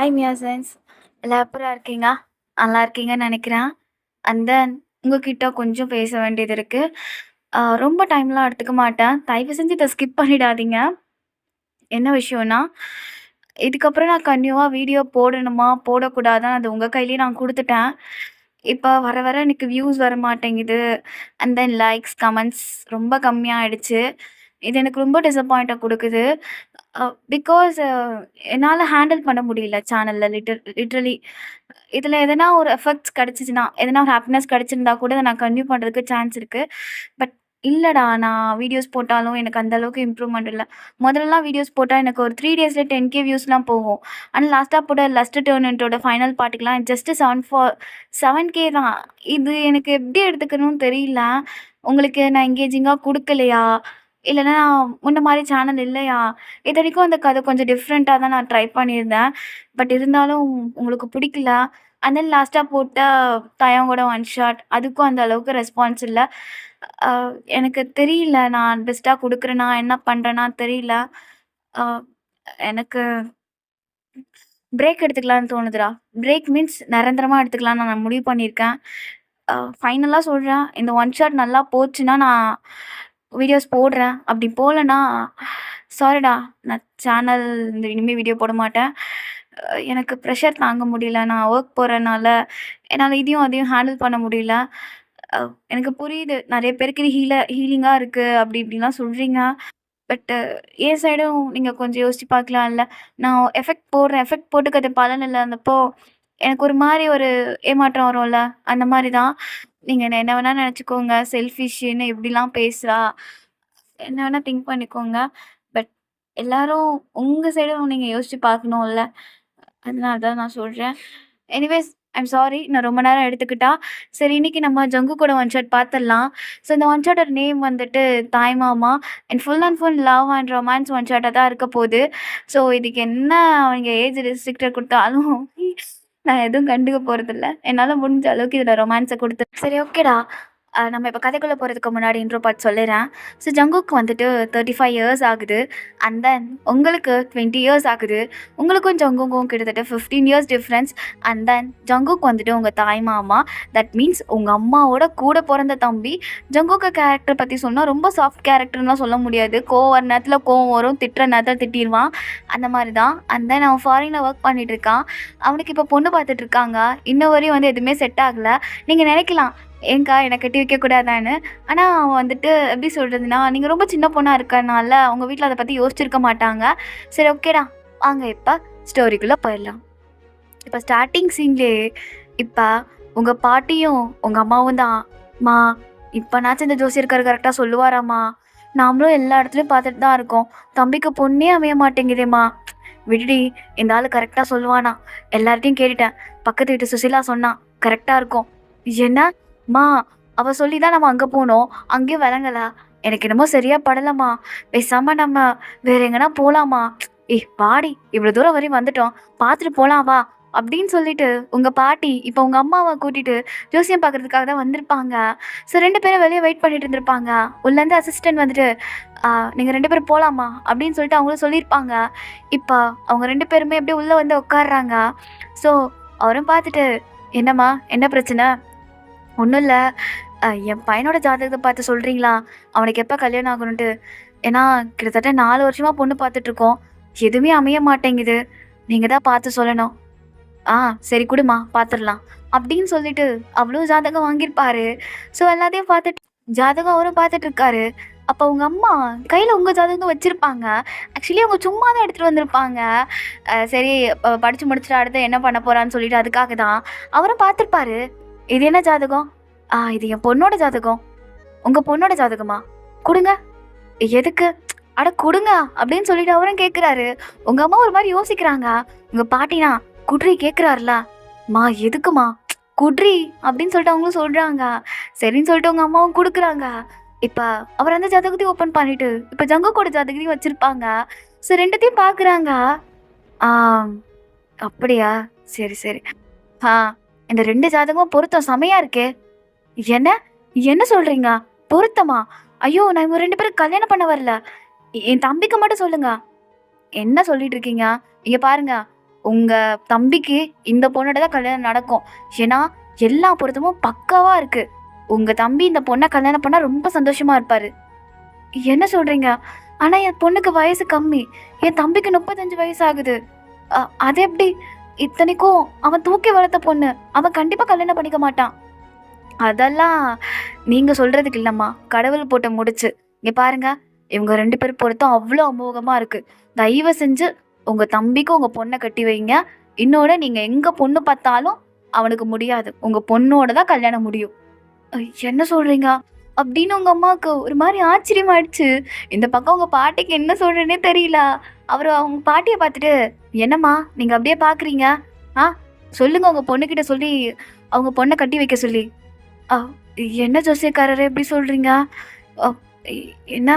Hi மியாசன்ஸ். எல்லாம் எப்படிடா இருக்கீங்க? நல்லா இருக்கீங்கன்னு நினைக்கிறேன். அண்ட் தென் உங்ககிட்ட கொஞ்சம் பேச வேண்டியது இருக்கு. ரொம்ப டைம்லாம் எடுத்துக்க மாட்டேன். தயவு செஞ்சு இத ஸ்கிப் பண்ணிடாதீங்க. என்ன விஷயம்னா, இதுக்கப்புறம் நான் கன்டினியூவா வீடியோ போடணுமா, போடக்கூடாதான்னு அது உங்க கையிலயே நான் குடுத்துட்டேன். இப்ப வர வர எனக்கு வியூஸ் வரமாட்டேங்குது. அண்ட் தென் லைக்ஸ், கமெண்ட்ஸ் ரொம்ப கம்மியாயிடுச்சு. இது எனக்கு ரொம்ப டிசப்பாயிண்ட்ட குடுக்குது. பிகாஸ் என்னால ஹேண்டில் பண்ண முடியல சேனல்ல லிட்டரலி. இதில எதனா ஒரு எஃபெக்ட்ஸ் கிடைச்சுச்சுன்னா, எதனா ஒரு ஹேப்பினஸ் கிடைச்சிருந்தா கூட அத நான் கன்டின்யூ பண்றதுக்கு சான்ஸ் இருக்கு. பட் இல்லடா, நான் வீடியோஸ் போட்டாலும் எனக்கு அந்த அளவுக்கு இம்ப்ரூவ்மெண்ட் இல்ல. முதல்லலாம் வீடியோஸ் போட்டா எனக்கு ஒரு 3 டேஸ்ல 10K வியூஸ்லாம் போகும். ஆனா லாஸ்ட்டா போட்ட லஸ்ட் டர்னின்ட்டோட ஃபைனல் பார்ட்டுக்குலாம் ஜஸ்ட் 7K தான். இது எனக்கு எப்படி எடுத்துக்கணும்னு தெரியல. உங்களுக்கு நான் எங்கேஜிங்கா குடுக்கலையா? இல்லன்னா முன்ன மாரி சேனல் இல்லையா? இத்தனைக்கும் அந்த கதை கொஞ்சம் டிஃப்ரெண்ட்டா தான் நான் ட்ரை பண்ணியிருந்தேன். பட் இருந்தாலும் உங்களுக்கு பிடிக்கல. அண்ட் தென் லாஸ்ட்டா போட்ட தாயங்கோட ஒன் ஷாட் அதுக்கும் அந்த அளவுக்கு ரெஸ்பான்ஸ் இல்ல. அ எனக்கு தெரியல, நான் பெஸ்ட்டா குடுக்குறேனா, என்ன பண்றேன்னா தெரியல. அ எனக்கு பிரேக் எடுத்துக்கலான்னு தோணுதுடா. பிரேக் மீன்ஸ் நிரந்தரமா எடுத்துக்கலான்னு நான் முடிவு பண்ணியிருக்கேன். ஃபைனலா சொல்றேன். இந்த ஒன் ஷாட் நல்லா போச்சுன்னா, நான் வீடியோஸ் போடுறேன். அப்படி போலன்னா, சாரிடா, நான் சேனல் இனிமே வீடியோ போட மாட்டேன். எனக்கு ப்ரெஷர் தாங்க முடியல. நான் ஒர்க் போறனால, என்னால இதையும் அதையும் ஹேண்டில் பண்ண முடியல. அ எனக்கு புரியுது. நெறைய பேருக்கு இது ஹீலிங்கா இருக்கு அப்படி இப்படிலாம் சொல்றீங்க. பட் என் சைடும் நீங்க கொஞ்சம் யோசிச்சு பார்க்கலாம்ல. நான் எஃபெக்ட் போடுறேன். எஃபெக்ட் போட்டுக்கு அது பலன் இல்லாதப்போ, எனக்கு ஒரு மாரி ஒரு ஏமாற்றம் வரும்ல. அந்த மாரி தான். நீங்க என்ன வேணா நெனச்சுக்கோங்க. செல்ஃபிஷ்ன்னு இப்படிலாம் பேசுறா, என்ன வேணா திங்க் பண்ணிக்கோங்க. பட் எல்லாரும் உங்க சைடும் நீங்க யோசிச்சு பார்க்கணும்ல. அதனால தான் நான் சொல்றேன். Anyways I'm sorry. நான் ரொம்ப நேரம் எடுத்துக்கிட்டா. சரி, இன்னைக்கு நம்ம ஜங்கு கூட ஒன் ஷாட் பார்த்துடலாம். ஸோ இந்த ஒன் ஷாட்டோட நேம் வந்துட்டு தாய்மாமா and full love and romance one ஷாட்டா தான் இருக்க போகுது. ஸோ இதுக்கு என்ன அவங்க ஏஜ் ரெஸ்ட்ரிக்டட் குடுத்தாலும் நான் எதுவும் கண்டுக்க போறதில்ல. என்னால முடிஞ்ச அளவுக்கு இதில ரொமான்ஸ குடுத்து சரி, ஓகேடா. நம்ம இப்ப கதைக்குள்ள போறதுக்கு முன்னாடி இன்ட்ரோ பார்ட் சொல்லிர்றேன். ஸோ ஜங்குக்கு வந்துட்டு 35 இயர்ஸ் ஆகுது. அண்ட் தென் உங்களுக்கு 20 இயர்ஸ் ஆகுது. உங்களுக்கும் ஜங்குக்கும் கிட்டத்தட்ட 15 இயர்ஸ் டிஃப்ரென்ஸ். அண்ட் தென் ஜங்குக்கு வந்துட்டு உங்க தாய் மாமா. தட் மீன்ஸ் உங்க அம்மாவோட கூட பொறந்த தம்பி. ஜங்குக்கு கேரக்டர் பத்தி சொன்னா ரொம்ப சாஃப்ட் கேரக்டர்ன்லாம் சொல்ல முடியாது. கோவம் வர நேரத்துல கோவம் வரும். திட்டுற நேரத்துல திட்டிருவான். அந்த மாரி தான். அண்ட் தென் அவன் ஃபாரின்ல ஒர்க் பண்ணிட்டு இருக்கான். அவனுக்கு இப்போ பொண்ணு பார்த்துட்டு இருக்காங்க. இன்ன வரையும் வந்து எதுவுமே செட் ஆகல. நீங்க நினைக்கலாம், ஏன்க்கா என்ன கட்டி வைக்கக்கூடாதான்னு. ஆனால் அவன் வந்துட்டு எப்படி சொல்கிறதுனா, நீங்கள் ரொம்ப சின்ன பொண்ணாக இருக்கறனால உங்கள் வீட்டில் அதை பற்றி யோசிச்சிருக்க மாட்டாங்க. சரி, ஓகேடா, வாங்க இப்போ ஸ்டோரிக்குள்ளே போயிடலாம். இப்போ ஸ்டார்டிங் சீன்லேயே இப்போ உங்கள் பாட்டியும் உங்கள் அம்மாவும் தான், மா இப்போனாச்சும் இந்த ஜோசியர்கார் கரெக்டாக சொல்லுவாராம்மா, நாமளும் எல்லா இடத்துலையும் பார்த்துட்டு தான் இருக்கோம், தம்பிக்கு பொண்ணே அமைய மாட்டேங்குதேம்மா, விடுடி, இந்த ஆள் கரெக்டாக சொல்லுவானா, எல்லார்ட்டையும் கேட்டுட்டேன், பக்கத்து வீட்டு சுசிலா சொன்னான் கரெக்டாக இருக்கும். என்ன மா, அவ சொல்லி தான் நம்ம அங்கே போனோம், அங்கேயும் விளங்கல, எனக்கு என்னமோ சரியா படலம்மா, பேசாம நம்ம வேற எங்கன்னா போகலாமா, வாடி, இவ்வளோ தூரம் வரையும் வந்துட்டோம், பார்த்துட்டு போகலாம் வா அப்படின்னு சொல்லிட்டு உங்கள் பாட்டி இப்போ உங்கள் அம்மாவை கூட்டிகிட்டு ஜோசியம் பார்க்குறதுக்காக தான் வந்திருப்பாங்க. ஸோ 2 பேரும் வெளியே வெயிட் பண்ணிட்டு இருந்திருப்பாங்க. உள்ளேருந்து அசிஸ்டன்ட் வந்துட்டு நீங்கள் 2 பேரும் போகலாமா அப்படின்னு சொல்லிட்டு அவங்களும் சொல்லியிருப்பாங்க. இப்போ அவங்க 2 பேருமே அப்படியே உள்ளே வந்து உட்காடுறாங்க. ஸோ அவரும் பார்த்துட்டு, என்னம்மா, என்ன பிரச்சனை? ஒன்றும் இல்லை, என் பையனோட ஜாதகத்தை பார்த்து சொல்கிறீங்களா, அவனுக்கு எப்போ கல்யாணம் ஆகணுன்ட்டு, ஏன்னா கிட்டத்தட்ட 4 வருஷமாக பொண்ணு பார்த்துட்ருக்கோம், எதுவுமே அமைய மாட்டேங்குது, நீங்கள் தான் பார்த்து சொல்லணும். சரி கொடுமா பார்த்துடலாம் அப்படின்னு சொல்லிட்டு அவ்வளோ ஜாதகம் வாங்கியிருப்பாரு. ஸோ எல்லாத்தையும் பார்த்துட்டு ஜாதகம் அவரும் பார்த்துட்ருக்காரு. அப்போ அவங்க அம்மா கையில் உங்கள் ஜாதகம் வச்சுருப்பாங்க. ஆக்சுவலி அவங்க சும்மா தான் எடுத்துகிட்டு வந்திருப்பாங்க. சரி, படித்து முடிச்சுட்டு அடுத்து என்ன பண்ண போகிறான்னு சொல்லிட்டு அதுக்காக தான் அவரும் பார்த்துருப்பாரு. இது என்ன ஜாதகம்? இது என் பொண்ணோட ஜாதகம். உங்க பொண்ணோட ஜாதகமா? குடுங்க. எதுக்கு? அட குடுங்க அப்படின்னு சொல்லிட்டு அவரும் கேட்குறாரு. உங்க அம்மா ஒரு மாதிரி யோசிக்கிறாங்க. உங்க பாட்டினா குட்ரி கேட்குறாருல, மா எதுக்குமா, குட்ரி அப்படின்னு சொல்லிட்டு அவங்களும் சொல்றாங்க. சரின்னு சொல்லிட்டு உங்க அம்மாவும் கொடுக்குறாங்க. இப்ப அவர் அந்த ஜாதகத்தையும் ஓப்பன் பண்ணிட்டு இப்ப ஜங்குக்கோட ஜாதகத்தையும் வச்சிருப்பாங்க. ஸோ 2த்தையும் பார்க்குறாங்க. ஆ அப்படியா, சரி சரி. இந்த 2 ஜாதகமும் பொருத்தம் செமையா இருக்கே. என்ன என்ன சொல்றீங்க? பொருத்தமா? ஐயோ, நான் இவங்க 2 பேரும் கல்யாணம் பண்ண வரல, என் தம்பிக்கு மட்டும் சொல்லுங்க. என்ன சொல்லிட்டு இருக்கீங்க? இங்க பாருங்க, உங்க தம்பிக்கு இந்த பொண்ணோட தான் கல்யாணம் நடக்கும். ஏன்னா எல்லா பொருத்தமும் பக்காவா இருக்கு. உங்க தம்பி இந்த பொண்ணை கல்யாணம் பண்ணா ரொம்ப சந்தோஷமா இருப்பாரு. என்ன சொல்றீங்க? ஆனா என் பொண்ணுக்கு வயசு கம்மி. என் தம்பிக்கு 35 வயசு ஆகுது. அது எப்படி? இத்தனைக்கும் அவன் தூக்கி வளர்த்த பொண்ணு. அவன் கண்டிப்பா கல்யாணம் பண்ணிக்க மாட்டான். அதெல்லாம் நீங்க சொல்றதுக்கு இல்லம்மா. கடவுள் போட்ட முடிச்சு. இங்க பாருங்க, இவங்க 2 பேரும் பொருத்தம் அவ்ளோ அமோகமா இருக்கு. தயவு செஞ்சு உங்க தம்பிக்கு உங்க பொண்ண கட்டி வைங்க. இன்னொன்னு, நீங்க எங்க பொண்ணு பார்த்தாலும் அவனுக்கு முடியாது. உங்க பொண்ணோட தான் கல்யாணம் முடியும். என்ன சொல்றீங்க? அப்படின்னு உங்க அம்மாவுக்கு ஒரு மாரி ஆச்சரியமாயிடுச்சு. இந்த பக்கம் உங்க பாட்டிக்கு என்ன சொல்றதுன்னே தெரியல. அவங்க பாட்டிய பார்த்துட்டு, "என்னம்மா நீங்க அப்படியே பார்க்குறீங்க? ஆ சொல்லுங்க உங்க பொண்ணுகிட்ட சொல்லி அவங்க பொண்ண கட்டி வைக்க சொல்லி." "அ என்ன ஜோசியக்காரரே இப்படி சொல்றீங்க? அ என்ன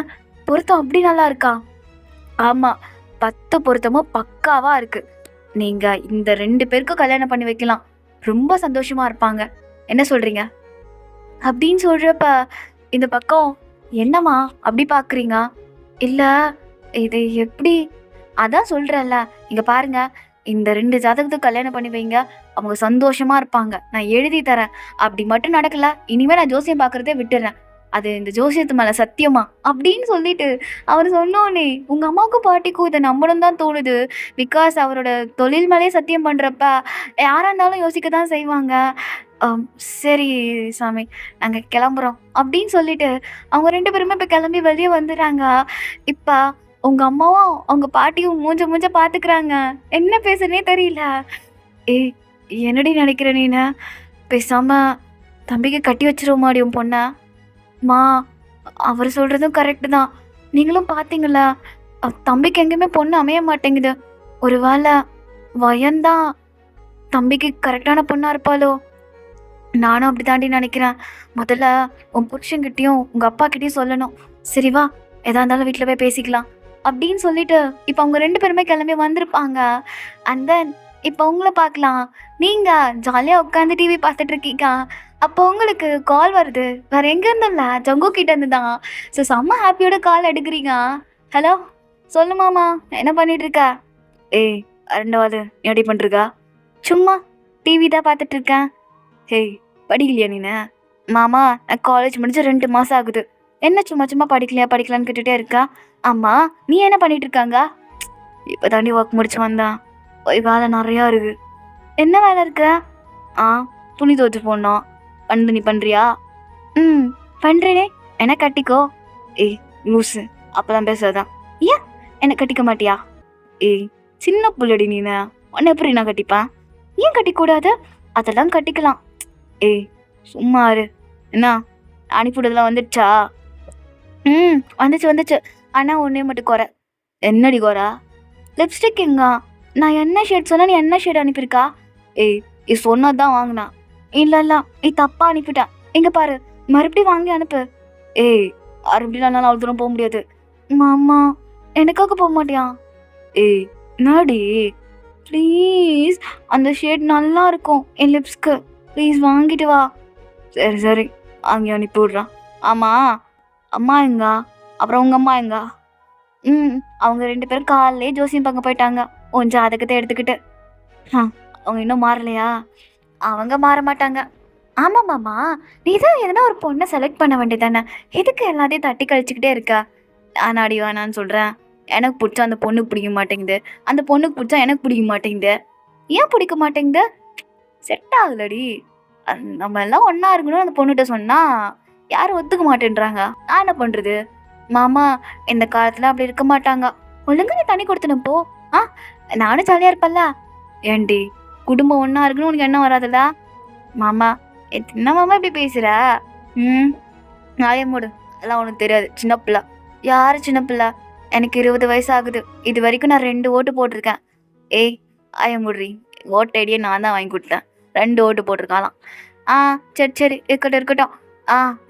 பொருத்தம் அப்படி நல்லா இருக்கா?" "ஆமா, 10 பொருத்தமும் பக்காவா இருக்கு. நீங்க இந்த 2 பேருக்கும் கல்யாணம் பண்ணி வைக்கலாம். ரொம்ப சந்தோஷமா இருப்பாங்க. என்ன சொல்றீங்க?" அப்படின்னு சொல்றப்ப இந்த பக்கம், "என்னம்மா அப்படி பார்க்குறீங்க? இல்ல இது எப்படி?" "அதான் சொல்றேன்ல, இங்க பாருங்க, இந்த 2 ஜாதகத்துக்கு கல்யாணம் பண்ணி வைங்க. அவங்க சந்தோஷமா இருப்பாங்க. நான் எழுதி தரேன். அப்படி மட்டும் நடக்கல, இனிமே நான் ஜோசியம் பார்க்குறதே விட்டுறேன். அது இந்த ஜோசியத்து மேல சத்தியமா." அப்படின்னு சொல்லிட்டு அவர் சொன்னோனே உங்க அம்மாவுக்கும் பாட்டிக்கும் இதை நம்பணும் தான் தோணுது. பிகாஸ் அவரோட தொழில் மேலேயே சத்தியம் பண்றப்ப யாரா இருந்தாலும் யோசிக்க தான் செய்வாங்க. சரி சாமி, நாங்க கிளம்புறோம் அப்படின்னு சொல்லிட்டு அவங்க 2 பேருமே இப்ப கிளம்பி வெளிய வந்துர்றாங்க. இப்ப உங்க அம்மாவும், அவங்க பாட்டியும் மூஞ்ச மூஞ்ச பாத்துக்கிறாங்க. என்ன பேசுறதுன்னே தெரியல. "ஏய், என்னடி நினைக்கிற நீனு? பேசாம தம்பிக்கு கட்டி வச்சுருவோமாடி உன் பொண்ண?" "ம்மா, அவரு சொல்றதும் கரெக்ட்டு தான். நீங்களும் பாத்தீங்கல்ல, தம்பிக்கு எங்கேயுமே பொண்ணு அமைய மாட்டேங்குது. ஒரு வேளை வயந்தான் தம்பிக்கு கரெக்டான பொண்ணா இருப்பாளோ?" "நானும் அப்படி தாண்டி நினைக்கிறேன். முதல்ல உன் புருஷன்கிட்டயும் உங்க அப்பாகிட்டயும் சொல்லணும். சரி வா, எதா இருந்தாலும் வீட்டில் போய் பேசிக்கலாம்." அப்படின்னு சொல்லிட்டு இப்போ அவங்க 2 பேருமே கிளம்பி வந்திருப்பாங்க. அண்ட் தென் இப்போ உங்கள பார்க்கலாம். நீங்க ஜாலியா உட்காந்து டிவி பார்த்துட்டு இருக்கீங்க. அப்போ உங்களுக்கு கால் வருது. வேற எங்க இருந்தும் இல்ல, ஜங்கு கிட்ட இருந்து தான். ஸோ செம்ம ஹாப்பியோட கால் எடுக்கிறீங்க. "ஹலோ, சொல்லு மாமா, என்ன பண்ணிட்டு இருக்க?" "ஏய், 2வது என்னடி பண்ணிருக்கா?" "சும்மா டிவி தான் பார்த்துட்டு இருக்கேன்." "ஹேய், படிக்கலையா நீனு?" "மாமா, நான் காலேஜ் முடிஞ்சு 2 மாதம் ஆகுது. என்ன சும்மா சும்மா படிக்கலையா படிக்கலான்னு கேட்டுகிட்டே இருக்கா?" "அம்மா, நீ என்ன பண்ணிட்டு இருக்காங்க?" "இப்போ தாண்டி ஒர்க் முடிச்சு வந்தேன். வேலை நிறையா இருக்கு." "என்ன வேலை இருக்கு?" துணி துவைச்சு போடணும்." "பண்ணு, நீ பண்ணுறியா?" "ம், பண்ணுறேனே. என்ன கட்டிக்கோ." "ஏய் லூஸு, அப்போதான் பேசாதான்." "ஏன் என்ன கட்டிக்க மாட்டியா?" "ஏய், சின்ன புள்ளடி நீனு, உன்னை எப்படி நான் கட்டிப்பேன்?" "ஏன் கட்டிக்கூடாது? அதெல்லாம் கட்டிக்கலாம்." "ஏய் சும்மா இரு. என்ன அனுப்பிவிடுதெல்லாம் வந்துடுச்சா?" "ம், வந்துச்சு. ஆனால் ஒன்றே மட்டும் குறை." "என்னடி குறை?" "லிப்ஸ்டிக் எங்க? நான் என்ன ஷேட் சொன்னா நீ என்ன ஷேட் அனுப்பியிருக்கா?" "ஏய், இது சொன்னது தான் வாங்கினா." "இல்லை, நீ தப்பா அனுப்பிட்டேன். இங்கே பாரு, மறுபடியும் வாங்கி அனுப்பு." "ஏய், மறுபடியும் என்னால் அவ்வளோ தூரம் போக முடியாது." "மாமா, எனக்காக போக மாட்டியா?" "ஏய் என்னடி, ப்ளீஸ், அந்த ஷேட் நல்லா இருக்கும் என் லிப்ஸ்க்கு. ப்ளீஸ் வாங்கிட்டு வா." "சரி, வாங்கி அனுப்பி விட்றான்." "ஆமாம், அம்மா எங்க? அப்புறம் உங்கள் அம்மா எங்க?" அவங்க 2 பேரும் காலையிலே ஜோசியம் பார்க்க போயிட்டாங்க, உன் ஜாதகத்தை எடுத்துக்கிட்டு." அவங்க இன்னும் மாறலையா?" "அவங்க மாற மாட்டாங்க." "ஆமாம் மாமா, நீ தான் எதனா ஒரு பொண்ணை செலக்ட் பண்ண வேண்டியதானே? எதுக்கு எல்லாத்தையும் தட்டி கழிச்சுக்கிட்டே இருக்கா?" "நானாடி வேணான்னு சொல்கிறேன். எனக்கு பிடிச்சா அந்த பொண்ணுக்கு பிடிக்க மாட்டேங்குது, அந்த பொண்ணுக்கு பிடிச்சா எனக்கு பிடிக்க மாட்டேங்குது." "ஏன் பிடிக்க மாட்டேங்குது?" "செட் ஆகலடி. நம்ம எல்லாம் ஒன்றா இருக்கணும்னு அந்த பொண்ணுகிட்ட சொன்னால் யாரும் ஒத்துக்க மாட்டேன்றாங்க. நான் என்ன பண்ணுறது?" "மாமா, இந்த காலத்தில் அப்படி இருக்க மாட்டாங்க. ஒழுங்கா நீ தண்ணி கொடுத்துன்னு போ. நானும் ஜாலியாக இருப்பேன்ல." "ஏண்டி, குடும்பம் ஒன்றா இருக்குன்னு உனக்கு என்ன வராதுல்ல?" "மாமா, என்ன மாமா இப்படி பேசுகிற? நாளைய மூடு. அதெல்லாம் உனக்கு தெரியாது, சின்ன பிள்ளை." "யார் சின்ன பிள்ளை? எனக்கு 20 வயசு ஆகுது. இது வரைக்கும் நான் 2 ஓட்டு போட்டிருக்கேன்." "ஏய், ஆயமுட்ரி, ஓட்டு ஐடியை நான் தான் வாங்கி கொடுத்தேன். 2 ஓட்டு போட்டிருக்காளாம்." சரி, இருக்கட்டும்.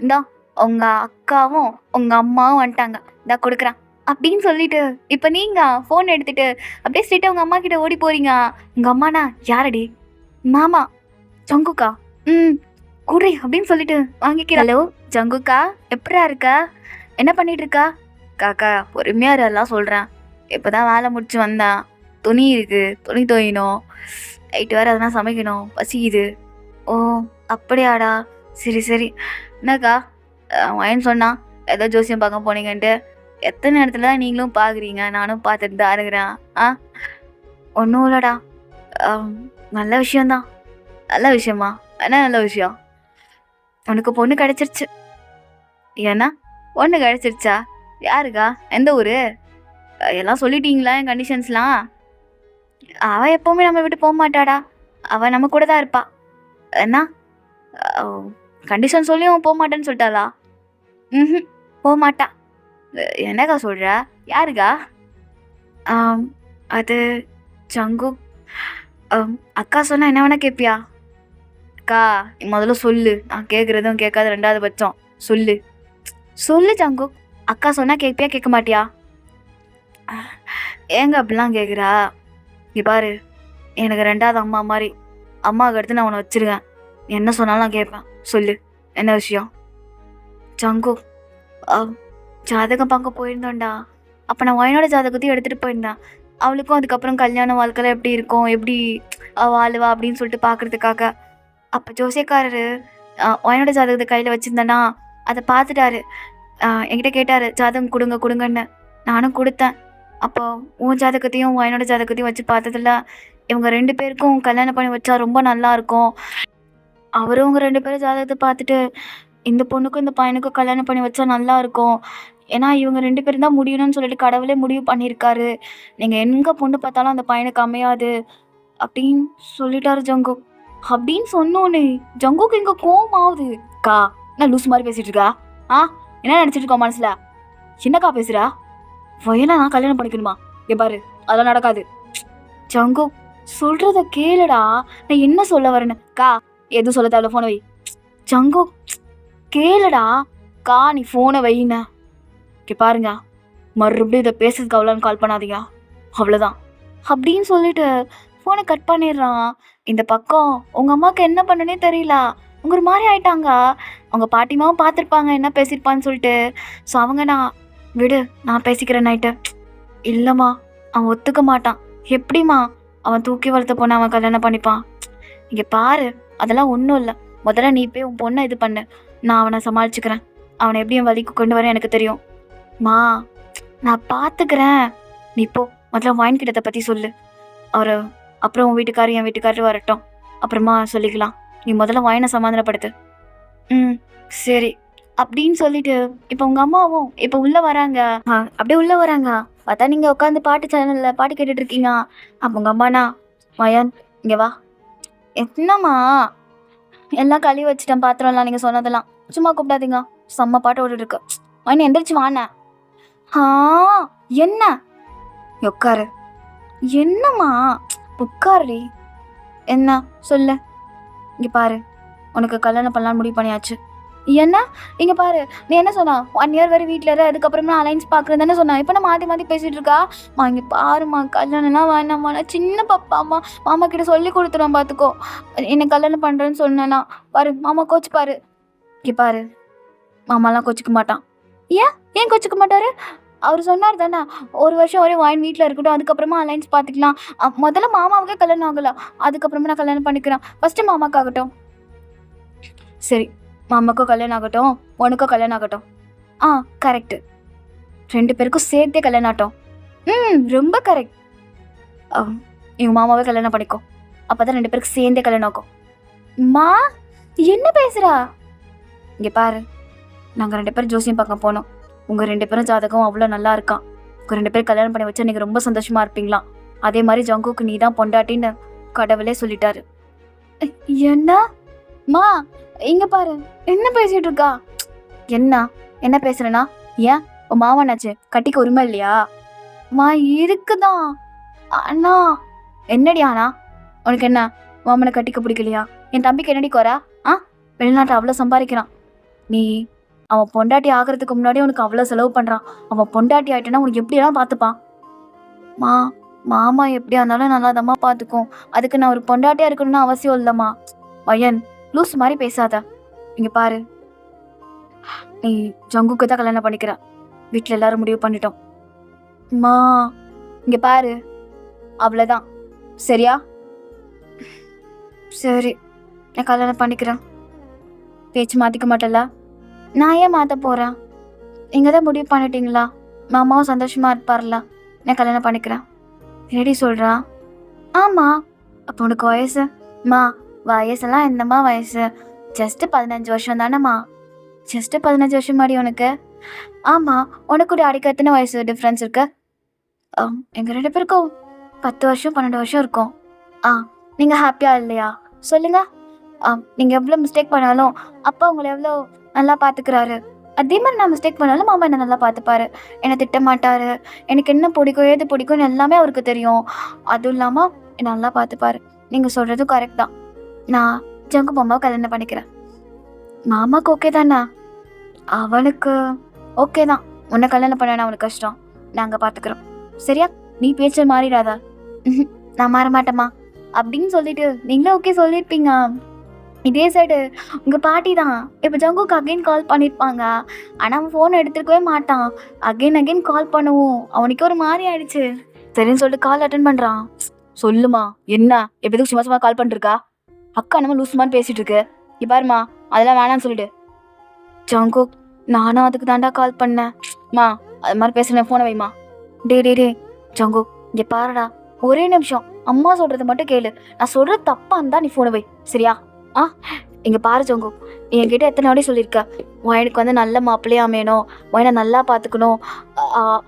இந்தா உங்கள் அக்காவும் உங்கள் அம்மாவும் வந்துட்டாங்க, இந்தா கொடுக்குறேன்." அப்படின்னு சொல்லிட்டு இப்போ நீங்கள் ஃபோன் எடுத்துகிட்டு அப்படியே ஸ்ட்ரெயிட்டாக உங்கள் அம்மா கிட்ட ஓடி போகிறீங்க. உங்கள் அம்மாண்ணா, "யாரடி?" "மாமா, ஜங்குக்கா." குடி அப்படின்னு சொல்லிட்டு வாங்கிக்கிறேன். "ஹலோ ஜங்குக்கா, எப்படியா இருக்க? என்ன பண்ணிட்டு இருக்கா?" "காக்கா பொறுமையாக எல்லாம் சொல்கிறேன். இப்போ தான் வேலை முடிச்சு வந்தேன். துணி இருக்கு, துணி துவைக்கணும். நைட்டு வேற எதனா சமைக்கணும். பசிக்குது. ஓ! அப்படியாடா! சரி, சரி. என்னக்கா? மகன் சொன்னான், ஏதோ ஜோசியம் பார்க்க போனீங்கன்ட்டு. எத்தன இடத்துல தான் நீங்களும் பார்க்குறீங்க. நானும் பார்த்துட்டு தான் இருக்கிறேன். ஆ? ஒண்ணும் இல்லடா. அம் நல்ல விஷயம் தான். நல்ல விஷயமா? என்ன நல்ல விஷயம்? உனக்கு பொண்ணு கிடைச்சிருச்சு. ஏன்னா? பொண்ணு கிடைச்சிருச்சா? யாருக்கா? எந்த ஊரு? எல்லாம் சொல்லிட்டீங்களா என் கண்டிஷன்ஸ்லாம்? அவ எப்பவுமே நம்ம விட்டு போமாட்டாடா. அவ நம்ம கூட தான் இருப்பா. என்ன? அ கண்டிஷன் சொல்லியும் போமாட்டேன்னு சொல்ட்டாளா? ம்ஹ்ம். போமாட்டா. என்னக்கா சொல்ற? யாருக்கா? ஆம். அது ஜங்குக். அக்கா சொன்னா என்ன வேணா கேட்பியா? அக்கா நீ முதல்ல சொல்லு. நான் கேட்குறதும் கேட்காத 2வது பட்சம். சொல்லு. சொல்லு ஜங்குக். அக்கா சொன்னா கேட்பியா? கேட்க மாட்டியா? ஏங்க அப்படிலாம் கேட்குறா? இங்க பாரு, எனக்கு 2வது அம்மா மாரி. அம்மாவுக்கு அடுத்து நான் உன்ன வச்சிருக்கேன். நீ என்ன சொன்னாலும் நான் கேட்பேன். சொல்லு. என்ன விஷயம்? ஜங்குக். அ ஜாதகம் பார்க்க போயிருந்தோம்டா. அப்ப நான் ஒயனோட ஜாதகத்தையும் எடுத்துட்டு போயிருந்தேன். அவளுக்கும் அதுக்கப்புறம் கல்யாண வாழ்க்கைலாம் எப்படி இருக்கும்? எப்படி வாழுவா? அப்படின்னு சொல்லிட்டு பார்க்கறதுக்காக. அப்ப ஜோசியக்காரரு ஒயனோட ஜாதகத்த கையில வச்சிருந்தேனா, அத பார்த்துட்டாரு. என்கிட்ட கேட்டாரு, "ஜாதகம் குடுங்க, குடுங்கன்னு." நானும் குடுத்தேன். அப்போ உன் ஜாதகத்தையும், ஒயனோட ஜாதகத்தையும் வச்சு பார்த்ததுல, இவங்க 2 பேருக்கும் கல்யாணம் பண்ணி வச்சா ரொம்ப நல்லாருக்கும். அவரும் உங்க 2 பேரும் ஜாதகத்த பார்த்துட்டு, இந்த பொண்ணுக்கும் இந்த பையனுக்கும் கல்யாணம் பண்ணி வச்சா நல்லாருக்கும். ஏன்னா, இவங்க 2 பேரும் தான் முடியணும்னு சொல்லிட்டு கடவுளே முடிவு பண்ணியிருக்காரு. நீங்க எங்க பொண்ணு பார்த்தாலும் அந்த பையனுக்கு அமையாது. அப்படின்னு சொல்லிட்டாரு ஜங்கு. அப்படின்னு சொன்னோனே ஜங்குக்கு இங்க கோவம் ஆகுது. அக்கா என்ன லூஸ் மாதிரி பேசிட்டு இருக்கா? ஆ என்ன நினைச்சிட்டு இருக்கோம் மனசுல? என்னக்கா பேசுறா? வயலா நான் கல்யாணம் பண்ணிக்கணுமா? இங்க பாரு அதெல்லாம் நடக்காது. ஜங்கு சொல்றத கேளுடா. நான் என்ன சொல்ல வரேன்னு. அக்கா எதுவும் சொல்ல தேவையில்ல, போனை வை. ஜங்கு கேளுடா. அக்கா நீ போனை வைன. இங்க பாருங்க, மறுபடியும் இதை பேசுறதுக்கு அவ்வளோன்னு கால் பண்ணாதீங்க. அவ்வளோதான் அப்படின்னு சொல்லிட்டு ஃபோனை கட் பண்ணிடுறான். இந்த பக்கம் உங்கள் அம்மாவுக்கு என்ன பண்ணனே தெரியல. அவங்க ஒரு மாதிரி ஆயிட்டாங்க. அவங்க பாட்டிமாவும் பார்த்துருப்பாங்க என்ன பேசியிருப்பான்னு சொல்லிட்டு. ஸோ அவங்க நான் விடு நான் பேசிக்கிறேன் நைட்டு. இல்லைம்மா அவன் ஒத்துக்க மாட்டான். எப்படிம்மா அவன் தூக்கி வளர்த்த பொண்ணை அவன் கல்யாணம் பண்ணிப்பான்? இங்கே பாரு அதெல்லாம் ஒன்றும் இல்லை. முதல்ல நீ போய் உன் பொண்ணை இது பண்ணு. நான் அவனை சமாளிச்சுக்கிறேன். அவனை எப்படி என் வழிக்கு கொண்டு வரேன் எனக்கு தெரியும். மா நான் பார்த்துக்கிறேன். நீ போ முதல்ல வாயின் கிட்டத்தை பற்றி சொல்லு. அவர் அப்புறம் உன் வீட்டுக்காரர் என் வீட்டுக்காரர் வரட்டும், அப்புறமா சொல்லிக்கலாம். நீ முதல்ல வாயினை சமாதானப்படுத்து. ம் சரி அப்படின்னு சொல்லிட்டு இப்போ உங்கள் அம்மாவும் இப்போ உள்ளே வராங்க. அப்படியே உள்ளே வராங்க. பார்த்தா நீங்கள் உட்காந்து பாட்டு சேனலில் பாட்டு கேட்டுட்டு இருக்கீங்க. அப்போ உங்கள் அம்மாண்ணா மயன் இங்கே வா. என்னம்மா எல்லாம் கழுவி வச்சுட்டேன் பாத்திரம்லாம் நீங்கள் சொன்னதெல்லாம். சும்மா கூப்பிடாதீங்க, செம்ம பாட்டு ஓடிட்டு இருக்கு. மயன் எந்திரிச்சு வாண்ண. ஆ என்ன உட்காரு. என்னம்மா உட்காருடி. என்ன சொல்லு. இங்கே பாரு உனக்கு கல்யாணம் பண்ணலாம் முடிவு பண்ணியாச்சு. என்ன இங்கே பாரு நீ என்ன சொன்னா 1 இயர் வரை வீட்டில் இரு, அதுக்கப்புறமா அலைன்ஸ் பார்க்குறேன் தானே சொன்னா. இப்போ நான் மாற்றி மாற்றி பேசிகிட்டு இருக்கா. இங்கே பாருமா கல்யாணம்லாம் வேணாம்மா. நான் சின்ன பாப்பாம்மா. மாமா கிட்ட சொல்லி கொடுத்துருவேன் பார்த்துக்கோ. என்னை கல்யாணம் பண்ணுறேன்னு சொன்னேன்னா பாரு மாமா கோச்சு பாரு. இங்கே பாரு மாமாலாம் கோச்சிக்க மாட்டான். ஏன் ஏன் கோச்சிக்க மாட்டாரு? அவர் சொன்னார் தானே 1 வருஷம் வரையும் வாயின் வீட்டில் இருக்கட்டும், அதுக்கப்புறமா அலைன்ஸ் பார்த்துக்கலாம். முதல்ல மாமாவுக்கே கல்யாணம் ஆகலாம், அதுக்கப்புறமா நான் கல்யாணம் பண்ணிக்கிறேன். ஃபஸ்ட்டு மாமாவுக்கு ஆகட்டும். சரி மாமாவுக்கும் கல்யாணம் ஆகட்டும், உனக்கும் கல்யாணம் ஆகட்டும். கரெக்டு. 2 பேருக்கும் சேர்த்தே கல்யாணம் ஆகட்டும். ரொம்ப கரெக்ட். இவங்க மாமாவே கல்யாணம் பண்ணிக்கோ. அப்போ தான் 2 பேருக்கு சேர்ந்தே கல்யாணம் ஆகும். மா என்ன பேசுகிறா? இங்கே பாரு நாங்கள் 2 பேரும் ஜோசியம் பார்க்க போனோம். உங்கள் 2 பேரும் ஜாதகம் அவ்வளோ நல்லா இருக்கான். உங்கள் 2 பேரும் கல்யாணம் பண்ணி வச்சா நீங்கள் ரொம்ப சந்தோஷமாக இருப்பீங்களாம். அதே மாதிரி ஜங்குக்கு நீ தான் பொண்டாட்டின்னு கடவுளே சொல்லிட்டாரு. என்ன மா இங்கே பாரு என்ன பேசிகிட்டு இருக்கா? என்ன என்ன பேசுகிறேன்னா? ஏன் உன் மாமனாச்சு கட்டிக்க உரிமை இல்லையா? மா இருக்குதான். அண்ணா என்னடி ஆனா உனக்கு என்ன மாமனை கட்டிக்க பிடிக்கலையா? என் தம்பிக்கு என்னடி குறை? வெளிநாட்டில் அவ்வளோ சம்பாதிக்கிறான். நீ அவன் பொண்டாட்டி ஆகிறதுக்கு முன்னாடி உனக்கு அவ்வளோ செலவு பண்ணுறான். அவன் பொண்டாட்டி ஆகிட்டேன்னா உனக்கு எப்படியெல்லாம் பார்த்துப்பான். மாமா எப்படியா இருந்தாலும் நல்லாதம்மா பார்த்துக்கும். அதுக்கு நான் ஒரு பொண்டாட்டியாக இருக்கணும்னு அவசியம் இல்லைம்மா. மயன் லூஸ் மாதிரி பேசாத. இங்கே பாரு நீ ஜங்குக்கு தான் கல்யாணம் பண்ணிக்கிற. வீட்டில் எல்லாரும் முடிவு பண்ணிட்டோம். இங்கே பாரு அவ்வளோதான். சரியா? சரி, நான் கல்யாணம் பண்ணிக்கிறேன். பேச்சு மாற்றிக்க மாட்டேல்ல? நான் ஏன் மாற்ற போகிறேன்? நீங்கள் தான் முடிவு பண்ணிட்டீங்களா? மாமாவும் சந்தோஷமாக இருப்பார்ல? நான் கல்யாணம் பண்ணிக்கிறேன். ரெடி சொல்கிறா? ஆமாம். அப்போ உனக்கு வயசு? மா, வயசெல்லாம் என்னம்மா வயசு? ஜஸ்ட்டு 15 வருஷம் தானேம்மா. ஜஸ்ட்டு 15 வருஷம் மாடி உனக்கு? ஆமாம். உனக்கு ஒரு அடிக்க எத்தனை வயசு டிஃப்ரென்ஸ் இருக்கு? எங்கள் 2 பேருக்கும் 10 வருஷம் 12 வருஷம் இருக்கும். நீங்கள் ஹாப்பியாக இல்லையா? சொல்லுங்கள். நீங்கள் எவ்வளோ மிஸ்டேக் பண்ணாலும் அப்பா உங்களை எவ்வளோ நல்லா பார்த்துக்கிறாரு. அதே மாதிரி நான் மிஸ்டேக் பண்ணாலும் மாமா என்னை நல்லா பார்த்துப்பாரு. என்னை திட்ட மாட்டார். எனக்கு என்ன பிடிக்கும் ஏது பிடிக்கும்னு எல்லாமே அவருக்கு தெரியும். அதுவும் இல்லாமல் என்னை நல்லா பார்த்துப்பாரு. நீங்கள் சொல்கிறதும் கரெக்ட் தான். நான் ஜங்கு மாமாவை கல்யாணம் பண்ணிக்கிறேன். மாமாவுக்கு ஓகே தானே? அவனுக்கு ஓகே தான். உன்னை கல்யாணம் பண்ண அவனுக்கு கஷ்டம். நாங்கள் பார்த்துக்குறோம். சரியா? நீ பேச்ச மாறிடாதா? நான் மாற மாட்டேம்மா அப்படின்னு சொல்லிட்டு நீங்களும் ஓகே சொல்லியிருப்பீங்க. இதே சைடு உங்கள் பாட்டி தான் இப்போ ஜங்குக்கு அகெயின் கால் பண்ணியிருப்பாங்க. ஆனால் அவன் ஃபோன் எடுத்துருக்கவே மாட்டான். அகெயின் கால் பண்ணுவோம். அவனுக்கு ஒரு மாதிரி ஆயிடுச்சு. சரின்னு சொல்லிட்டு கால் அட்டன் பண்ணுறான். சொல்லுமா, என்ன எப்போதும் சும்மா சும்மா கால் பண்ணிருக்கா? அக்கா நம்ம லூசுமான்னு பேசிகிட்டு இருக்கு. பாருமா, அதெல்லாம் வேணான்னு சொல்லிடு. ஜங்கு, நானும் அதுக்கு தாண்டா கால் பண்ணேன். மா, அது மாதிரி பேசுகிறேன், ஃபோனை வைமா. டே ஜங்கு, இங்கே பாருடா, ஒரே நிமிஷம் அம்மா சொல்கிறது மட்டும் கேளு. நான் சொல்கிறது தப்பாக இருந்தால் நீ ஃபோனை வை, சரியா? இங்கே பாரு ஜங்கு, என்கிட்ட எத்தனை வாட்டி சொல்லியிருக்க, எனக்கு வந்து நல்ல மாப்பிள்ளையா அமையணும், அவனை நல்லா பார்த்துக்கணும்,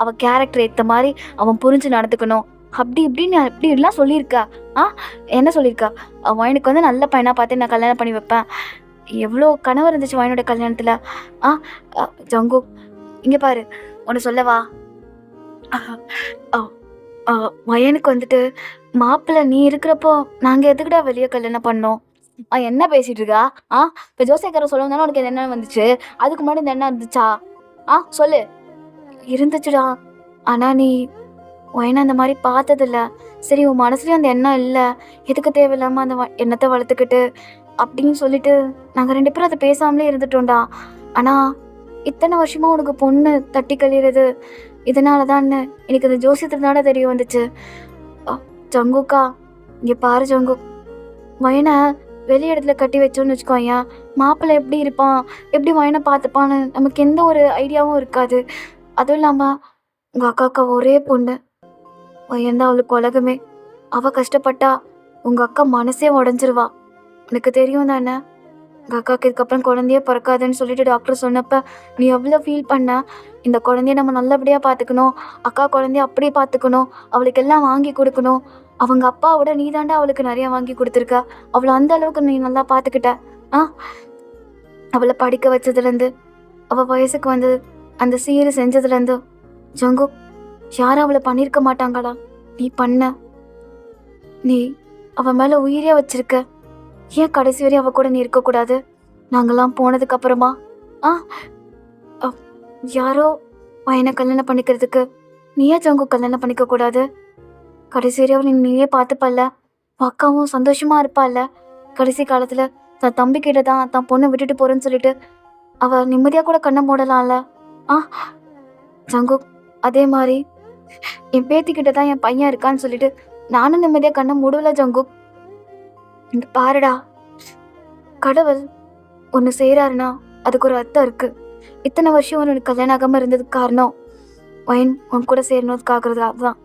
அவன் கேரக்டர் ஏற்ற மாதிரி அவன் புரிஞ்சு நடந்துக்கணும், அப்படி இப்படின்னு இப்படிலாம் சொல்லியிருக்கா. என்ன சொல்லியிருக்கா? எனக்கு வந்து நல்ல பையனாக பார்த்து நான் கல்யாணம் பண்ணி வைப்பேன். எவ்வளோ கனவு இருந்துச்சு வயனோட கல்யாணத்தில். ஜங்கு, இங்கே பாரு, ஒன்று சொல்லவா? வயனுக்கு வந்துட்டு மாப்பிள்ளை நீ இருக்கிறப்போ நாங்கள் எதுக்குடா வெளியே கல்யாணம் பண்ணோம்? என்ன பேசிகிட்டு இருக்கா? இப்போ ஜோசியக்காரன் சொல்லணும் தானே உனக்கு என்ன வந்துச்சு? அதுக்கு முன்னாடி இந்த என்ன இருந்துச்சா? சொல்லு. இருந்துச்சுடா, ஆனால் நீ வயனை அந்த மாதிரி பார்த்ததில்ல. சரி, உன் மனசுலேயும் அந்த எண்ணம் இல்லை, எதுக்கு தேவையில்லாமல் அந்த எண்ணத்தை வளர்த்துக்கிட்டு அப்படின்னு சொல்லிட்டு நாங்கள் 2 பேரும் அதை பேசாமலே இருந்துட்டோம்டா. ஆனால் இத்தனை வருஷமாக உனக்கு பொண்ணு தட்டி கழிறது இதனால தான் எனக்கு அந்த ஜோசியத்தினால தெரிய வந்துச்சு. ஜங்குக்கா, இங்கே பாரு ஜங்கு, வயனை வெளி இடத்துல கட்டி வச்சோன்னு வச்சுக்கோங்க, மாப்பிள்ளை எப்படி இருப்பான், எப்படி வயனை பார்த்துப்பான்னு நமக்கு எந்த ஒரு ஐடியாவும் இருக்காது. அதுவும் இல்லாமல் உங்கள் அக்காவுக்கு ஒரே பொண்ணு, வயன்தான் அவளுக்கு உலகமே. அவள் கஷ்டப்பட்டா உங்கள் அக்கா மனசே உடஞ்சிருவா. எனக்கு தெரியும் தானே, உங்கள் அக்காவுக்கு இதுக்கப்புறம் குழந்தையே பிறக்காதுன்னு சொல்லிட்டு டாக்டர் சொன்னப்போ நீ எவ்வளோ ஃபீல் பண்ண. இந்த குழந்தைய நம்ம நல்லபடியாக பார்த்துக்கணும், அக்கா குழந்தைய அப்படியே பார்த்துக்கணும், அவளுக்கு எல்லாம் வாங்கி கொடுக்கணும். அவங்க அப்பாவோட நீ தாண்டா அவளுக்கு நிறையா வாங்கி கொடுத்துருக்க. அவளை அந்த அளவுக்கு நீ நல்லா பார்த்துக்கிட்ட. அவளை படிக்க வச்சதுலேருந்து அவள் வயசுக்கு வந்து அந்த சீரு செஞ்சதுலேருந்து ஜங்கு, யாரும் அவளை பண்ணியிருக்க மாட்டாங்களா? நீ பண்ண. நீ அவன் மேலே உயிரே வச்சிருக்க. ஏன் கடைசி வரையும் அவள் கூட நீ இருக்கக்கூடாது? நாங்கள்லாம் போனதுக்கு அப்புறமா யாரோ வயனை கல்யாணம் பண்ணிக்கிறதுக்கு நீயே ஜங்கு கல்யாணம் பண்ணிக்க கூடாது? கடைசி வரையும் நீயே பார்த்துப்பல்ல, அக்காவும் சந்தோஷமா இருப்பாள்ல. கடைசி காலத்தில் தன் தம்பிக்கிட்ட தான் பொண்ணை விட்டுட்டு போறேன்னு சொல்லிட்டு அவள் நிம்மதியாக கூட கண்ணை மூடலாம்ல. ஜங்கு, அதே மாதிரி என் பேத்திக்கிட்ட தான் என் பையன் இருக்கான்னு சொல்லிட்டு நானும் நிம்மதியாக கண்ணை மூடல ஜங்கு. இங்க பாருடா, கடவுள் ஒன்று செய்கிறாருன்னா அதுக்கு ஒரு அர்த்தம் இருக்கு. இத்தனை வருஷம் உனக்கு கல்யாணம் ஆகாமல் இருந்ததுக்கு காரணம் வயன் உன் கூட சேரணுக்காகிறது. அதுதான்.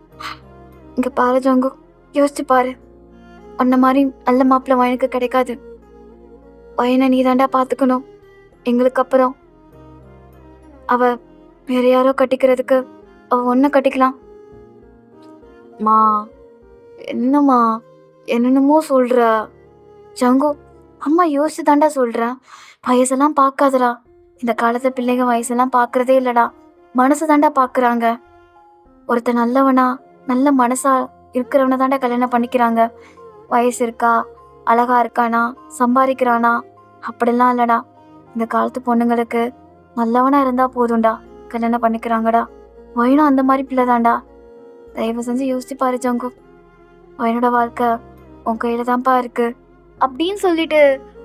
இங்கே பாரு ஜங்கு, யோசிச்சு பாரு, உன்ன மாதிரி நல்ல மாப்பிள்ளை வயனுக்கு கிடைக்காது. வயனை நீ தாண்டா பார்த்துக்கணும். எங்களுக்கு அப்புறம் அவ வேற யாரோ கட்டிக்கிறதுக்கு அவ ஒன்றை கட்டிக்கலாம். மா, என்னம்மா என்னென்னமோ சொல்கிற? ஜங்கு, அம்மா யோசிச்சு தாண்டா சொல்கிறேன். வயசெல்லாம் பார்க்காதடா. இந்த காலத்து பிள்ளைங்க வயசெல்லாம் பார்க்குறதே இல்லைடா, மனசு தாண்டா பார்க்குறாங்க. ஒருத்தர் நல்லவனா நல்ல மனசா இருக்கிறவனை தாண்டா கல்யாணம் பண்ணிக்கிறாங்க. வயசு இருக்கா, அழகா இருக்கானா, சம்பாதிக்கிறானா, அப்படிலாம் இல்லைடா. இந்த காலத்து பொண்ணுங்களுக்கு நல்லவனா இருந்தால் போதும்டா, கல்யாணம் பண்ணிக்கிறாங்கடா. வயனும் அந்த மாதிரி பிள்ளை தாண்டா. தயவு செஞ்சு யோசிச்சு பாரு ஜங்கு, வயனோட வாழ்க்கை உன் கையில் தான்ப்பா இருக்கு அப்படின்னு சொல்லிட்டு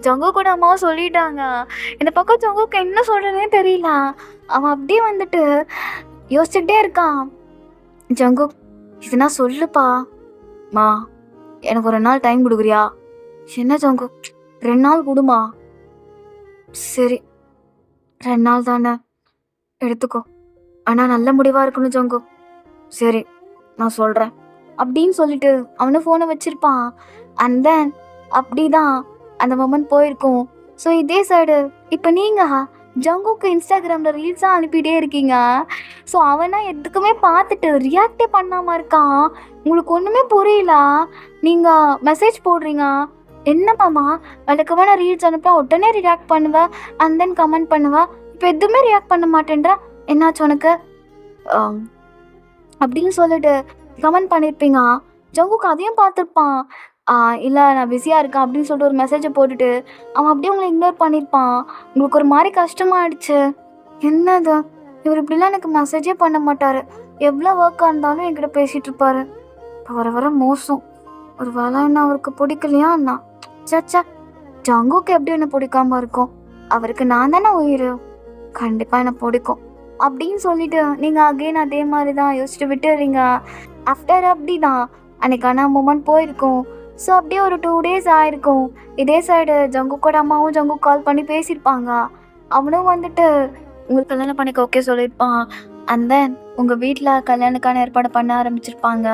ஜங்கு கூட அம்மாவும் சொல்லிட்டாங்க. இந்த பக்கம் ஜங்குக்கு என்ன சொல்கிறதுனே தெரியல. அவன் அப்படியே வந்துட்டு யோசிச்சுக்கிட்டே இருக்கான். ஜங்கு, இதுனா சொல்லுப்பா, மா எனக்கு ஒரு 2 நாள் டைம் குடுக்குறியா? என்ன ஜங்கு 2 நாள் குடுமா. சரி 2 நாள் தானே எடுத்துக்கோ. ஆனா நல்ல முடிவா இருக்கணும் ஜங்கு. சரி நான் சொல்றேன். அப்படின்னு சொல்லிட்டு அவனும் ஃபோனை வச்சிருப்பான். அண்ட் தென் அப்படிதான் அந்த மொமெண்ட் போயிருக்கும். ஸோ இதே சைடு இப்போ நீங்கள் ஜங்குக்கு இன்ஸ்டாகிராமில் ரீல்ஸாக அனுப்பிட்டே இருக்கீங்க. ஸோ அவனா எதுக்குமே பார்த்துட்டு ரியாக்டே பண்ணாமல் இருக்கான். உங்களுக்கு ஒன்றுமே புரியல. நீங்கள் மெசேஜ் போடுறீங்க. என்னப்பாம்மா வழக்கமாக நான் ரீல்ஸ் அனுப்ப உடனே ரியாக்ட் பண்ணுவேன் அண்ட் தென் கமெண்ட் பண்ணுவேன். இப்போ எதுவுமே ரியாக்ட் பண்ண மாட்டேன்ற. என்னாச்சு உனக்கு அப்படின்னு சொல்லிட்டு கமெண்ட் பண்ணியிருப்பீங்க. ஜங்குக்கு அதையும் பார்த்துருப்பான். இல்லை நான் பிஸியாக இருக்கேன் அப்படின்னு சொல்லிட்டு ஒரு மெசேஜை போட்டுட்டு அவன் அப்படியே உங்களை இக்னோர் பண்ணியிருப்பான். உங்களுக்கு ஒரு மாதிரி கஷ்டமாயிடுச்சு. என்னது இவர் இப்படிலாம் எனக்கு மெசேஜே பண்ண மாட்டார். எவ்வளோ ஒர்க்காக இருந்தாலும் என்கிட்ட பேசிகிட்டு இருப்பாரு. இப்போ வர வர மோசம். ஒரு வேலை என்ன அவருக்கு பிடிக்கலையா அண்ணா? சச்சா ஜங்குக்கு எப்படி என்ன பிடிக்காம இருக்கும்? அவருக்கு நான் தானே உயிர். கண்டிப்பாக என்ன பிடிக்கும் அப்படின்னு சொல்லிட்டு நீங்கள் அகெயின் அதே மாதிரி தான் யோசிச்சுட்டு விட்டுறீங்க. ஆஃப்டர் அப்படி தான் அன்னைக்கான மூமெண்ட் போயிருக்கும். ஸோ அப்படியே ஒரு 2 days ஆயிருக்கும். இதே சைடு ஜங்குக்கோட அம்மாவும் ஜங்கு கால் பண்ணி பேசியிருப்பாங்க. அவனும் வந்துட்டு உங்களுக்கு கல்யாணம் பண்ணிக்க ஓகே சொல்லியிருப்பான். அண்ட் தென் உங்கள் வீட்டில் கல்யாணக்கான ஏற்பாடு பண்ண ஆரம்பிச்சிருப்பாங்க.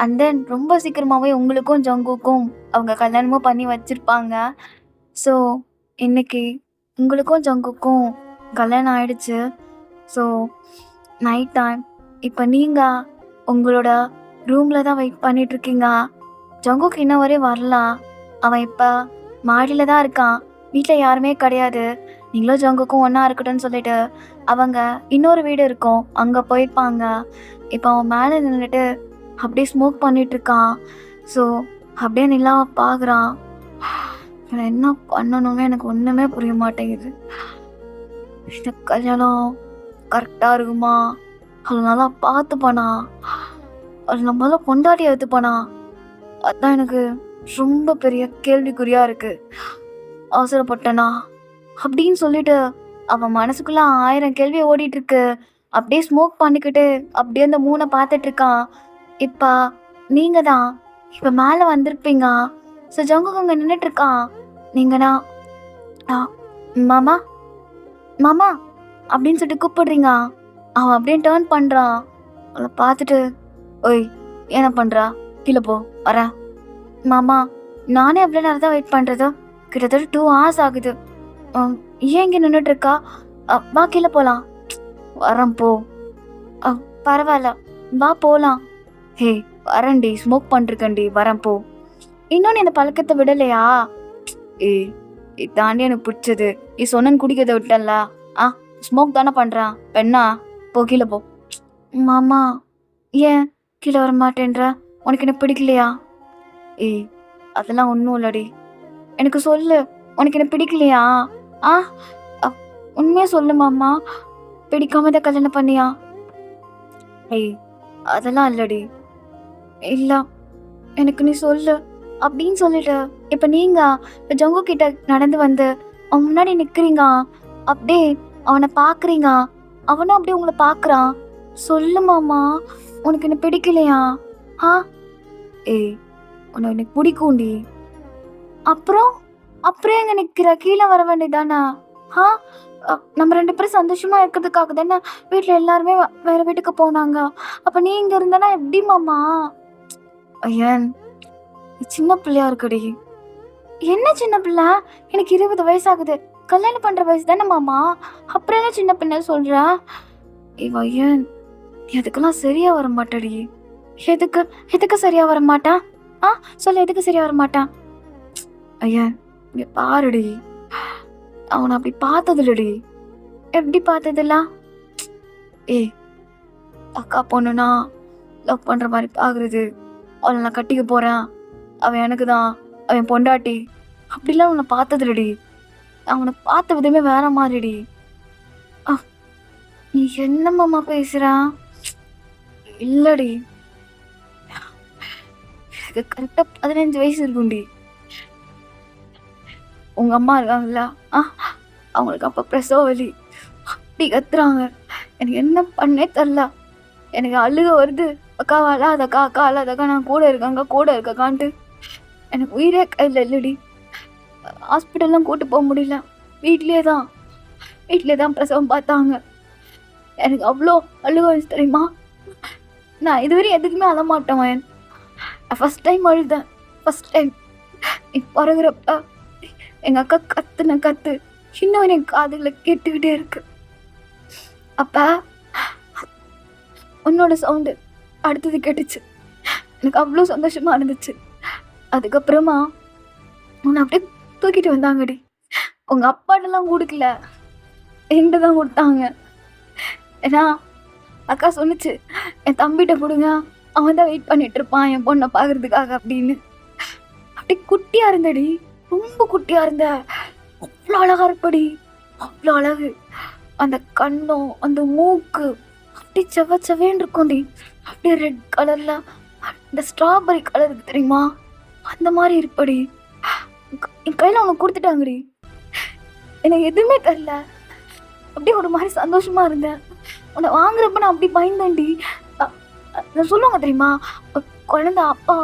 அண்ட் தென் ரொம்ப சீக்கிரமாகவே உங்களுக்கும் ஜங்குக்கும் அவங்க கல்யாணமும் பண்ணி வச்சுருப்பாங்க. ஸோ இன்னைக்கு உங்களுக்கும் ஜங்குக்கும் கல்யாணம் ஆயிடுச்சு. ஸோ நைட் டைம் இப்போ நீங்கள் உங்களோட ரூமில் தான் வெயிட் பண்ணிகிட்ருக்கீங்க. ஜங்குக்கு இன்ன வரையும் வரலாம். அவன் இப்போ மாடியில் தான் இருக்கான். வீட்டில் யாருமே கிடையாது. நீங்களும் ஜங்குக்கும் ஒன்றா இருக்கட்டும்னு சொல்லிட்டு அவங்க இன்னொரு வீடு இருக்கும் அங்கே போயிருப்பாங்க. இப்போ அவன் மேலே நின்றுட்டு அப்படியே ஸ்மோக் பண்ணிகிட்ருக்கான். ஸோ அப்படியே நிலாவை பார்க்குறான். நான் என்ன பண்ணணும்னு எனக்கு ஒன்றுமே புரிய மாட்டேங்குது. இந்த கல்யாணம் கரெக்டாக இருக்குமா? அது நல்லா பார்த்துப்பானா? அது நம்மளால கொண்டாடி எடுத்துப்பானா? அதுதான் எனக்கு ரொம்ப பெரிய கேள்விக்குறியாக இருக்குது. அவசரப்பட்டனா அப்படின்னு சொல்லிட்டு அவன் மனசுக்குள்ளே 1000 கேள்வி ஓடிட்டுருக்கு. அப்படியே ஸ்மோக் பண்ணிக்கிட்டு அப்படியே அந்த மூணை பார்த்துட்ருக்கான். இப்போ நீங்கள் தான் இப்போ மேலே வந்திருப்பீங்க. ஸோ ஜங்குக்கு அங்கே நின்றுட்டுருக்கான். நீங்கண்ணா மாமா மாமா அப்படின்னு சொல்லிட்டு கூப்பிடுறீங்க. அவன் அப்படியே டேர்ன் பண்ணுறான். அவளை பார்த்துட்டு ஓய் என்ன பண்ணுறா? கீழே போ வரேன். மாமா நானே எவ்வளோ நேரம் தான் வெயிட் பண்ணுறது? கிட்டத்தட்ட 2 hours ஆகுது. ஏன் இங்கே நின்றுட்டுருக்கா? வா கீழே போகலாம். வரேன் போ. பரவாயில்ல வா போகலாம். ஹே வரேன்டி, ஸ்மோக் பண்ணிருக்கேன்டி, வரேன் போ. இன்னொன்று இந்த பழக்கத்தை விடலையா? இதாண்டி எனக்கு பிடிச்சது. நீ சொன்னன்னு குடிக்கிறத விட்டல. ஸ்மோக் தானே பண்ணுறான் பெண்ணா. போ கீழே போ. மாமா ஏன் கீழே வர மாட்டேன்ற? உனக்கு என்ன பிடிக்கலையா? அதெல்லாம் ஒன்றும் இல்லடி. எனக்கு சொல்லு, உனக்கு என்ன பிடிக்கலையா? உண்மையாக சொல்லு மாமா. பிடிக்காம தான் கல்யாணம் பண்ணியா? அதெல்லாம் இல்லடி. இல்லை எனக்கு நீ சொல்லு அப்படின்னு சொல்லிட்டு இப்போ நீங்கள் இப்போ ஜங்கு கிட்ட நடந்து வந்து அவன் முன்னாடி நிற்கிறீங்க. அப்படியே அவனை பார்க்குறீங்க. அவனும் அப்படியே உங்களை பார்க்குறான். சொல்லு மாமா, உனக்கு என்ன பிடிக்கலையா? உனக்கு எனக்கு பிடிக்கும்டி. அப்புறம் அப்புறம் எங்கே நிற்கிற? கீழே வர வேண்டியதானா? நம்ம 2 பேரும் சந்தோஷமாக இருக்கிறதுக்காக தானே வீட்டில் எல்லாருமே வேறு வீட்டுக்கு போனாங்க. அப்போ நீ இங்கே இருந்தனா எப்படி மாமா? ஐயன் சின்ன பிள்ளையா இருக்குடி. என்ன சின்ன பிள்ளை? எனக்கு 20 வயசாகுது. கல்யாணம் பண்ணுற வயசு தானே மாமா. அப்புறம் என்ன சின்ன பிள்ளை சொல்கிற? ஐயன் எதுக்கெல்லாம் சரியாக வர மாட்டேடி. எதுக்கு சரியாக வர மாட்டான்? சொல்ல எதுக்கு சரியாக வர மாட்டான்? ஐயன் இங்கே பாருடி, அவனை அப்படி பார்த்ததில்லடி. எப்படி பார்த்ததில்ல? அக்கா பொண்ணுனா லவ் பண்ணுற மாதிரி பார்க்குறது. அவளை நான் கட்டிக்க போகிறேன், அவன் எனக்கு தான், அவன் பொண்டாட்டி அப்படிலாம் அவனை பார்த்ததில்லடி. அவனை பார்த்த விதமே வேற மாதிரிடி. நீ என்னம்மா பேசுகிறான்? இல்லடி, எனக்கு கரெக்டாக 15 வயசு இருக்குண்டி. உங்கள் அம்மா இருக்காங்கல்ல, அவங்களுக்கு அப்போ பிரசவ வலி. அப்படி கத்துறாங்க. எனக்கு என்ன பண்ணே தெரில. எனக்கு அழுக வருது. அக்கா அழாதக்கா, அக்கா அழாதக்கா, நான் கூட இருக்கேன்க்கா, கூட இருக்கக்கான்ட்டு எனக்கு உயிரே கையில் இல்லடி. ஹாஸ்பிட்டல்லாம் கூட்டு போக முடியல. வீட்டிலே தான் வீட்டிலே தான் பிரசவம் பார்த்தாங்க. எனக்கு அவ்வளோ அழுக வந்துச்சு தெரியுமா? நான் இதுவரை எதுக்குமே அழமாட்டேன். நான் ஃபஸ்ட் டைம் அழுதேன். ஃபஸ்ட் டைம் நீ பிறகுறப்ப எங்கள் அக்கா கத்துன கத்து இன்னும் என் காதுகளை கேட்டுக்கிட்டே இருக்கு. அப்போ உன்னோட சவுண்டு அடுத்தது கேட்டுச்சு. எனக்கு அவ்வளோ சந்தோஷமாக இருந்துச்சு. அதுக்கப்புறமா உன்னை அப்படியே தூக்கிட்டு வந்தாங்கடி. உங்கள் அப்பாட்டெல்லாம் கொடுக்கல, என்கிட்ட தான் கொடுத்தாங்க. ஏன்னா அக்கா சொன்னிச்சு, என் தம்பிகிட்ட கொடுங்க, அவன் தான் வெயிட் பண்ணிட்டு இருப்பான் என் பொண்ணை பார்க்கறதுக்காக அப்படின்னு. அப்படி குட்டியாக இருந்தடி, ரொம்ப குட்டியாக இருந்த. அவ்வளோ அழகாக இருப்படி, அவ்வளோ அழகு. அந்த கண்ணம், அந்த மூக்கு அப்படி செவ்வேன்னு இருக்கும்டி. அப்படியே ரெட் கலரில் இந்த ஸ்ட்ராபெரி கலருக்கு தெரியுமா, அந்த மாதிரி இருப்படி. என் கையில் அவங்க கொடுத்துட்டாங்கடி. எனக்கு எதுவுமே தெரியல, அப்படியே ஒரு மாதிரி சந்தோஷமாக இருந்தேன். உன்னை வாங்குறப்ப நான் அப்படி பயந்தேன்டி. நான் சொல்லுவாங்க தெரியுமா, குழந்தை அப்பா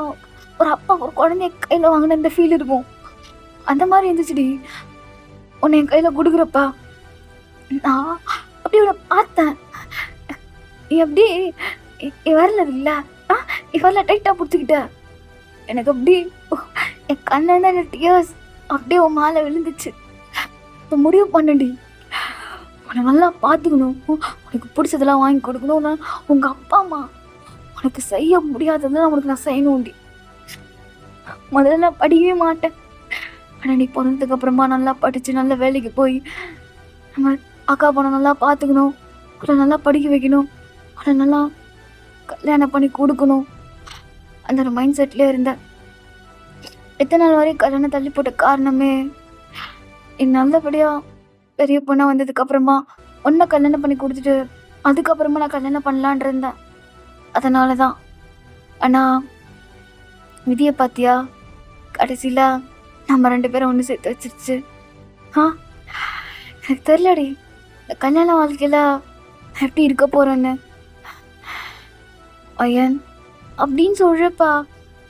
ஒரு குழந்தைய கையில் வாங்கின இந்த ஃபீல் இருக்கும், அந்த மாதிரி இருந்துச்சுடி. உன்னை என் கையில் கொடுக்குறப்ப நான் அப்படி உன்னை பார்த்தேன். நீ அப்படி வரல இல்லை, வரல டைட்டாக பிடிச்சிக்கிட்ட. எனக்கு அப்படி என் கண்ணு டியர்ஸ் அப்படியே உன் மேலே விழுந்துச்சு. முடிவு பண்ணடி, உன்னை நல்லா பார்த்துக்கணும், உனக்கு பிடிச்சதெல்லாம் வாங்கி கொடுக்கணும். உங்கள் அப்பா அம்மா உனக்கு செய்ய முடியாததெல்லாம் உனக்கு நான் செய்யணும்டி. முதல்ல நான் படிக்கவே மாட்டேன். ஆனால் நீ பிறந்ததுக்கு அப்புறமா நல்லா படித்து நல்ல வேலைக்கு போய் நம்ம அக்கா பொண்ணை நல்லா பார்த்துக்கணும், அவளை நல்லா படிக்க வைக்கணும், அவளை நல்லா கல்யாணம் பண்ணி கொடுக்கணும், அந்த ஒரு மைண்ட் செட்லேயே இருந்தேன். எத்தனை நாள் வரையும் கல்யாணம் தள்ளி போட்ட காரணமே என் நல்லபடியாக பெரிய பொண்ணாக வந்ததுக்கப்புறமா ஒன்றை கல்யாணம் பண்ணி கொடுத்துட்டு அதுக்கப்புறமா நான் கல்யாணம் பண்ணலான் இருந்தேன். அதனால தான். ஆனால் விதியை பார்த்தியா, கடைசியில் நம்ம 2 பேரும் ஒன்று சேர்த்து வச்சிருச்சு. எனக்கு தெரியலடி இந்த கல்யாண வாழ்க்கையில் எப்படி இருக்க போகிறேன்னு. ஐயன் அப்படின்னு சொல்கிறப்பா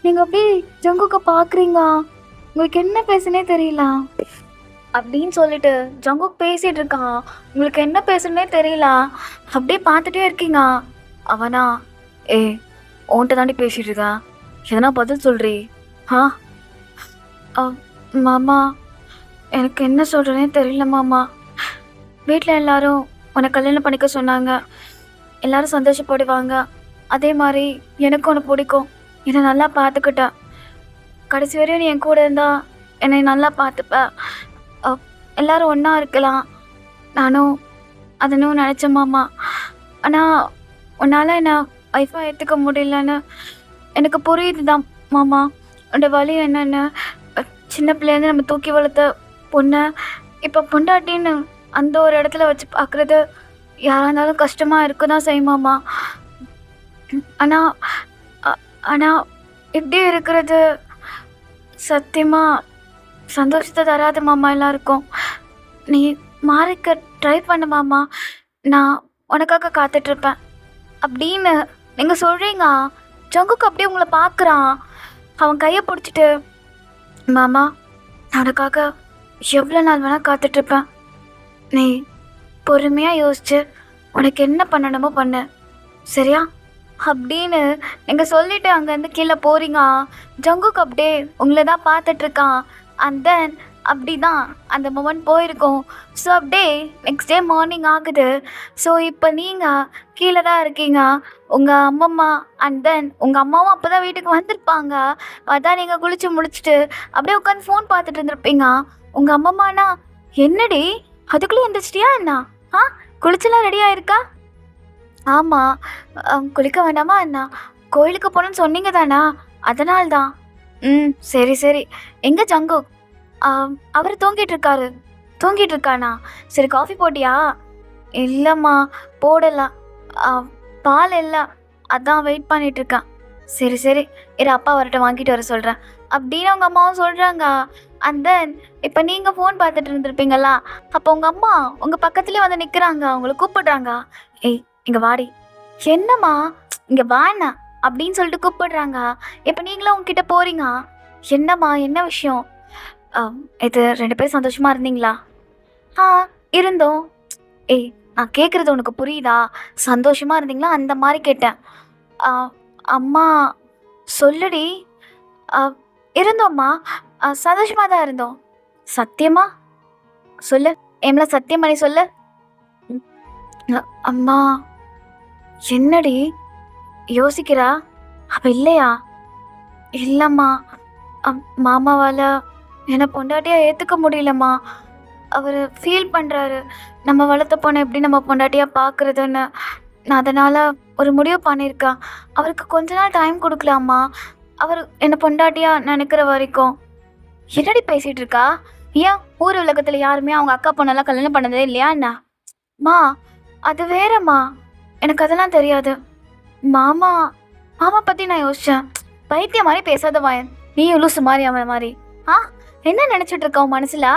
நீங்கள் அப்படியே ஜங்குக்க பார்க்குறீங்க, உங்களுக்கு என்ன பேசுனே தெரியல அப்படின்னு சொல்லிட்டு ஜங்குக் பேசிகிட்டு இருக்கான். உங்களுக்கு என்ன பேசுனே தெரியல அப்படியே பார்த்துட்டே இருக்கீங்க. அவனா உன்கிட்ட தாண்டி பேசிகிட்டு இருக்கா, எதனா பதில் சொல்கிறீ? மாமா எனக்கு என்ன சொல்கிறேனே தெரியல மாமா. வீட்டில் எல்லாரும் உன்னை கல்யாணம் பண்ணிக்க சொன்னாங்க, எல்லாரும் சந்தோஷப்படுவாங்க, அதே மாதிரி எனக்கு ஒன்று பிடிக்கும், என்னை நல்லா பார்த்துக்கிட்ட, கடைசி வரையும் நீ என் கூட இருந்தால் என்னை நல்லா பார்த்துப்ப, எல்லோரும் ஒன்றா இருக்கலாம், நானும் அதனும் நினச்சேன் மாமா. ஆனால் உன்னால் என்னை ஒய்ஃபாக ஏற்றுக்க முடியலன்னு எனக்கு புரியுது தான் மாமா. உன்னோட வலி என்னென்னு. சின்ன பிள்ளைலேருந்து நம்ம தூக்கி வளர்த்த பொண்ணை இப்போ பொண்டாட்டின்னு அந்த ஒரு இடத்துல வச்சு பார்க்குறது யாராக இருந்தாலும் கஷ்டமாக இருக்க தான் செய்யுமாம்மா. ஆனால் ஆனால் இப்படி இருக்கிறது சத்தியமாக சந்தோஷத்தை தராது மாமா எல்லாருக்கும். நீ மாறிக்க ட்ரை பண்ண மாமா, நான் உனக்காக காத்துட்ருப்பேன் அப்படின்னு நீங்கள் சொல்கிறீங்க. ஜங்குக்கு அப்படியே உங்களை பார்க்குறான். அவன் கையை பிடிச்சிட்டு, மாமா நான் உனக்காக எவ்வளோ நாள் வேணால் காத்துட்ருப்பேன், நீ பொறுமையாக யோசிச்சு உனக்கு என்ன பண்ணணுமோ பண்ணு சரியா அப்படின்னு நீங்கள் சொல்லிவிட்டு அங்கேருந்து கீழே போகிறீங்க. ஜங்குக்கு அப்படியே உங்களை தான் பார்த்துட்ருக்கான். அண்ட் தென் அப்படி தான் அந்த மொமெண்ட் போயிருக்கோம். ஸோ அப்படியே நெக்ஸ்ட் டே மார்னிங் ஆகுது. ஸோ இப்போ நீங்கள் கீழே தான் இருக்கீங்க. உங்கள் அம்மம்மா அண்ட் தென் உங்கள் அம்மாவும் அப்போ தான் வீட்டுக்கு வந்திருப்பாங்க. அதான் நீங்கள் குளித்து முடிச்சுட்டு அப்படியே உட்காந்து ஃபோன் பார்த்துட்டு இருந்திருப்பீங்க. உங்கள் அம்மம்மாண்ணா என்னடி அதுக்குள்ளே எந்திரிச்சிட்டியா என்ன? குளிச்செல்லாம் ரெடியாக இருக்கா? ஆமாம் குளிக்க வேண்டாமா என்ன? கோயிலுக்கு போகணுன்னு சொன்னீங்க தானா, அதனால தான். சரி சரி. எங்கே ஜங்கு? அவர் தூங்கிட்டு இருக்கானா? சரி காஃபி போட்டியா? இல்லைம்மா போடலாம், பால் இல்லை, அதான் வெயிட் பண்ணிகிட்ருக்கேன். சரி சரி இரு அப்பா வரட்ட வாங்கிட்டு வர சொல்கிறேன் அப்படின்னு அவங்க அம்மாவும் சொல்கிறாங்க. அண்ட் தென் இப்போ நீங்கள் ஃபோன் பார்த்துட்டு இருந்திருப்பீங்களா, அப்போ உங்கள் அம்மா உங்கள் பக்கத்துலேயே வந்து நிற்கிறாங்க, அவங்கள கூப்பிடுறாங்க. ஏய் இங்கே வாடி. என்னம்மா இங்கே வாண்ணா அப்படின்னு சொல்லிட்டு கூப்பிடுறாங்க. இப்போ நீங்களும் உங்ககிட்ட போறீங்க. என்னம்மா என்ன விஷயம்? அம், இது 2 பேரும் சந்தோஷமா இருந்தீங்களா? ஆ, இருந்தோம். ஏய், நான் கேட்குறது உனக்கு புரியுதா? சந்தோஷமா இருந்தீங்களா அந்த மாதிரி கேட்டேன். ஆ, அம்மா சொல்லுடி. ஆ, இருந்தோம்மா. சந்தோஷமா தான் இருந்தோம். சத்தியமா சொல்லு. எம்ல சத்தியம் பண்ணி சொல்லு. ம், அம்மா என்னடி யோசிக்கிறா? அவ இல்லையா? இல்லம்மா. மாமாவால என்னை பொண்டாட்டியா ஏற்றுக்க முடியலம்மா. அவர் ஃபீல் பண்ணுறாரு. நம்ம வளர்த்த பொண்ணை எப்படி நம்ம பொண்டாட்டியா பார்க்குறதுன்னு. நான் அதனால் ஒரு முடிவு பண்ணியிருக்கேன். அவருக்கு கொஞ்ச நாள் டைம் கொடுக்கலாமா? அவர் என்னை பொண்டாட்டியா நினைக்கிற வரைக்கும். என்னடி பேசிகிட்டு இருக்கா? ஏன் ஊர் உலகத்தில் யாருமே அவங்க அக்கா பொண்ணெல்லாம் கல்யாணம் பண்ணதே இல்லையா என்ன? மா, அது வேறம்மா. எனக்கு அதெல்லாம் தெரியாது. மாமா மாமா பற்றி நான் யோசித்தேன். பைத்தியம் மாதிரி பேசாத வாயன். நீயும் லூசு மாதிரி அவன் மாதிரி. ஆ, என்ன நினச்சிட்டு இருக்க உன் மனசில்?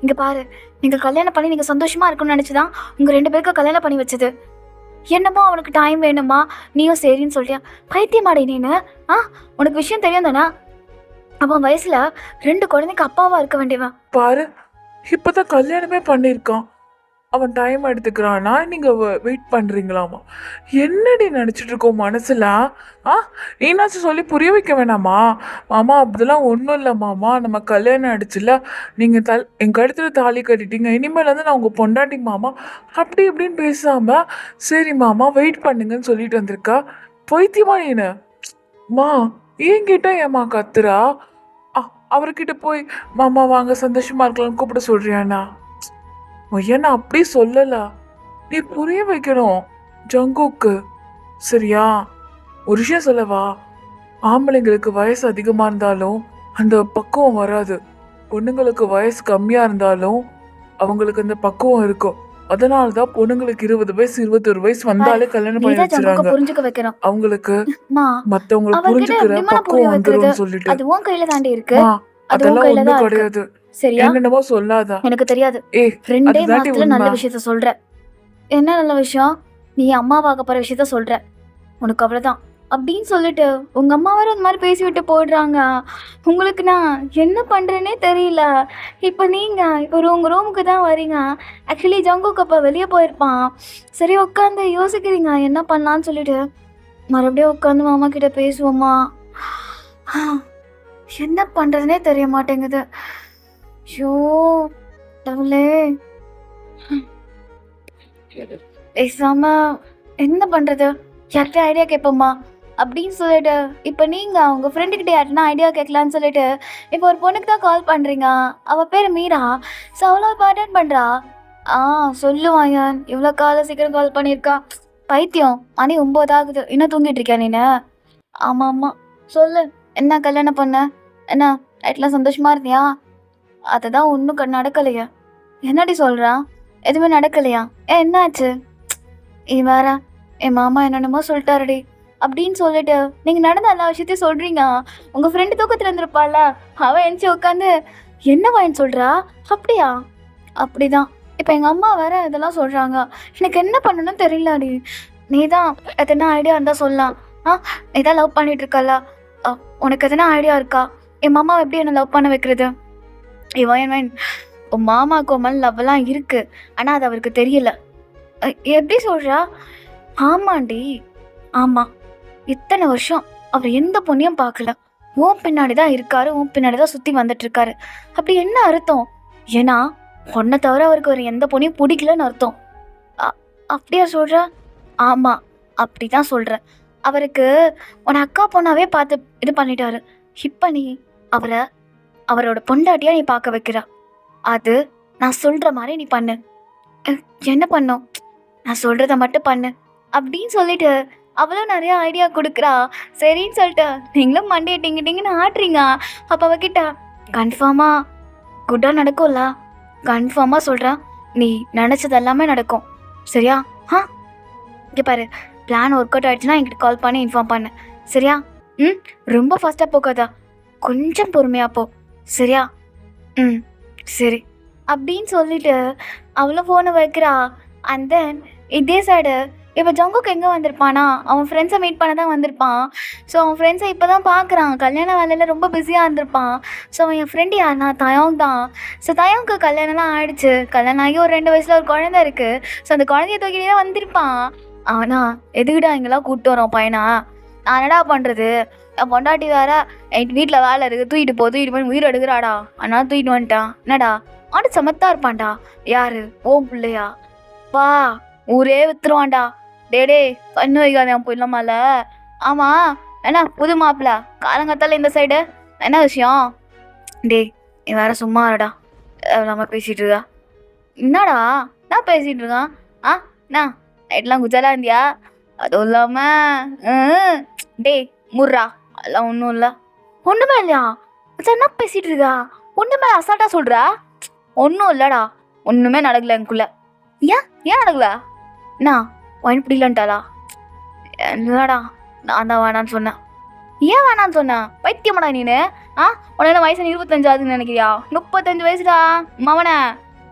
இங்கே பாரு, நீங்கள் கல்யாணம் பண்ணி நீங்கள் சந்தோஷமாக இருக்குன்னு நினச்சி தான் உங்கள் 2 பேருக்கும் கல்யாணம் பண்ணி வச்சது. என்னமோ அவனுக்கு டைம் வேணுமா, நீயும் சரின்னு சொல்லியா? பைத்தியமாடி நீனு. ஆ, உனக்கு விஷயம் தெரியும் தானே? அவன் வயசில் 2 குழந்தைக்கு அப்பாவாக இருக்க வேண்டியவன். பாரு, இப்பதான் கல்யாணமே பண்ணியிருக்கான். அவன் டைம் எடுத்துக்கிறானா, நீங்க வெயிட் பண்றீங்களாமா? என்னடி நினைச்சிட்டு இருக்கோம் மனசுல? நீனாச்சும் சொல்லி புரிய வைக்க வேணாமா? மாமா அப்படிலாம் ஒன்றும் இல்லை மாமா, நம்ம கல்யாணம் ஆயிடுச்சுல, நீங்க என் கழுத்துல தாலி கட்டிட்டீங்க, இனிமேல் வந்து நான் உங்க பொண்டாட்டி மாமா, அப்படி இப்படின்னு பேசாம சரி மாமா வெயிட் பண்ணுங்கன்னு சொல்லிட்டு வந்திருக்கா. பைத்தியமா நீனு? மா, என்கிட்ட ஏமா கத்துறா? அவர்கிட்ட போய் மாமா வாங்க சந்தோஷமா இருக்கலாம்னு கூப்பிட சொல்றியாண்ணா? ஏன்னா அப்படி சொல்லல, நீ புரிய வைக்கணும் ஜங்குக்கு. சரியா? ஒரு விஷயம் சொல்லவா? ஆம்பளைங்களுக்கு வயசு அதிகமா இருந்தாலும் அந்த பக்குவம் வராது. பொண்ணுங்களுக்கு வயசு கம்மியா இருந்தாலும் அவங்களுக்கு அந்த பக்குவம் இருக்கும். அதனாலதான் பொண்ணுங்களுக்கு 20 வயசு 21 வயசு வந்தாலே கல்யாணம் பண்ணி வச்சிருக்காங்க. புரிஞ்சுக்க வைக்கிறோம். அவங்களுக்கு மா, மத்தவங்களை அவர்கிட்ட புரிஞ்சுக்கிற எப்படிம்மா நான் புரிய பக்குவம் வைக்கிறது? வந்துரும்னு சொல்லிட்டு. அது உன் கையில தாண்டி இருக்கு. மா, அது உன் அதெல்லாம் கையில ஒண்ணும் தான் இருக்கு. கிடையாது. சரியா? என்னென்னமோ சொல்லாத. எனக்கு தெரியாது. 2 அதுதாண்டி மாசத்துல நல்ல உண்மை. விஷயத்த சொல்ற. என்ன நல்ல விஷயம்? நீ அம்மாவாக போற விஷயத்த சொல்ற. உனக்கு அவ்வளவுதான் அப்படின்னு சொல்லிட்டு உங்க அம்மா வேற அந்த மாதிரி பேசி விட்டு போயிடுறாங்க. உங்களுக்கு நான் என்ன பண்றேனே தெரியல. இப்போ நீங்க இப்போ உங்க ரூமுக்கு தான் வரீங்க. ஆக்சுவலி ஜங்குக்கு அப்போ வெளியே போயிருப்பான். சரி, உட்காந்து யோசிக்கிறீங்க என்ன பண்ணலான்னு சொல்லிட்டு. மறுபடியும் உட்காந்து மாமா கிட்ட பேசுவோமா? என்ன பண்றதுனே தெரிய மாட்டேங்குது. ஐயோ கடவுளே. பேசாம என்ன பண்றது? யார்கிட்ட ஐடியா கேட்போமா அப்படின்னு சொல்லிட்டு இப்போ நீங்க உங்க ஃப்ரெண்டுக்கிட்ட யார்ட்டா ஐடியா கேட்கலான்னு சொல்லிட்டு இப்போ ஒரு பொண்ணுக்கு தான் கால் பண்றீங்க. அவ பேர் மீரா. ஸோ அவ்வளோ அட்டன் பண்றா. சொல்லுவாங்க, இவ்வளோ சீக்கிரம் கால் பண்ணியிருக்கா. பைத்தியம், மணி 9 ஆகுது, இன்னும் தூங்கிட்டு இருக்கியா நீனு? ஆமா ஆமா, சொல்லு. என்ன கல்யாணம் பண்ண? என்ன நைட்லாம் சந்தோஷமா இருந்தியா? அதுதான் ஒன்றும் நடக்கலையா? என்னடி சொல்றா? எதுவுமே நடக்கலையா? என்னாச்சு? வேற என் மாமா என்னென்னமோ சொல்லிட்டாருடி அப்படின்னு சொல்லிட்டு நீங்க நடந்த எல்லா விஷயத்தையும் சொல்றீங்க. உங்க ஃப்ரெண்டு தூக்கத்துல இருந்திருப்பாள்ல, அவன் எந்திச்சு உட்காந்து என்னவான்னு சொல்றா. அப்படியா? அப்படிதான். இப்போ எங்க அம்மா வேற இதெல்லாம் சொல்றாங்க. எனக்கு என்ன பண்ணணும்னு தெரியலடி. நீ தான் எதனா ஐடியா இருந்தா சொல்லலாம். நீ தான் லவ் பண்ணிட்டு இருக்கல, உனக்கு எதனா ஐடியா இருக்கா? என் மாமாவை எப்படி என்ன லவ் பண்ண வைக்கிறது? இவன் உன் மாமாவுக்கு மேலே லவ்லாம் இருக்கு, ஆனா அது அவருக்கு தெரியல. எப்படி சொல்றா? ஆமாண்டி, ஆமா. இத்தனை வருஷம் அவர் எந்த பொண்ணையும் பார்க்கல. உன் பின்னாடி தான் இருக்காரு, உன் பின்னாடி தான் சுற்றி வந்துட்டு இருக்காரு. அப்படி என்ன அர்த்தம்? ஏன்னா பொண்ணை தவிர அவருக்கு ஒரு எந்த பொண்ணையும் பிடிக்கலன்னு அர்த்தம். அப்படியா சொல்ற? ஆமா, அப்படி தான் சொல்கிறேன். அவருக்கு உன் அக்கா பொண்ணாவே பார்த்து இது பண்ணிட்டாரு. இப்போ நீ அவரோட பொண்டாட்டியா நீ பார்க்க வைக்கிறா. அது நான் சொல்கிற மாதிரி நீ பண்ணு. என்ன பண்ணும்? நான் சொல்கிறத மட்டும் பண்ணு அப்படின்னு சொல்லிட்டு அவளும் நிறைய ஐடியா கொடுக்குறா. சரின்னு சொல்லிட்டு நீங்களும் மண்டியை டிங்கின்னு ஆட்டுறீங்க. அப்போ அவகிட்ட கன்ஃபார்மாக குட்டாக நடக்கும்ல? கன்ஃபார்மாக சொல்கிறேன், நீ நினச்சது எல்லாமே நடக்கும். சரியா? இங்கே பாரு, பிளான் ஒர்க் அவுட் ஆகிடுச்சுன்னா என்கிட்ட கால் பண்ணி இன்ஃபார்ம் பண்ணு. சரியா? ரொம்ப ஃபாஸ்ட்டாக போகாதா, கொஞ்சம் பொறுமையாக போ. சரியா? சரி அப்படின்னு சொல்லிட்டு அவளும் ஃபோனை வைக்கிறா. அண்ட் தென் இதே சைடு இப்போ ஜங்குக் எங்கே வந்திருப்பானா, அவன் ஃப்ரெண்ட்ஸை மீட் பண்ண தான் வந்திருப்பான். ஸோ அவன் ஃப்ரெண்ட்ஸை இப்போ தான் பார்க்குறான். கல்யாண வேலையில் ரொம்ப பிஸியாக இருந்திருப்பான். ஸோ அவன் என் ஃப்ரெண்டு யாருனா தயோங் தான். ஸோ தயோங்க்கு கல்யாணம்லாம் ஆயிடுச்சு. கல்யாணம் ஆகி ஒரு 2 வயசில் ஒரு குழந்தை இருக்குது. ஸோ அந்த குழந்தைய தூக்கிட்டே தான் வந்திருப்பான். அவனா எதுக்குடா இங்கெல்லாம் கூப்பிட்டு வரோம் பையனா, நான் என்னடா பண்ணுறது, என் பொண்டாட்டி வேற என் வீட்டில் வேலை இருக்குது, தூக்கிட்டு போய் உயிர் எடுக்கிறாடா, அதனால தூக்கிட்டு வந்துட்டான். என்னடா ஆடு சமத்தா இருப்பான்டா. யாரு ஓம் பிள்ளையா? வா, ஊரே வித்துருவான்டா. டே கண்ணு வைக்காத என் பிள்ளைமால. ஆமாம், என்ன புது மாப்பிள்ள காலங்கத்தால இந்த சைடு என்ன விஷயம்? டேய் நீ வேற சும்மா இருடா, நம்ம பேசிகிட்டு இருக்கா. என்னடா நான் பேசிகிட்டு இருக்கான்? என்ன நைட்லாம் குஜாலா இருந்தியா? அதுவும் இல்லாமல் டேய் முர்ரா, அதெல்லாம் ஒன்றும் இல்லை. ஒன்றுமே இல்லையா? என்ன பேசிகிட்டு இருக்கா? ஒன்றுமே அசால்ட்டாக சொல்கிறா. ஒன்றும் இல்லைடா, ஒன்றுமே நடக்கல எனக்குள்ள. ஏன் நடக்கல? என்ன ஒயின் பிடிக்கலன்ட்டாளா? என்னடா நான் தான் வேணான்னு சொன்னேன். ஏன் வேணான்னு சொன்னேன்? பைத்தியமாடா நீனு? உனக்கு வயசு 25 ஆகுதுன்னு நினைக்கிறியா? 35 வயசுடா மவனே.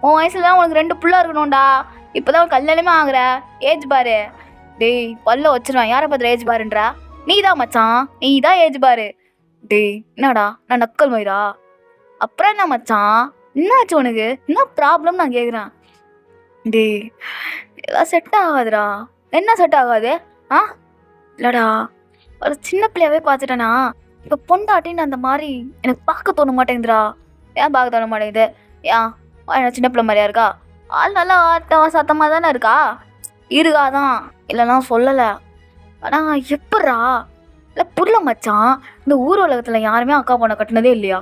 உன் வயசுல உனக்கு 2 புள்ள இருக்கணும்டா. இப்போதான் உனக்கு கல்யாணமே ஆகுற. ஏஜ் பாரு. டேய் பல்ல வச்சிருவேன். யாரை பார்த்துற ஏஜ் பாருன்றா? நீ தான் மச்சான், நீ தான் ஏஜ் பாரு. டேய் என்னடா நான் நக்கல் மயிரா? அப்புறம் என்ன மச்சான், என்னாச்சு உனக்கு? என்ன ப்ராப்ளம் நான் கேட்குறேன். டேய் இதெல்லாம் செட் ஆகாதுடா. என்ன செட் ஆகாது? இல்லைடா, ஒரு சின்ன பிள்ளையாவே பார்த்துட்டேனா, இப்போ பொண்டாட்டின்னு அந்த மாதிரி எனக்கு பார்க்க தோண மாட்டேங்குதுடா. ஏன் பார்க்க தோண மாட்டேங்குது? ஏன் சின்ன பிள்ளை மாதிரியா இருக்கா? ஆள் நல்லா ஆட்டமாக சத்தமாக தானே இருக்காதான், இல்லைனா சொல்லலை. ஆனால் எப்பட்றா? இல்லை புரியல மச்சான். இந்த ஊர் உலகத்தில் யாருமே அக்கா பொண்ணை கட்டினதே இல்லையா?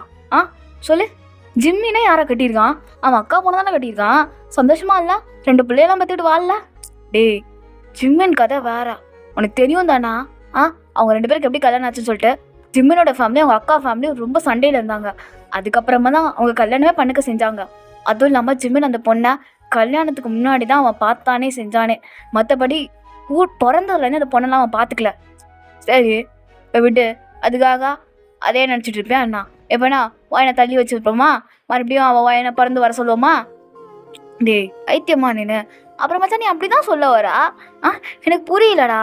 சொல்லு. ஜிம்மினே யாரை கட்டியிருக்கான்? அவன் அக்கா பொண்ணை தானே கட்டியிருக்கான். சந்தோஷமா இல்லை? 2 பிள்ளையெல்லாம் பார்த்துக்கிட்டு வாழல. டேய் ஜிம்மின் கதை வேற, உனக்கு தெரியும் தானா? அவங்க 2 பேருக்கு எப்படி கல்யாணம் ஆச்சுன்னு சொல்லிட்டு, ஜிம்மினோட ஃபேமிலி அவங்க அக்கா ஃபேமிலி ரொம்ப சண்டையில் இருந்தாங்க. அதுக்கப்புறமா தான் அவங்க கல்யாணமே பண்ணிக்க செஞ்சாங்க. அதுவும் இல்லாமல் ஜிம்மின் அந்த பொண்ணை கல்யாணத்துக்கு முன்னாடி தான் அவன் பார்த்தானே செஞ்சானே. மற்றபடி பிறந்ததுலேருந்து அந்த பொண்ணெல்லாம் அவன் பார்த்துக்கல. சரி இப்போ விட்டு, அதுக்காக அதே நினச்சிட்டு இருப்பேன் அண்ணா. எப்போனா வாயனை தள்ளி வச்சுருப்போமா, மறுபடியும் அவன் வாயனை பிறந்து வர சொல்லுவோமா? டேய் ஐத்தியம்மா நீனு. அப்புறம் மச்சான் நீ அப்படி தான் சொல்ல வரா? எனக்கு புரியலடா.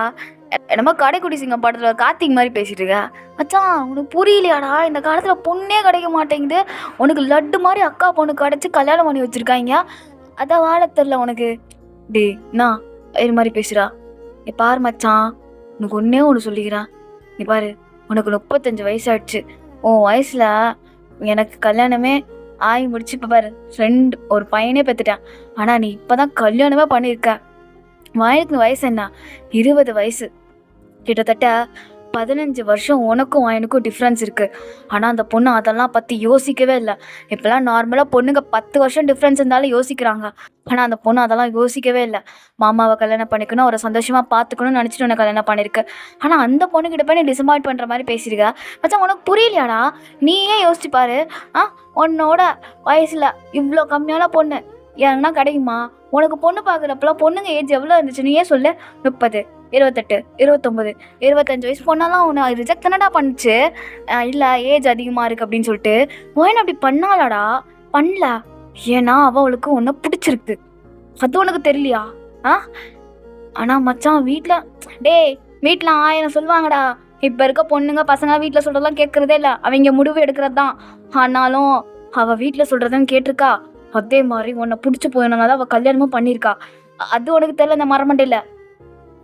என்னமோ கடைக்குடி சிங்கம் படத்தில் கார்த்திக் மாதிரி பேசிட்டு இருக்க மச்சான். உனக்கு புரியலையாடா? இந்த காலத்தில் பொண்ணே கிடைக்க மாட்டேங்குது. உனக்கு லட்டு மாதிரி அக்கா பொண்ணு கிடச்சி கல்யாணம் பண்ணி வச்சுருக்காங்க. அதான் வாழ தெரில உனக்கு. டேய் நான் இது மாதிரி பேசுகிறா? நீ பாரு மச்சான், உனக்கு ஒன்று சொல்லிக்கிறேன். நீ பாரு, உனக்கு 35 வயசாகிடுச்சு. உன் வயசில் எனக்கு கல்யாணமே ஆகி முடிச்சு இப்போ பாரு ஒரு பையனே பெற்றுட்டேன். ஆனால் நீ இப்போ தான் கல்யாணமே பண்ணியிருக்க. வயசு என்ன? 20 வயசு. கிட்டத்தட்ட 15 வருஷம் உனக்கும் எனக்கும் டிஃப்ரென்ஸ் இருக்குது. ஆனால் அந்த பொண்ணு அதெல்லாம் பற்றி யோசிக்கவே இல்லை. இப்போலாம் நார்மலாக பொண்ணுங்க 10 வருஷம் டிஃப்ரென்ஸ் இருந்தாலும் யோசிக்கிறாங்க. ஆனால் அந்த பொண்ணு அதெல்லாம் யோசிக்கவே இல்லை. மாமாவை கல்யாணம் பண்ணிக்கணும், அவரை சந்தோஷமாக பார்த்துக்கணும்னு நினச்சிட்டு உன்னை கல்யாணம் பண்ணியிருக்கு. ஆனால் அந்த பொண்ணுக்கிட்ட போய் நீ டிசப்பாயிண்ட் பண்ணுற மாதிரி பேசியிருக்க மச்சான். உனக்கு புரியலையாடா? நீயே யோசிச்சு பாரு. உன்னோட வயசில் இவ்வளோ கம்மியான பொண்ணு ஏன்னா கிடைக்குமா? உனக்கு பொண்ணு பார்க்குறப்பெல்லாம் பொண்ணுங்க ஏஜ் எவ்வளோ இருந்துச்சு நீயே சொல்லு. 30, 28, 29, 25 வயசு பொண்ணெல்லாம் உன்னை ரிஜெக்ட் தானடா பண்ணிச்சு. இல்லை ஏஜ் அதிகமாக இருக்குது அப்படின்னு சொல்லிட்டு. மோயன் அப்படி பண்ணாலாடா? பண்ணல. ஏன்னா அவளுக்கு உன்னை பிடிச்சிருக்கு. அது உனக்கு தெரியலையா? ஆனால் மச்சான் வீட்டில் 1000 சொல்லுவாங்கடா. இப்போ இருக்க பொண்ணுங்க பசங்க வீட்டில் சொல்கிறதெல்லாம் கேட்குறதே இல்லை. அவங்க முடிவு எடுக்கிறது தான். ஆனாலும் அவள் வீட்டில் சொல்கிறதுன்னு கேட்டிருக்கா. அதே மாதிரி உன்னை பிடிச்சி போயினால தான் அவள் கல்யாணமும் பண்ணியிருக்கா. அது உனக்கு தெரியல. இந்த மரமண்டையில்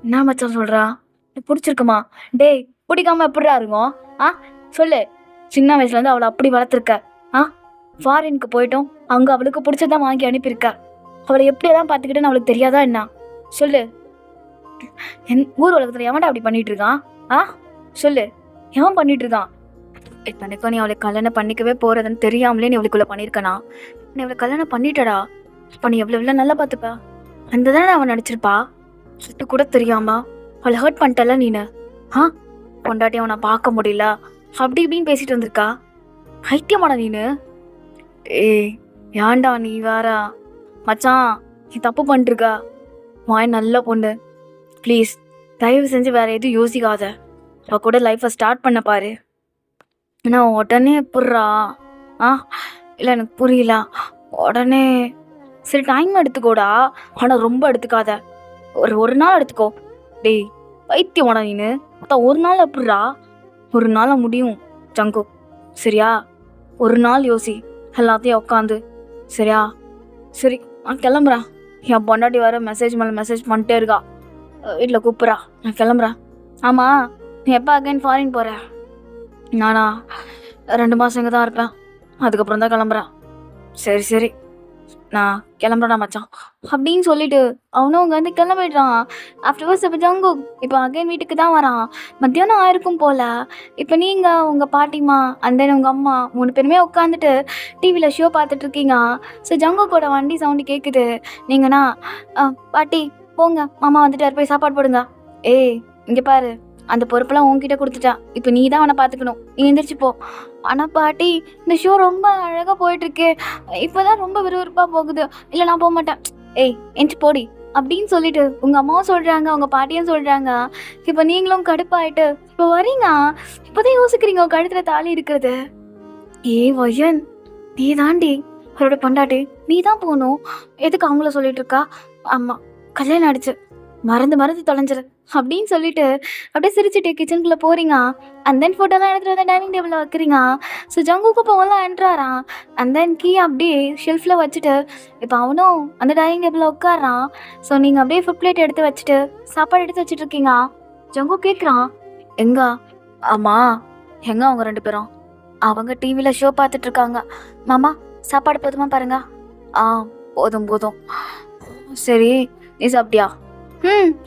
என்ன மச்சான் சொல்கிறா? பிடிச்சிருக்குமா? டேய் பிடிக்காம எப்படிடா இருக்கும்? சொல்லு. சின்ன வயசுலேருந்து அவளை அப்படி வளர்த்துருக்க. ஃபாரினுக்கு போயிட்டோம், அங்கே அவளுக்கு பிடிச்சதான் வாங்கி அனுப்பியிருக்க. அவளை எப்படியெல்லாம் பார்த்துக்கிட்டேன்னு அவளுக்கு தெரியாதா என்ன? சொல்லு. ஊர் உலகத்தில் எவன்டா அப்படி பண்ணிட்டு இருக்கான்? சொல்லு, எவன் பண்ணிட்டு இருக்கான்? இத்தனைக்கும் நீ அவளை கல்யாணம் பண்ணிக்கவே போகிறதுன்னு தெரியாமலே நீ அவளுக்குள்ளே பண்ணியிருக்கனா? நீ அவளை கல்யாணம் பண்ணிட்டடா. இப்போ நீ எவ்வளோ நல்லா பார்த்துப்பா. அந்த தானே அவன் நினச்சிருப்பா. சுட்டு கூட தெரியாமா அவளை ஹர்ட் பண்ணிட்டல நீனு. பொண்டாட்டி அவனை பார்க்க முடியல அப்படி இப்படின்னு பேசிட்டு வந்திருக்கா. ஐத்தியமாடா நீனு. ஏன்டா நீ வேற மச்சான், நீ தப்பு பண்ணிருக்கா. வாய் நல்ல பொண்ணு, ப்ளீஸ் தயவு செஞ்சு வேற எதுவும் யோசிக்காத. அவ கூட லைஃப்பை ஸ்டார்ட் பண்ண பாரு. நான் உடனே எப்பட்றா? இல்லை எனக்கு புரியல. உடனே சரி டைம் எடுத்துக்கோடா. ஆனால் ரொம்ப எடுத்துக்காத. ஒரு நாள் எடுத்துக்கோ. டேய் பைத்தியமாடா நீனு. மொத்தம் ஒரு நாள் அப்படிடா? ஒரு நாள முடியும் ஜங்கு. சரியா? ஒரு நாள் யோசி எல்லாத்தையும் உட்காந்து. சரியா? சரி நான் கிளம்புறேன். என் பொண்டாட்டி வர மெசேஜ் மேலே மெசேஜ் பண்ணிட்டே இருக்கா. வீட்டில் கூப்பிட்றா. நான் கிளம்புறேன். ஆமாம் நீ எப்போ அகைன் ஃபாரின் போகிற? நானா 2 மாதம் இங்கே தான் இருப்பேன். அதுக்கப்புறம் தான் கிளம்புறேன். சரி சரி நான் கிளம்புறேன்டா மச்சான் அப்படின்னு சொல்லிட்டு அவனும் அங்கே வந்து கிளம்பிடுறான். ஆஃப்டர்வர்ஸ் இப்போ ஜங்கு இப்போ அகைன் வீட்டுக்கு தான் வரான். மத்தியானம் ஆயிருக்கும் போல். இப்போ நீங்கள் உங்கள் பாட்டிமா அண்ட் தென் உங்கள் அம்மா 3 பேருமே உட்காந்துட்டு டிவியில் ஷோ பார்த்துட்ருக்கீங்க. ஸோ ஜங்கு கூட வண்டி சவுண்டு கேட்குது. நீங்கண்ணா பாட்டி போங்க மாமா வந்துட்டார் போய் சாப்பாடு போடுங்க. ஏய் இங்கே பாரு அந்த பொறுப்பெல்லாம் உன்கிட்ட கொடுத்துட்டா. இப்போ நீ தான் அவனை பார்த்துக்கணும். நீ எந்திரிச்சு போ. ஆனால் பாட்டி இந்த ஷோ ரொம்ப அழகாக போயிட்டுருக்கு. இப்போ தான் ரொம்ப விறுவிறுப்பாக போகுது. இல்லை நான் போக மாட்டேன். ஏய் எந்திரிச்சு போடி அப்படின்னு சொல்லிட்டு உங்கள் அம்மாவும் சொல்கிறாங்க உங்கள் பாட்டியும் சொல்கிறாங்க. இப்போ நீங்களும் கடுப்பாயிட்டு இப்போ வரீங்க. இப்போதான் யோசிக்கிறீங்க உங்கள் கழுத்தில் தாலி இருக்கிறது. ஏய் வயன் நீ தாண்டி அவரோட பொண்டாட்டி. நீ தான் போகணும். எதுக்கு அவங்கள சொல்லிட்டு இருக்கா? ஆமாம் கல்யாணம் ஆயிடுச்சு மறந்து தொலைஞ்சிரு அப்படின்னு சொல்லிட்டு அப்படியே சிரிச்சுட்டு கிச்சனுக்குள்ளே போகிறீங்க. அண்ட் தென் ஃபோட்டோலாம் எடுத்துகிட்டு வந்து டைனிங் டேபிளில் வைக்கிறீங்க. ஸோ ஜங்குக்கு போகலாம் என்ட்ராரான். அண்ட் தென் கீ அப்படியே ஷெல்ஃபில் வச்சுட்டு இப்போ அவனும் அந்த டைனிங் டேபிளில் உட்காரான். ஸோ நீங்கள் அப்படியே ஃபுட் பிளேட் எடுத்து வச்சுட்டு சாப்பாடு எடுத்து வச்சுட்டு இருக்கீங்க. ஜங்கு கேட்குறான் எங்க? ஆமாம் எங்க அவங்க 2 பேரும்? அவங்க டிவியில் ஷோ பார்த்துட்ருக்காங்க. மாமா சாப்பாடு போதுமா பாருங்க. ஆ போதும் போதும். சரி நீ சாப்பிட்டியா?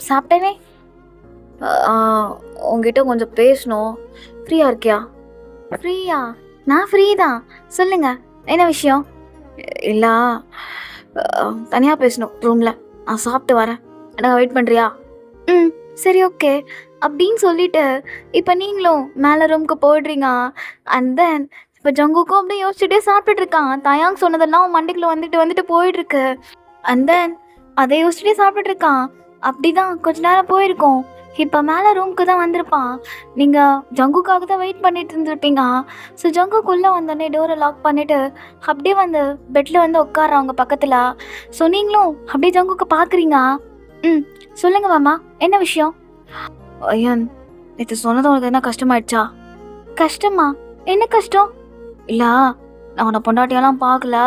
சாப்பிட்டேனே. உங்ககிட்ட கொஞ்சம் பேசணும். ஃப்ரீயாக இருக்கியா? ஃப்ரீயா? நான் ஃப்ரீ தான். சொல்லுங்க என்ன விஷயம்? இல்லை தனியாக பேசணும் ரூமில். நான் சாப்பிட்டு வரேன். எனக்கு வெயிட் பண்ணுறியா? சரி ஓகே அப்படின்னு சொல்லிட்டு இப்போ நீங்களும் மேலே ரூமுக்கு போயிடுறீங்க. அண்ட் தென் இப்போ ஜங்குக்கும் அப்படியே யோசிச்சுட்டே சாப்பிட்டுட்டு இருக்கான். தயாங் சொன்னதெல்லாம் அவன் மண்டைக்குள்ள வந்துட்டு போயிட்டுருக்கு. அண்ட் தென் அதை யோசிச்சுட்டே சாப்பிட்டுட்டு இருக்கான். அப்படிதான் கொஞ்ச நேரம் போயிருக்கோம். இப்போ மேலே ரூமுக்கு தான் வந்திருப்பான். நீங்கள் ஜங்குக்காக தான் வெயிட் பண்ணிட்டு இருந்திருப்பீங்க. ஸோ ஜங்குக்குள்ளே வந்தோடனே டோரை லாக் பண்ணிவிட்டு அப்படியே வந்து பெட்டில் வந்து உட்கார்றான் அவங்க பக்கத்தில். ஸோ நீங்களும் அப்படியே ஜங்குக்கு பார்க்குறீங்க. சொல்லுங்க மாமா என்ன விஷயம்? ஐயன் நேற்று சொன்னது உனக்கு என்ன கஷ்டமாயிடுச்சா? கஷ்டமா? என்ன கஷ்டம்? இல்லை நான் உன்னை பொண்டாட்டியெல்லாம் பார்க்கல,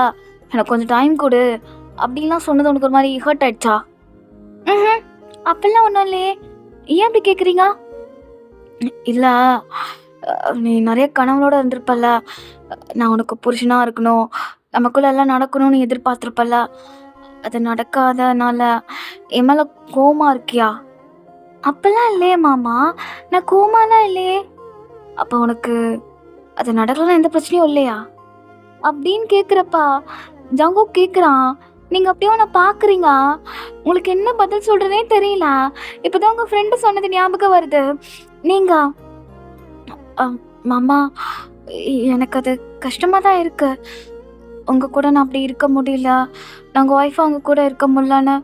எனக்கு கொஞ்சம் டைம் கொடு அப்படின்லாம் சொன்னது உனக்கு ஒரு மாதிரி ஹர்ட் ஆயிடுச்சா? அப்பெல்லாம் ஒன்றும் இல்லையே, ஏன் அப்படி கேட்குறீங்க? இல்லை நீ நிறைய கனவுளோடு இருந்திருப்பல்ல, நான் உனக்கு புருஷனாக இருக்கணும், நமக்குள்ள எல்லாம் நடக்கணும்னு எதிர்பார்த்துருப்பல்ல, அது நடக்காதனால என் மேலே கோமா இருக்கியா? அப்பெல்லாம் இல்லையே மாமா, நான் கோமாலாம் இல்லையே. அப்போ உனக்கு அது நடக்கலாம் எந்த பிரச்சனையும் இல்லையா அப்படின்னு கேட்குறப்பா ஜங்கு கேட்குறான். நீங்கள் அப்படியே அவனை பார்க்குறீங்க. உங்களுக்கு என்ன பதில் சொல்கிறதே தெரியல. இப்போ தான் உங்கள் ஃப்ரெண்டு சொன்னது ஞாபகம் வருது. நீங்கள் மாமா எனக்கு அது கஷ்டமாக தான் இருக்கு. உங்கள் கூட நான் அப்படி இருக்க முடியல, நாங்கள் ஒய்ஃப் அவங்க கூட இருக்க முடியலன்னு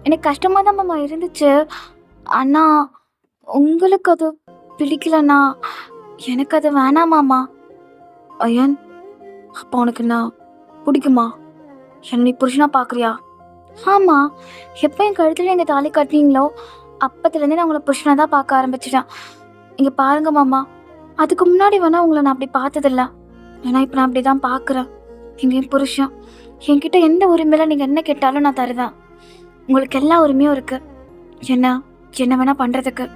எனக்கு கஷ்டமாக தான் மாமா இருந்துச்சு. ஆனால் உங்களுக்கு அது பிடிக்கலண்ணா எனக்கு அது வேணாம் மாமா. ஐயன் அப்போ உனக்கு நான் பிடிக்குமா? என்ன நீ புருஷனாக பார்க்குறியா? ஆமாம், எப்போ என் கழுத்தில் எங்கள் தாலி கட்டினீங்களோ அப்பத்துலேருந்தே நான் உங்களை புருஷனாக தான் பார்க்க ஆரம்பிச்சிட்டேன். இங்கே பாருங்க மாமா, அதுக்கு முன்னாடி வேணால் உங்களை நான் அப்படி பார்த்ததில்ல, ஏன்னா இப்போ நான் அப்படி தான் பார்க்குறேன். நீங்கள் என் புருஷன், என்கிட்ட எந்த உரிமையில் நீங்கள் என்ன கேட்டாலும் நான் தருவேன். உங்களுக்கு எல்லா உரிமையும் இருக்குது என்ன வேணால் பண்ணுறதுக்கு.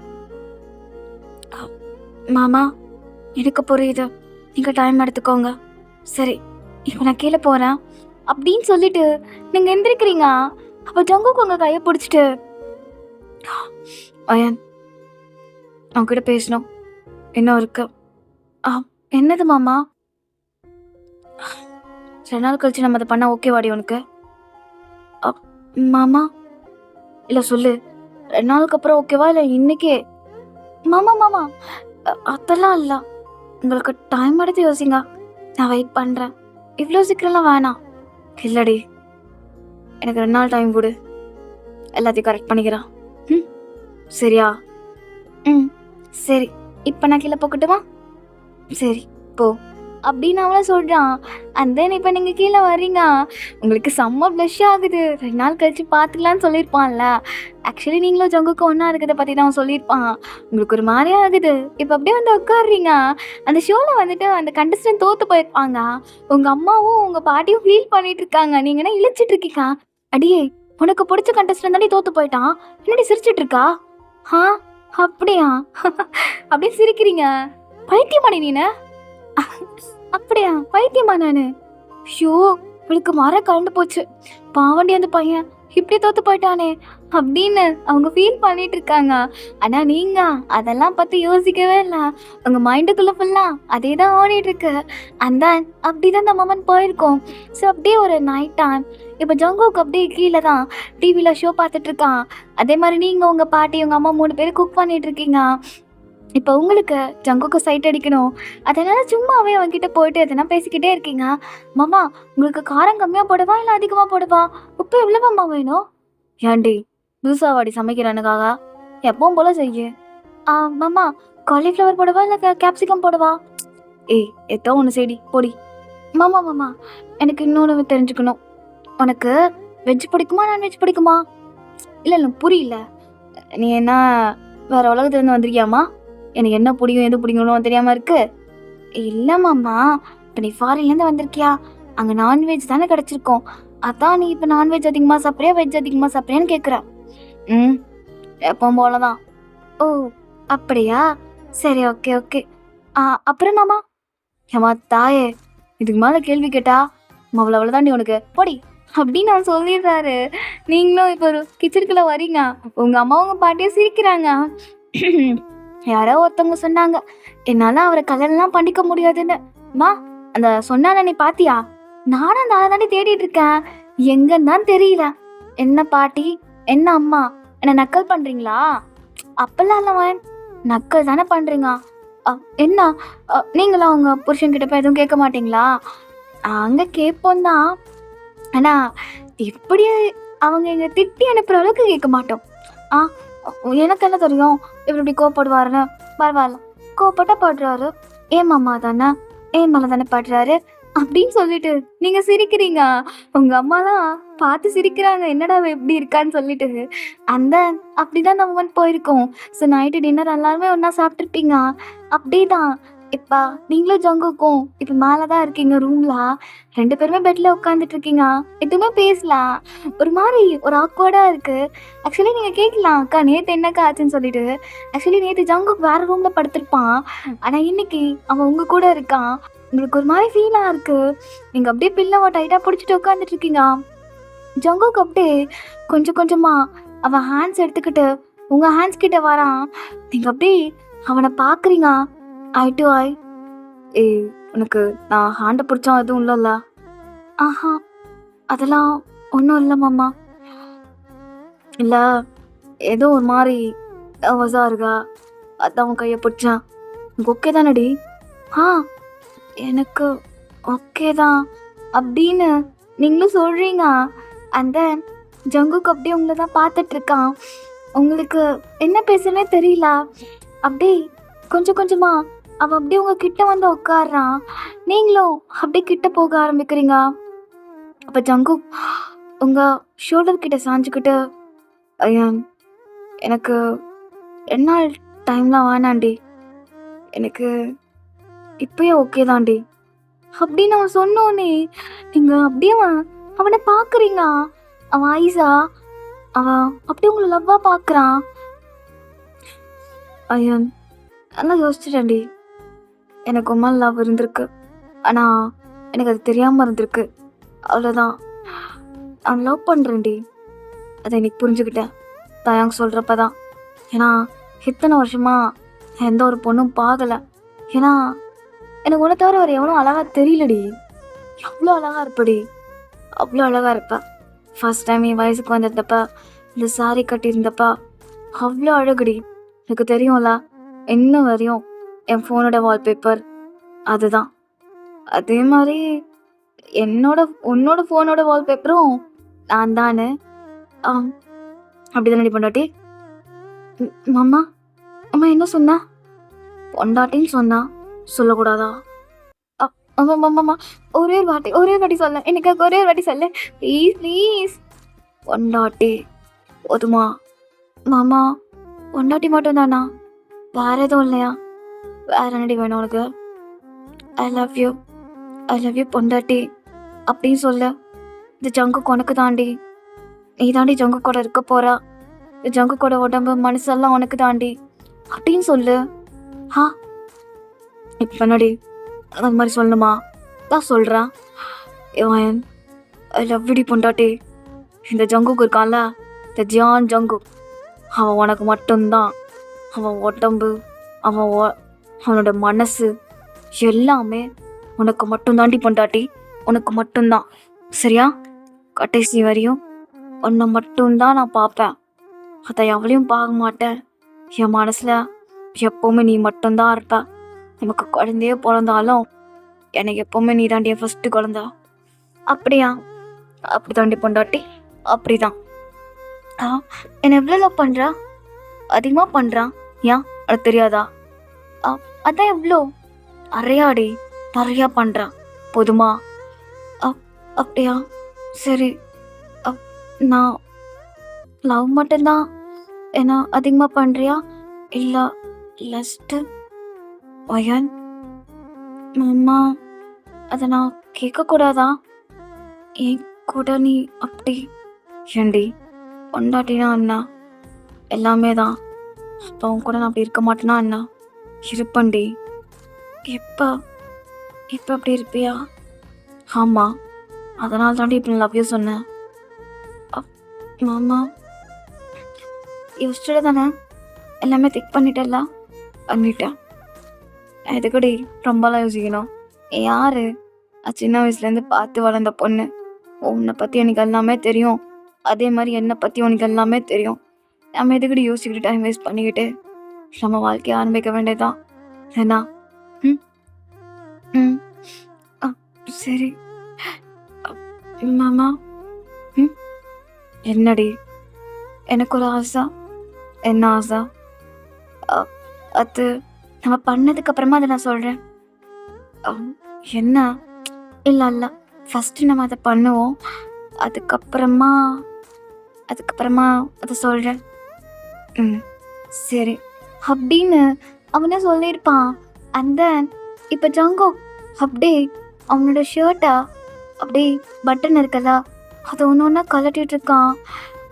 மாமா எனக்கு புரியுது, நீங்கள் டைம் எடுத்துக்கோங்க. சரி இப்போ நான் கீழே போகிறேன் அப்படின்னு சொல்லிட்டு நீங்கள் எந்திரிக்கிறீங்க. அப்போ ஜங்குக்கு உங்கள் கையை பிடிச்சிட்டு அயன் அவங்ககிட்ட பேசணும் இன்னும் இருக்கு. என்னது மாமா? 2 நாள் கழிச்சு நம்ம அதை பண்ணால் ஓகேவாடி உனக்கு? மாமா இல்லை சொல்லு, 2 நாளுக்கு அப்புறம் ஓகேவா இல்லை இன்னைக்கே? மாமா அதெல்லாம் இல்லை, உங்களுக்கு டைம் எடுத்து யோசிங்க, நான் வெயிட் பண்ணுறேன். இவ்வளோ சீக்கிரம்லாம் வேணாம். இல்லடி எனக்கு 2 நாள் டைம் கொடு, எல்லாத்தையும் கரெக்ட் பண்ணிக்கிறேன். சரியா? சரி இப்போ நான் கீழே போக்கட்டுமா? சரி போ. அப்படின்னு அவன் சொல்கிறான். அண்ட் தென் இப்போ நீங்கள் கீழே வர்றீங்க, உங்களுக்கு செம்ம ப்ளஷ் ஆகுது. 2 நாள் கழிச்சு பார்த்துக்கலான்னு சொல்லியிருப்பான்ல. ஆக்சுவலி நீங்களும் ஜங்குக்கும் ஒன்றா இருக்கிறத பற்றி தான் அவன் சொல்லியிருப்பான். உங்களுக்கு ஒரு மாதிரியா ஆகுது. இப்போ அப்படியே வந்து உட்காடுறீங்க. அந்த ஷோவில் வந்துட்டு அந்த கண்டஸ்டன்ட் தோற்று போயிருப்பாங்க. உங்கள் அம்மாவும் உங்கள் பாட்டியும் ஃபீல் பண்ணிட்டு இருக்காங்க. நீங்கள் என்ன இழிச்சிட்டு இருக்கீங்க? அடியே, உனக்கு பிடிச்ச கண்டஸ்டன்ட் தாண்டி தோற்று போயிட்டான், என்னடி சிரிச்சிட்டு இருக்கா? ஆ, அப்படியா? அப்படியே சிரிக்கிறீங்க. பைத்தியமாடி நீனு? அப்படியா? பைத்தியமா நானு? ஷோ, இவளுக்கு மரம் கலந்து போச்சு. பாவண்டி அந்த பையன் இப்படி தோத்து போயிட்டானே அப்படின்னு அவங்க ஃபீல் பண்ணிட்டு இருக்காங்க. ஆனா நீங்க அதெல்லாம் பத்தி யோசிக்கவே இல்லை. உங்க மைண்டுக்குள்ள ஃபுல்லா அதே தான் ஓடிட்டு இருக்கு. அண்ட் தென் அப்படிதான் அந்த மொமெண்ட் போயிருக்கோம். ஸோ அப்படியே ஒரு நைட் டைம் இப்போ ஜங்குக்கு அப்படியே கீழே தான் டிவியில் ஷோ பார்த்துட்டு இருக்கான். அதே மாதிரி நீங்கள் உங்கள் பாட்டி உங்கள் அம்மா 3 பேர் குக் பண்ணிட்டு இருக்கீங்க. இப்போ உங்களுக்கு ஜங்குக்கு சைட் அடிக்கணும். அதனால் சும்மாவே அவன்கிட்ட போயிட்டு எதனா பேசிக்கிட்டே இருக்கீங்க. மாமா, உங்களுக்கு காரம் கம்மியாக போடவா இல்லை அதிகமாக போடவா? உப்பு எவ்வளோவாம்மா வேணும்? ஏன்டி புதுசாவாடி சமைக்கிறனுக்காக? எப்பவும் போல செய்ய. மாமா, காலிஃப்ளவர் போடவா இல்லை கேப்சிகம் போடவா? ஏய், எத்தோ ஒன்று செய்டி பொடி. மாமா மாமா, எனக்கு இன்னொன்று தெரிஞ்சுக்கணும். உனக்கு வெஜ் பிடிக்குமா நான்வெஜ் பிடிக்குமா? இல்லை இல்லை புரியல. நீ என்ன வேற உலகத்துலேருந்து வந்திருக்கியாம்மா? எனக்கு என்ன பிடிக்கும் எது பிடிக்கணும் தெரியாமல் இருக்கு. இல்லை மாமா, இப்போ நீ ஃபாரின்லேருந்து வந்திருக்கியா? அங்கே நான்வெஜ் தானே கிடச்சிருக்கோம். அதான் நீ இப்போ நான்வெஜ் அதிகமாக சாப்பிட்றியா வெஜ் அதிகமாக சாப்பிட்றியான்னு கேட்குறேன். ம், எப்பவும் போல தான். ஓ, அப்படியா? சரி, ஓகே ஓகே. அப்புறம் மாமா? ஏம்மா தாயே, இதுக்கு மேலே கேள்வி கேட்டா அவ்வளோ நீ உனக்கு பொடி அப்படின்னு அவன் சொல்லிடுறாரு. நீங்களும் இப்போ ஒரு கிச்சனுக்குள்ளே வரீங்க. உங்கள் அம்மா உங்கள் பாட்டியும் சிரிக்கிறாங்க. யாரோ ஒருத்தவங்க சொன்னாங்க என்னால் அவரை கல்யாணம்லாம் பண்ணிக்க முடியாதுன்னு. மா, அந்த சொன்னால நீ பாத்தியா? நானும் அந்த ஆளை தாண்டி தேடிட்டு இருக்கேன், எங்கன்னு தான் தெரியல. என்ன பாட்டி, என்ன அம்மா, என்ன நக்கல் பண்ணுறீங்களா? அப்பெல்லாம் இல்லைவன், நக்கல் தானே பண்ணுறீங்க. என்ன நீங்களா உங்க புருஷன்கிட்ட போய் எதுவும் கேட்க மாட்டீங்களா? அங்கே கேட்போம் தான், ஆனால் இப்படி அவங்க எங்கள் திட்டி அனுப்புகிற அளவுக்கு கேட்க மாட்டோம். எனக்கு என்ன தெரியும் இவர் இப்படி கோவப்படுவாருன்னு. பரவாயில்ல, கோவப்பட்டா படுறாரு, ஏன் மாமா தானே, ஏன் மேலே தானே படுறாரு அப்படின்னு சொல்லிட்டு நீங்கள் சிரிக்கிறீங்க. உங்கள் அம்மாலாம் பார்த்து சிரிக்கிறாங்க, என்னடா எப்படி இருக்கான்னு சொல்லிட்டு. அந்த அப்படிதான் நம்ம போயிருக்கோம். ஸோ நைட்டு டின்னர் எல்லாருமே ஒன்றா சாப்பிட்ருப்பீங்க. அப்படி தான் இப்போ நீங்களும் ஜங்குக்கும் இப்போ மேலே தான் இருக்கீங்க ரூமில். 2 பேருமே பெட்டில் உட்காந்துட்டு இருக்கீங்க, எதுவுமே பேசலாம். ஒரு மாதிரி ஒரு ஆக்வர்டாக இருக்குது. ஆக்சுவலி நீங்கள் கேட்கலாம், அக்கா நேற்று என்னக்கா ஆச்சுன்னு சொல்லிட்டு. ஆக்சுவலி நேற்று ஜங்குக்கு வேறு ரூமில் படுத்திருப்பான், ஆனால் இன்னைக்கு அவன் உங்கள் கூட இருக்கான். உங்களுக்கு ஒரு மாதிரி ஃபீலாக இருக்குது. நீங்கள் அப்படியே பில்லாவை டைட்டாக பிடிச்சிட்டு உட்காந்துட்டு இருக்கீங்க. ஜங்குக்கு அப்படியே கொஞ்சம் கொஞ்சமாக அவன் ஹேண்ட்ஸ் எடுத்துக்கிட்டு உங்கள் ஹேண்ட்ஸ் கிட்ட வரான். நீங்கள் அப்படியே அவனை பார்க்குறீங்க ஐ டு ஐ. ஏய், உனக்கு நான் ஹேண்டை பிடிச்சா எதுவும் இல்லைல்ல? ஆஹா, அதெல்லாம் ஒன்றும் இல்லை மாமா. இல்லை, ஏதோ ஒரு மாதிரி நர்வஸாக இருக்கா, அதான் அவன் கையை பிடிச்சான். உனக்கு ஓகே தானடி? எனக்கு ஓகே தான் அப்படின்னு நீங்களும் சொல்கிறீங்க. அண்ட் தென் ஜங்குக்கு அப்படியே உங்களை தான் பார்த்துட்ருக்கான். உங்களுக்கு என்ன பேசுனே தெரியல. அப்படியே கொஞ்சம் கொஞ்சமாக அவன் அப்படியே உங்கள் கிட்ட வந்து உட்காடுறான். நீங்களும் அப்படியே கிட்ட போக ஆரம்பிக்கிறீங்க. அப்போ ஜங்கு உங்கள் ஷோல்டர் கிட்ட சாஞ்சுக்கிட்டு, ஐயன், எனக்கு 2 நாள் டைம்லாம் வேணாண்டி, எனக்கு இப்போயே ஓகே தாண்டி அப்படின்னு அவன் சொன்னோன்னே நீங்கள் அப்படியே அவனை பார்க்குறீங்க. அவன் ஐஸா அவன் அப்படியே உங்களை லவ்வாக பார்க்குறான். ஐயன், நல்லா யோசிச்சிட்டேன்டி, எனக்கு உமா லவ் இருந்திருக்கு, ஆனால் எனக்கு அது தெரியாமல் இருந்திருக்கு, அவ்வளோதான். நான் லவ் பண்ணுறேன்டி, அதை இன்னைக்கு புரிஞ்சுக்கிட்டேன் தயாங்க சொல்கிறப்ப தான். ஏன்னா இத்தனை வருஷமாக எந்த ஒரு பொண்ணும் பார்க்கலை. ஏன்னா எனக்கு உன்னை தவிர அவர் எவ்வளோ அழகாக தெரியலடி. எவ்வளோ அழகாக இருப்படி, அவ்வளோ அழகாக இருப்ப. ஃபர்ஸ்ட் டைம் என் வயசுக்கு வந்திருந்தப்ப இந்த சாரி கட்டியிருந்தப்ப அவ்வளோ அழகுடி. எனக்கு தெரியும்ல, இன்னும் வரையும் என் ஃபோனோட வால்பேப்பர் அதுதான். அதே மாதிரி உன்னோட ஃபோனோட வால்பேப்பரும் நான் தானே. அப்படி தானே பொண்டாட்டி? மாமா, அம்மா என்ன சொன்னா? பொண்டாட்டின்னு சொன்னா சொல்லக்கூடாதா? ஆமாம்மாம்மா. ஒரே ஒரு வாட்டி சொல்லேன். எனக்காக ஒரே ஒரு வாட்டி சொல்லேன். Please please. பொண்டாட்டி. போதுமா? மாமா, பொண்டாட்டி மட்டும் தானா? வேற எதுவும் இல்லையா? வேற என்னடி வேணும் உனக்கு? I love you. I love you பொண்டாட்டி. அப்படின்னு சொல்லு. இந்த ஜங்குக்கு உனக்கு தாண்டி. நீ தாண்டி ஜங்கு கூட இருக்க போறா. இந்த ஜங்கு கூட உடம்பு மனசெல்லாம் உனக்கு தாண்டி. அப்படின்னு சொல்லு. ஆ இப்ப என்னடி அது மாதிரி சொல்லணுமா? தான் சொல்கிறேன். இவன் ஐ லவ் யூடி பொண்டாட்டி. இந்த ஜங்குக்கு இருக்கான்ல, இந்த ஜியான் ஜங்கு, அவன் உனக்கு மட்டும்தான். அவன் உடம்பு, அவனோட மனசு எல்லாமே உனக்கு மட்டும்தாண்டி பொண்டாட்டி. உனக்கு மட்டும்தான். சரியா? கடைசி வரையும் உன்னை மட்டும்தான் நான் பார்ப்பேன். அதை எவளையும் பார்க்க மாட்டேன். என் மனசில் எப்போவுமே நீ மட்டும்தான் இருப்ப. நமக்கு குழந்தையே பிறந்தாலும் எனக்கு எப்போவுமே நீ தாண்டி என் ஃபஸ்ட்டு குழந்தா. அப்படியா? அப்படி தாண்டி பொண்டாட்டி. அப்படிதான். என்னை எவ்வளோ லவ் பண்ணுறா? அதிகமாக பண்ணுறான். ஏன் அது தெரியாதா? அதான் எவ்வளோ? நிறையாடி, நிறையா பண்ணுறான். போதுமா? அப்படியா? சரி. நான் லவ் மட்டும்தான் என்ன அதிகமாக பண்ணுறியா இல்லை லஸ்ட்டு? வயன் மாமா, அதை நான் கேட்கக்கூடாதா? என் கூட நீ அப்படி ஏண்டி பொண்டாட்டினா அண்ணா எல்லாமே தான். அப்போ அவன் கூட நான் அப்படி இருக்க மாட்டேனா அண்ணா? இருப்பண்டி. எப்போ இப்போ அப்படி இருப்பியா? ஆமாம், அதனால தாண்டி இப்போ லவ் யூ சொன்னேன். மாமா, யோசிச்சுட்டு தானே எல்லாமே திக் பண்ணிட்டல? பண்ணிட்டேன். எதுக்குடி ரொம்பலாம் யோசிக்கணும்? யாரு? சின்ன வயசுலேருந்து பார்த்து வளர்ந்த பொண்ணு. உன்னை பற்றி எனக்கு எல்லாமே தெரியும். அதே மாதிரி என்னை பற்றி உனக்கு எல்லாமே தெரியும். நம்ம எதுக்குடி யோசிச்சுக்கிட்டு டைம் வேஸ்ட் பண்ணிக்கிட்டு நம்ம வாழ்க்கையை ஆரம்பிக்க வேண்டியதான். ஏன்னா ம் ம் சரி. மாமா, என்னடி? எனக்கு ஒரு ஆசை. என்ன ஆசை? அது நம்ம பண்ணதுக்கு அப்புறமா அதை நான் சொல்கிறேன். என்ன? இல்லை இல்லை, ஃபஸ்ட்டு நம்ம அதை பண்ணுவோம். அதுக்கப்புறமா அதை சொல்கிறேன். சரி அப்படின்னு அவனே சொல்லியிருப்பான். அண்ட் தென் இப்போ ஜங்கோ அப்படியே அவனோட ஷர்ட்டை அப்படியே பட்டன் இருக்கல, அதை ஒன்று ஒன்றா கலட்டிட்டு இருக்கான்.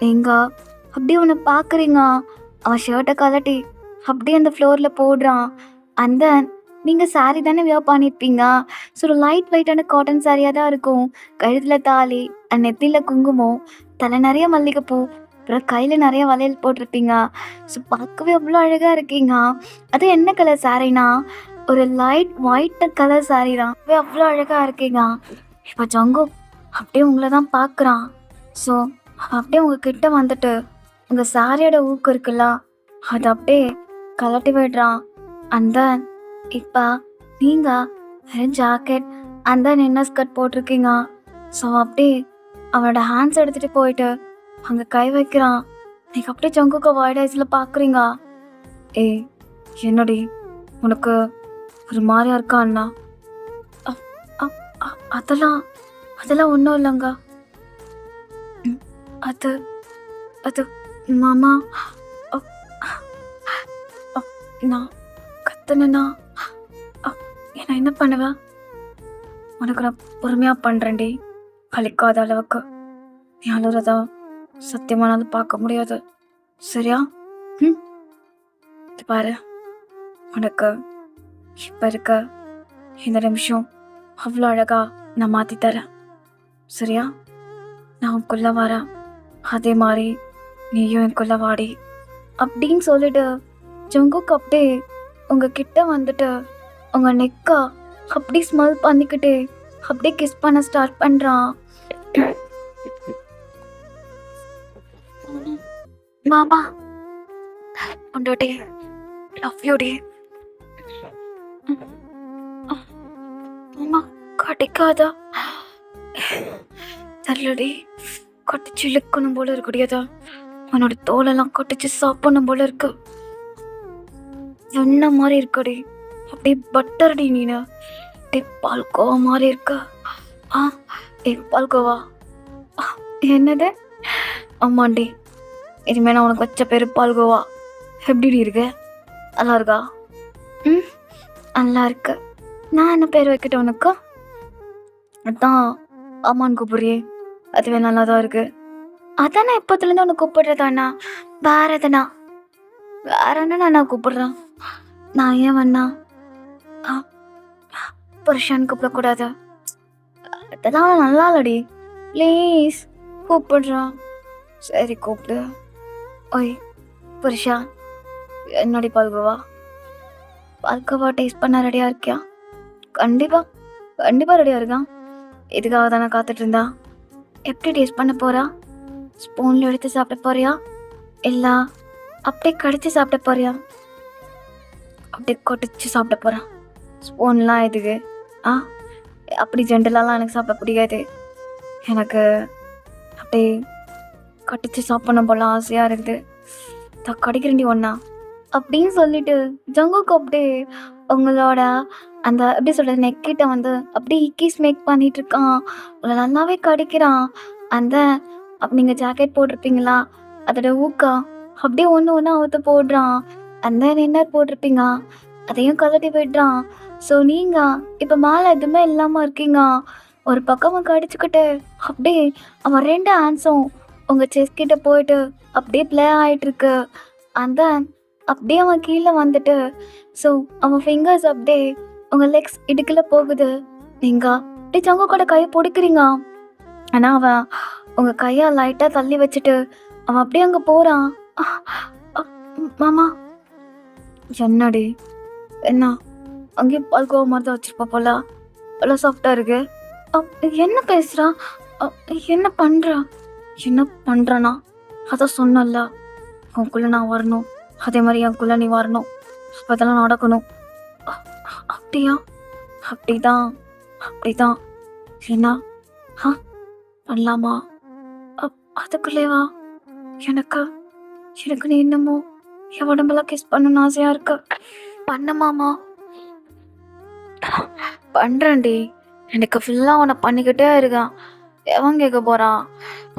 நீங்கள் அப்படியே ஒன்று பார்க்குறீங்க. அவன் ஷர்ட்டை கலட்டி அப்படியே அந்த ஃப்ளோரில் போடுறான். அண்ட் தென் நீங்கள் சாரீ தானே வியர் பண்ணியிருப்பீங்க. ஸோ ஒரு லைட் வெயிட்டான காட்டன் சாரியாக தான் இருக்கும். கழுத்தில் தாலி, நெத்தியில் குங்குமம், தலை நிறைய மல்லிகைப்பூ, அப்புறம் கையில் நிறைய வளையல் போட்டிருப்பீங்க. ஸோ பார்க்கவே அவ்வளோ அழகாக இருக்கீங்க. அது என்ன கலர் சாரீனா? ஒரு லைட் ஒயிட் கலர் சாரீ தான். அவ்வளோ அழகாக இருக்கீங்க. இப்போ ஜங்கு அப்படியே உங்களை தான் பார்க்குறான். ஸோ அப்படியே உங்ககிட்ட வந்துட்டு உங்கள் சாரியோட ஊக்கு இருக்குல்ல, அதை அப்படியே கலட்டி விடுறான். அண்ட் தென் இப்போ நீங்கள் வெறும் ஜாக்கெட் அண்ட் தென் என்ன ஸ்கர்ட் போட்டிருக்கீங்க. ஸோ அப்படியே அவனோட ஹேண்ட்ஸ் எடுத்துகிட்டு போயிட்டு அங்கே கை வைக்கிறான். நீங்கள் அப்படியே ஜங்குக்கு வைட் ஐஸில் பார்க்குறீங்க. ஏய் என்னடி உனக்கு ஒரு மாதிரியா இருக்கா அண்ணா? அதெல்லாம் ஒன்றும் இல்லைங்க. அது அது மாமா, நான் கத்துனா நான் என்ன பண்ணுவேன்? உனக்கு நான் பொறுமையாக பண்ணுறேன்டி. கழிக்காத அளவுக்கு நீ அழுறதா சத்தியமானாலும் பார்க்க முடியாது. சரியா? இது பாரு, உனக்கு இப்போ இருக்க இந்த நிமிஷம் அவ்வளோ அழகா நான் மாற்றி தரேன். சரியா? நான் உனக்குள்ள வரேன், அதே மாதிரி நீயும் எனக்குள்ள வாடி அப்படின்னு சொல்லிட்டு ஜங்குக்கு அப்படியே உங்ககிட்ட வந்துட்டு உங்க நெக்கா அப்படி ஸ்மெல் பண்ணிக்கிட்டு அப்படியே கிஸ் பண்ண ஸ்டார்ட் பண்ணுறான். மாமா, பொண்டாட்டி லவ் யூ டி. மாமா கடிக்காதா? தெரியலடி, கட்டிச்சு இழுக்கணும் போல இருக்குடியதா. அவனோட தோலெல்லாம் கட்டிச்சு சாப்பிடணும் போல இருக்கு. என்ன மாதிரி இருக்குடி, அப்படியே பட்டர்டி நீனு. டே பால்கோவா மாதிரி இருக்கு. ஆ பால்கோவா. ஆ, என்னது? ஆமாண்டி, இனிமே நான் உனக்கு வச்ச பேரு பால்கோவா. எப்படி இருக்கு? நல்லா இருக்கா? ம், நல்லா இருக்கு. நான் என்ன பேர் வைக்கட்டும் உனக்கு? அதான் அம்மான்னு கூப்பிடுறியே, அதுவே நல்லா தான் இருக்கு. அதானே இப்போத்துலேருந்து உனக்கு கூப்பிடுறதாண்ணா. வேற எதுனா? வேற என்ன நான் கூப்பிடுறேன்? நான் ஏன் வேணா புருஷன் கூப்பிடக்கூடாது? அதெல்லாம் நல்லா இல்லடி. ப்ளீஸ் கூப்பிடுறான். சரி கூப்பிடு. ஓய் புருஷா, என்னடி பால்கோவா? பால்கோவா டேஸ்ட் பண்ண ரெடியாக இருக்கியா? கண்டிப்பா கண்டிப்பா ரெடியாக இருக்கான். இதுக்காக தானே காத்துட்டு இருந்தா. எப்படி டேஸ்ட் பண்ண போறா? ஸ்பூன்ல எடுத்து சாப்பிட போறியா, இல்ல அப்படியே கடிச்சு சாப்பிட போறியா? அப்படியே கொட்டிச்சு சாப்பிட போறான். ஸ்பூன்லாம் எதுக்கு? ஆ, அப்படி ஜென்டலாலாம் எனக்கு சாப்பிட பிடிக்காது. எனக்கு அப்படியே கடிச்சு சாப்பிடணும் போல ஆசையாக இருக்குது. கடிக்கிறண்டி ஒன்றா அப்படின்னு சொல்லிட்டு ஜங்குக்கு அப்படியே உங்களோட அந்த எப்படி சொல்கிறது நெக்கிட்ட வந்து அப்படியே இக்கீஸ் மேக் பண்ணிட்டு இருக்கான். உங்களை நல்லாவே கடிக்கிறான். அந்த நீங்கள் ஜாக்கெட் போட்டிருப்பீங்களா, அதோட ஊக்கா அப்படியே ஒன்று ஒன்று அவுத்து போடுறான். அந்த இன்னர் போட்டிருப்பீங்க, அதையும் கலட்டி விடுறான். ஸோ நீங்கள் இப்போ மேலே எதுவுமே இல்லாமல் இருக்கீங்க. ஒரு பக்கமாக கடிச்சுக்கிட்டு அப்படியே அவன் 2 ஹேண்ட்ஸும் உங்கள் செஸ்ட் கிட்ட போயிட்டு அப்படியே ப்ளே ஆகிட்டுருக்கு. அந்த அப்படியே அவன் கீழே வந்துட்டு ஸோ அவன் ஃபிங்கர்ஸ் அப்படியே உங்கள் லெக்ஸ் இடுக்குள்ள போகுது. நீங்கள் அப்படியே ஜங்கு கூட கையை பிடிக்கிறீங்க. ஆனால் அவன் உங்கள் கையை லைட்டாக தள்ளி வச்சுட்டு அவன் அப்படியே அங்கே போகிறான். மாமா என்னடி? என்ன அங்கேயும் பால்கோவா மாதிரி தான் வச்சுருப்பா போல, அவ்வளோ சாஃப்டாக இருக்கு. என்ன பேசுகிறான்? என்ன பண்ணுறான்? என்ன பண்ணுறானா? அதான் சொன்னல, உனக்குள்ளே நான் வரணும், அதே மாதிரி எனக்குள்ளே நீ வரணும், அதெல்லாம் நடக்கணும். அப்படியா? அப்படிதான் அப்படிதான். என்ன பண்ணலாமா? அதுக்குள்ளேவா? எனக்கு எனக்கு நீ என்னமோ என் உடம்பெல்லாம் கிஸ் பண்ணணும்னு ஆசையாக இருக்கு. பண்ணமாமா? பண்ணுறேன்டி. எனக்கு ஃபுல்லாக அவனை பண்ணிக்கிட்டே இருக்கான். எவன் கேட்க போகிறான்?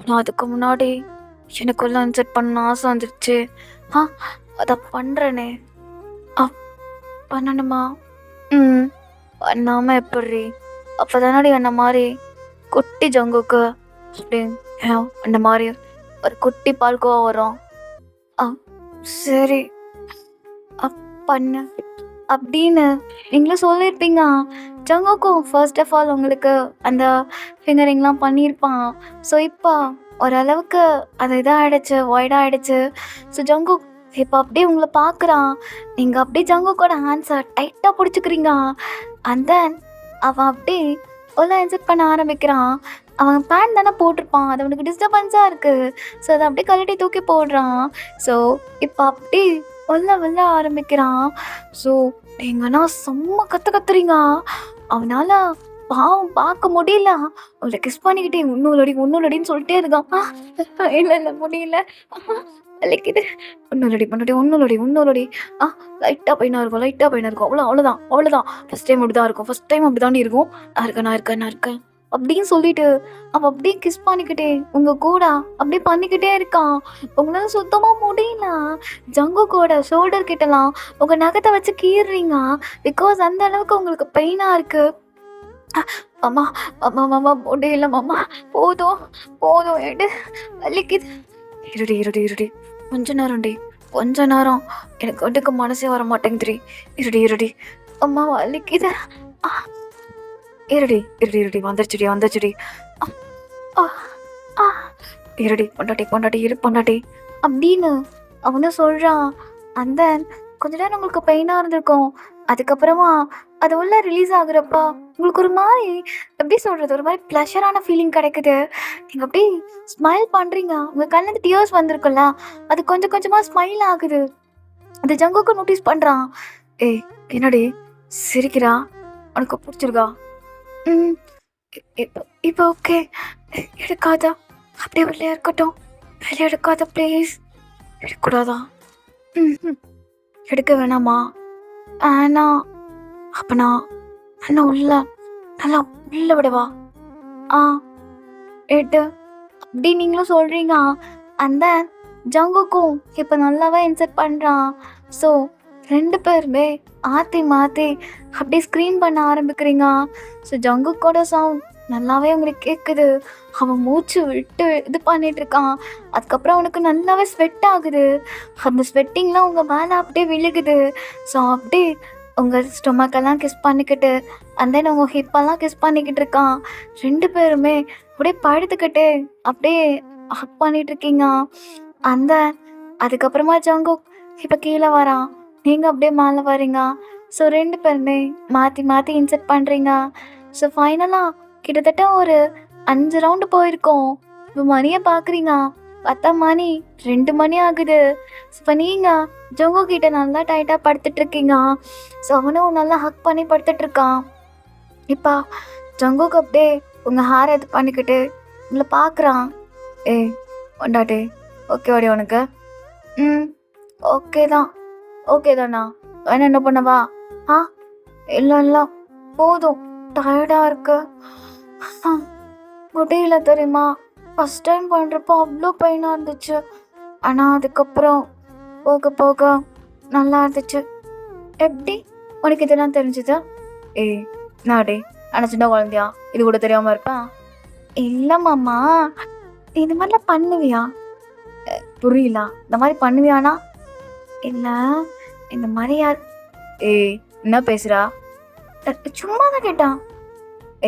நான் அதுக்கு முன்னாடி எனக்குள்ள இன்செர்ட் பண்ண ஆசை வந்துடுச்சு. அதை பண்ணுறேனே. பண்ணணுமா? பண்ணாமல் எப்படி? அப்போ தானடி அந்த மாதிரி குட்டி ஜங்குக்கு அப்படி அந்த மாதிரி ஒரு குட்டி பால்கோவா வரும். சரி பண்ணு அப்படின்னு நீங்களும் சொல்லியிருப்பீங்க. ஜங்குக்கும் ஃபர்ஸ்ட் ஆஃப் ஆல் உங்களுக்கு அந்த ஃபிங்கரிங்லாம் பண்ணியிருப்பான். ஸோ இப்போ ஓரளவுக்கு அது இதாகிடுச்சு, ஒய்டாகிடுச்சு. ஸோ ஜங்கு இப்போ அப்படியே உங்களை பார்க்குறான். நீங்கள் அப்படியே ஜங்குக்கோட ஹேண்ட்ஸை டைட்டாக பிடிச்சிக்கிறீங்க. அந்த அவன் அப்படியே உள்ள இன்செர்ட் பண்ண ஆரம்பிக்கிறான். அவன் பேண்ட் தானே போட்டிருப்பான், அது அவனுக்கு டிஸ்டர்பன்ஸாக இருக்குது. ஸோ அதை அப்படியே கழட்டி தூக்கி போடுறான். ஸோ இப்போ அப்படி உள்ள ஆரம்பிக்கிறான். ஸோ எங்கன்னா செம்ம கத்துறீங்க. அவனால் பாவம் பார்க்க முடியல. அவளை கிஸ் பண்ணிக்கிட்டே ஒன்னும் சொல்லிட்டே இருக்கான். இல்லை முடியல, வலிக்குது, ஒன்னும் லைட்டாக பையனாக இருக்கும் அவ்வளோதான். ஃபஸ்ட் டைம் அப்படி தான் இருக்கும். நான் இருக்கேன் அப்படின்னு சொல்லிட்டு அவன் அப்படியே கிஸ் பண்ணிக்கிட்டே உங்கள் கூட அப்படியே பண்ணிக்கிட்டே இருக்கான். உங்களால் சுத்தமாக முடியல. ஜங்கு கூட ஷோல்டர் கிட்டலாம் உங்கள் நகத்தை வச்சு கீறுறீங்க. பிகாஸ் அந்த அளவுக்கு உங்களுக்கு பெயினாக இருக்குது. மாமா முடியல மாமா, போதும் எடு, வலிக்குது. இருடி கொஞ்ச நேரம் எனக்கு எடுக்க மனசே வர மாட்டேங்குதுரி. இருடி அம்மா வலிக்குது. இருடி வந்துருச்சுடி. இருடி பொண்டாட்டி அப்படின்னு அவனும் சொல்கிறான். அந்த கொஞ்ச நேரம் உங்களுக்கு பெயினாக இருந்திருக்கும். அதுக்கப்புறமா அது உள்ள ரிலீஸ் ஆகுறப்பா உங்களுக்கு ஒரு மாதிரி எப்படி சொல்கிறது, ஒரு மாதிரி ப்ளஷரான ஃபீலிங் கிடைக்குது. நீங்கள் அப்படி ஸ்மைல் பண்ணுறீங்க, உங்கள் கண்ணில் டியர்ஸ் வந்திருக்குல்ல, அது கொஞ்சம் கொஞ்சமாக ஸ்மைல் ஆகுது. அது ஜங்குக்கு நோட்டீஸ் பண்ணுறான். என்னடி சிரிக்கிறா? உனக்கு பிடிச்சிருக்கா? இப்போ ஓகே, எடுக்காதா, அப்படியே வெளியே இருக்கட்டும். வெளியே எடுக்காத ப்ளீஸ். எடுக்கூடாதா? எடுக்க வேணாமா? அப்பனா அண்ணா உள்ள நல்லா உள்ள விடவா? ஆ எட்டு அப்படி நீங்களும் சொல்றீங்க. அந்த ஜங்குக்கும் இப்ப நல்லாவே இன்செர்ட் பண்றான். ஸோ 2 பேருமே மாத்தி மாத்தி அப்படியே ஸ்க்ரீன் பண்ண ஆரம்பிக்கிறீங்க. ஸோ ஜங்குக்கோட சவுண்ட் நல்லாவே உங்களுக்கு கேட்குது. அவன் மூச்சு விட்டு இது பண்ணிட்டு இருக்கான். அதுக்கப்புறம் அவனுக்கு நல்லாவே ஸ்வெட் ஆகுது. அந்த ஸ்வெட்டிங்லாம் உங்க மேலே அப்படியே விழுகுது. ஸோ அப்படியே உங்கள் ஸ்டொமக்கெல்லாம் கிஸ் பண்ணிக்கிட்டு அண்ட் தென் உங்கள் ஹிப்பெல்லாம் கிஸ் பண்ணிக்கிட்டு இருக்கான். 2 பேருமே அப்படியே படுத்துக்கிட்டு அப்படியே ஹக் பண்ணிட்டு இருக்கீங்க. அந்த அதுக்கப்புறமா ஜங்குக் இப்போ கீழே வரான். நீங்கள் அப்படியே மேலே வரீங்க. ஸோ 2 பேருமே மாற்றி மாற்றி இன்செர்ட் பண்ணுறீங்க. ஸோ ஃபைனலாக கிட்டத்தட்ட ஒரு 5 ரவுண்டு போயிருக்கோம். இப்போ மணியை பார்க்குறீங்க. பார்த்தா மணி 2 மணி ஆகுது. இப்போ நீங்கள் ஜொங்கோ கிட்ட நல்லா டைட்டாக படுத்துட்டு இருக்கீங்க. ஸோ அவனும் நல்லா ஹக் பண்ணி படுத்துட்டு இருக்கான். இப்போ ஜங்குக்கு அப்படியே உங்கள் ஹேர் இது பண்ணிக்கிட்டு உங்களை பார்க்குறான். ஏய் ஒண்டாட்டே ஓகேவாடி உனக்கு? ம் ஓகே தான். ஓகே தானா? வேணா என்ன பண்ணவா? ஆ இல்லை இல்லை போதும், டயர்டாக இருக்கு. முடியல தெரியுமா? ஃபஸ்ட் டைம் பண்ணுறப்போ அவ்வளோ பெயினாக இருந்துச்சு. ஆனால் அதுக்கப்புறம் போக போக நல்லா இருந்துச்சு. எப்படி உனக்கு இதெல்லாம் தெரிஞ்சுது? ஏய் நாடே ஆனால் சின்ன குழந்தையா இது கூட தெரியாமல் இருப்பேன்? இல்லை மாமா, இது மாதிரிலாம் பண்ணுவியா? புரியல, இந்த மாதிரி பண்ணுவியானா? இல்லை இந்த மாதிரி யார்? ஏய் என்ன பேசுகிறா? சும்மா தான் கேட்டான்.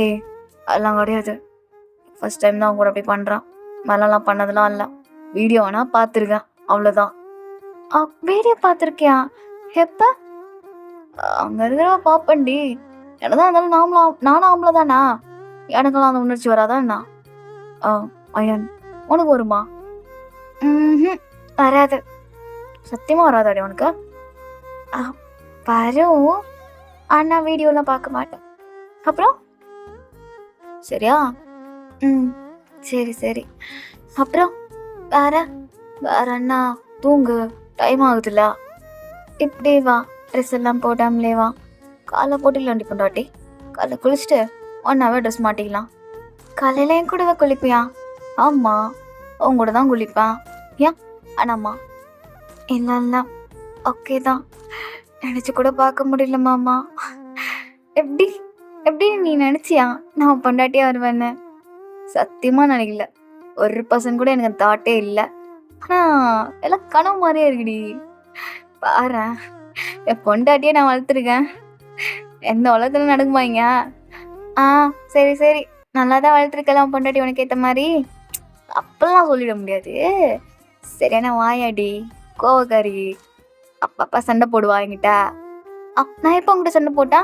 ஏய் அதெல்லாம் கிடையாது, ஃபஸ்ட் டைம் தான் அவங்க கூட அப்படி பண்ணுறான். மேலாம் பண்ணதெல்லாம் இல்லை. வீடியோ வேணால் பார்த்துருக்கேன், அவ்வளோதான். வீடியோ பார்த்துருக்கியா? எப்போ? அங்கே இருக்கிறவ பார்ப்பண்டி. என்னதான் இருந்தாலும் நானும் ஆம்பளை தானா? எனக்கெல்லாம் அந்த உணர்ச்சி வராதாண்ணா? ஐயன் உனக்கு வருமா? ம் வராது, சத்தியமாக வராதாடி உனக்கு? வரும், ஆனால் வீடியோலாம் பார்க்க மாட்டேன். அப்புறம் சரியா? ம் சரி சரி. அப்புறம் வேற வேற அண்ணா தூங்கு, டைம் ஆகுதுல்ல. இப்படி வா, ட்ரெஸ் எல்லாம் போட்டாமலே வா. காலை போட்டுக்கலாண்டி பொண்டாட்டி. காலை குளிச்சுட்டு 1 hour ட்ரெஸ் மாட்டிக்கலாம். காலையில் என் கூடவே குளிப்பியா? ஆமாம் உன் கூட தான் குளிப்பேன். ஏன் ஆனாம்மா? இல்லை இல்லை ஓகே தான். நினச்சி கூட பார்க்க முடியல மாமா. எப்படி எப்படி நீ நினச்சியா நான் பொண்டாட்டியாக வருவேன்னு? சத்தியமாக நினைக்கல. 1% கூட எனக்கு தாட்டே இல்லை. ஆனால் எல்லாம் கனவு மாதிரியே இருக்குடி. பாரு என் பொண்டாட்டியே நான் வளர்த்துருக்கேன். எந்த உலகத்தில் நடக்குமாங்க? சரி சரி, நல்லா தான் வளர்த்துருக்கலாம் பொண்டாட்டி உனக்கு ஏற்ற மாதிரி. அப்பெல்லாம் சொல்லிட முடியாது. சரியான வாயாடி, கோவக்காரி, அப்பப்பா சண்டை போடுவா என்கிட்ட. நான் எப்போ உங்ககிட்ட சண்டை போட்டா?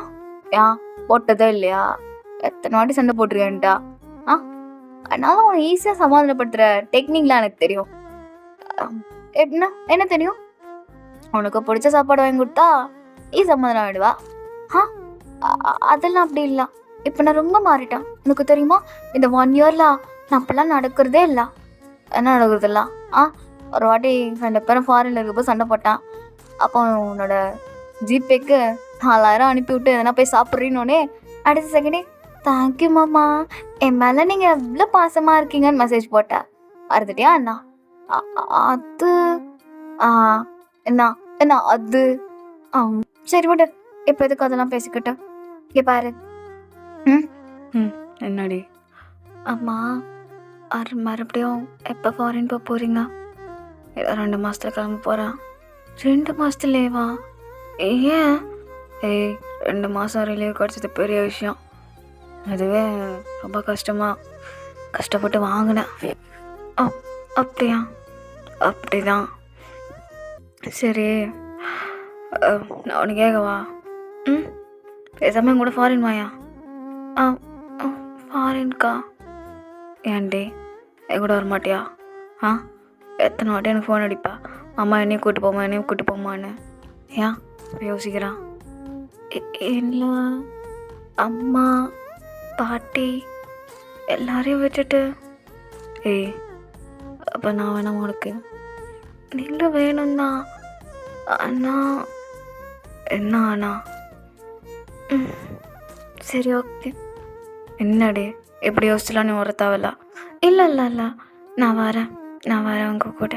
போட்டதே இல்லையா? எத்தனை வாட்டி சண்டை போட்டிருக்கேன்ட்டா. அதனால உனக்கு ஈஸியாக சமாதானப்படுத்துகிற டெக்னிக்லாம் எனக்கு தெரியும். எப்படின்னா என்ன தெரியும்? உனக்கு பிடிச்ச சாப்பாடு வாங்கி கொடுத்தா சமாதானம் ஆகிடுவா. அதெல்லாம் அப்படி இல்லை. இப்போ நான் ரொம்ப மாறிட்டேன், உனக்கு தெரியுமா? இந்த 1 yearல நான் அப்பெல்லாம் நடக்கிறதே இல்லை. என்ன நடக்கிறதில்ல? ஒரு வாட்டி 2 பேரும் ஃபாரின்ல இருக்கப்போ சண்டை போட்டான். அப்போ உன்னோட ஜிபேக்கு 4000 அனுப்பிவிட்டு எதனா போய் சாப்பிட்றீன்னொன்னே அடுத்த செகண்டே தேங்க்யூ மாமா, என் மேலே நீங்கள் எவ்வளோ பாசமாக இருக்கீங்கன்னு மெசேஜ் போட்டேன். மறந்துட்டியா அண்ணா? அது என்ன என்ன அது? சரி விடு, இப்போ எதுக்கு அதெல்லாம் பேசிக்கிட்டு? இங்கே பாரு. என்னடி? ஆமாம், மறுபடியும் எப்போ ஃபாரின் போக போகிறீங்க? 2 மாதத்துல கிளம்ப போகிறேன். 2 மாதத்துலேவா? ஏன்? 2 மாதம் ரிலீவ் கிடச்சது பெரிய விஷயம். அதுவே ரொம்ப கஷ்டப்பட்டு வாங்கினேன். அப்படியா? அப்படிதான். சரி, நான் உனக்கு கேட்கவா? பேசாமல் என் கூட ஃபாரின் வாயா. ஃபாரின்க்கா? ஏன்டி என் கூட வரமாட்டியா? எத்தனை வாட்டி எனக்கு ஃபோன் அடிப்பா, அம்மா என்னையும் கூப்பிட்டு போமான்னு. ஏன் யோசிக்கிறான்? இல்லை, அம்மா பாட்டி எல்லாரையும் விட்டுட்டு. அப்போ நான் வேணாம் உனக்கு? நீங்களும் வேணும்தான். அண்ணா என்ன அண்ணா? சரி ஓகே. என்னடி எப்படி யோசிச்சலாம் நீ ஒருத்தாவல? இல்லை இல்லை இல்லை, நான் வரேன் உங்க கூட.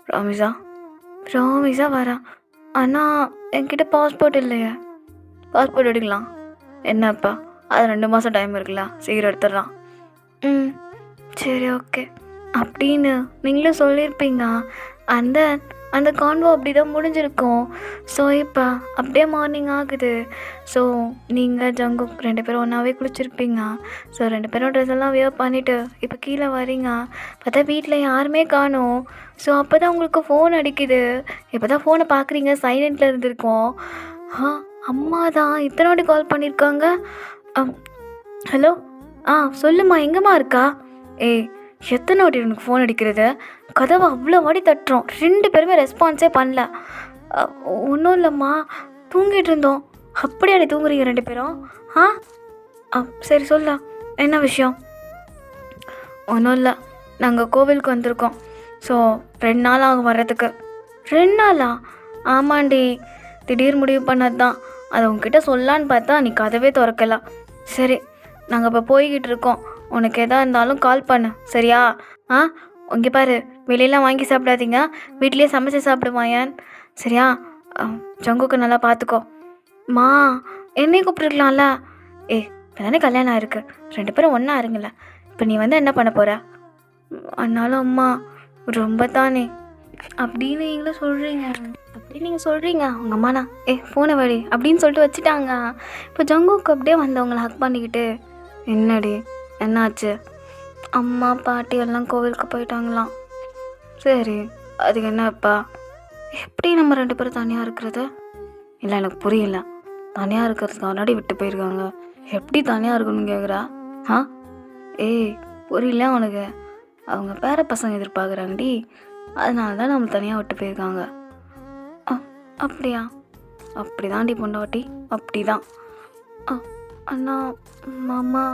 ப்ராமிஸா? ப்ராமிஸாக வரேன். ஆனால் என்கிட்ட பாஸ்போர்ட் இல்லையே. பாஸ்போர்ட் எடுக்கலாம். என்னப்பா, அது 2 மாதம் டைம் இருக்குல்ல, சீக்கிரம் எடுத்துடலாம். ம் சரி ஓகே அப்படின்னு நீங்களும் சொல்லியிருப்பீங்க. அந்த அந்த கான்வோ அப்படி தான் முடிஞ்சிருக்கும். ஸோ இப்போ அப்படியே மார்னிங் ஆகுது. ஸோ நீங்கள் ஜங்குக் 2 பேரும் ஒன்றாவே குளிச்சிருப்பீங்க. ஸோ 2 பேரும் ட்ரெஸ் எல்லாம் வியர் பண்ணிவிட்டு இப்போ கீழே வரீங்க. பார்த்தா வீட்டில் யாருமே காணோம். ஸோ அப்போ தான் உங்களுக்கு ஃபோன் அடிக்குது. இப்போ தான் ஃபோனை பார்க்குறீங்க, சைலண்ட்டில் இருந்திருக்கோம். அம்மா தான் இத்தனை வாட்டி கால் பண்ணியிருக்காங்க. ஹலோ, சொல்லுமா, எங்கம்மா இருக்கா? ஏய், எத்தனை வாட்டி எனக்கு ஃபோன் அடிக்கிறது? கதவை அவ்வளோ வாட்டி தட்டுறோம், 2 பேருமே ரெஸ்பான்ஸே பண்ணல. ஒன்றும் இல்லைம்மா, தூங்கிட்டு இருந்தோம். அப்படியே நீ தூங்குறீங்க 2 பேரும்? சரி சொல்ல, என்ன விஷயம்? ஒன்றும் இல்லை, நாங்கள் கோவிலுக்கு வந்திருக்கோம். ஸோ 2 நாள் ஆகும் வர்றதுக்கு. 2 நாளா? ஆமாண்டி, திடீர் முடிவு பண்ணது தான். அதை உங்ககிட்ட சொல்லலான்னு பார்த்தா நீ கதவே திறக்கலாம். சரி, நாங்கள் இப்போ போய்கிட்டு இருக்கோம். உனக்கு எதா இருந்தாலும் கால் பண்ணு, சரியா? இங்கே பாரு, வெளியெல்லாம் வாங்கி சாப்பிடாதீங்க, வீட்லேயே சமைச்சு சாப்பிடுவாயன், சரியா? ஜங்குக்கு நல்லா பார்த்துக்கோ. மா, என்னையும் கூப்பிட்டுருக்கலாம்ல. இப்போ தானே கல்யாணம் ஆயிருக்கு, 2 பேரும் ஒன்றா இருங்கள. இப்போ நீ வந்து என்ன பண்ண போகிற? ஆனாலும் அம்மா ரொம்ப தானே அப்படின்னு நீங்களும் சொல்கிறீங்க. அப்படின்னு நீங்கள் சொல்கிறீங்க. உங்கள் அம்மாண்ணா ஃபோனை வழி அப்படின்னு சொல்லிட்டு வச்சுட்டாங்க. இப்போ ஜங்குக்கு அப்படியே வந்தவங்களை ஹக் பண்ணிக்கிட்டு, என்னடி என்னாச்சு? அம்மா பாட்டி எல்லாம் கோவிலுக்கு போயிட்டாங்களாம். சரி, அதுக்கு என்னப்பா? எப்படி நம்ம 2 பேரும் தனியாக இருக்கிறது? இல்லை, எனக்கு புரியல. தனியாக இருக்கிறதுக்கு ஆல்ரெடி விட்டு போயிருக்காங்க, எப்படி தனியாக இருக்கணும்னு கேட்குறா? புரியல உனக்கு? அவங்க பேர பசங்க எதிர்பார்க்குறாங்கடி, அதனால தான் நம்ம தனியாக விட்டு போயிருக்காங்க. அப்படியா? அப்படி தான்டி பொண்டாட்டி, அப்படி தான். அண்ணா, மாமா.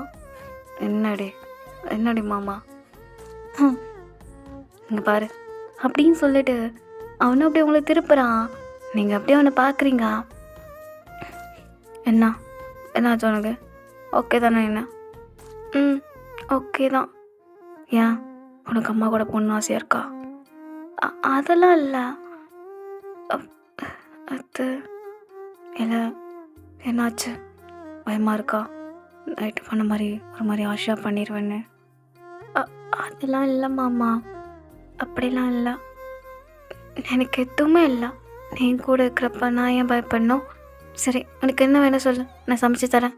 என்னடி மாமா? இங்கே பாரு அப்படின்னு சொல்லிட்டு அவனும் அப்படியே உங்களை திருப்புறான். நீங்கள் அப்படியே அவனை பார்க்குறீங்க. என்னாச்சு உனக்கு? ஓகே தானே? என்ன? ஓகே தான். ஏன், உனக்கு அம்மா கூட பொண்ணு ஆசையாக இருக்கா? அதெல்லாம் இல்லை. அது இல்லை. என்னாச்சு, பயமாக இருக்கா? நைட்டு பண்ண மாதிரி ஒரு மாதிரி ஆஷா பண்ணிடுவேன்னு? அதெல்லாம் இல்லை மாமா, அப்படிலாம் இல்லை. எனக்கு எதுவுமே இல்லை. நீ கூட இருக்கிறப்ப நான் ஏன் பயப்படணும்? சரி, உனக்கு என்ன வேணும் சொல்லு, நான் சமைச்சு தரேன்.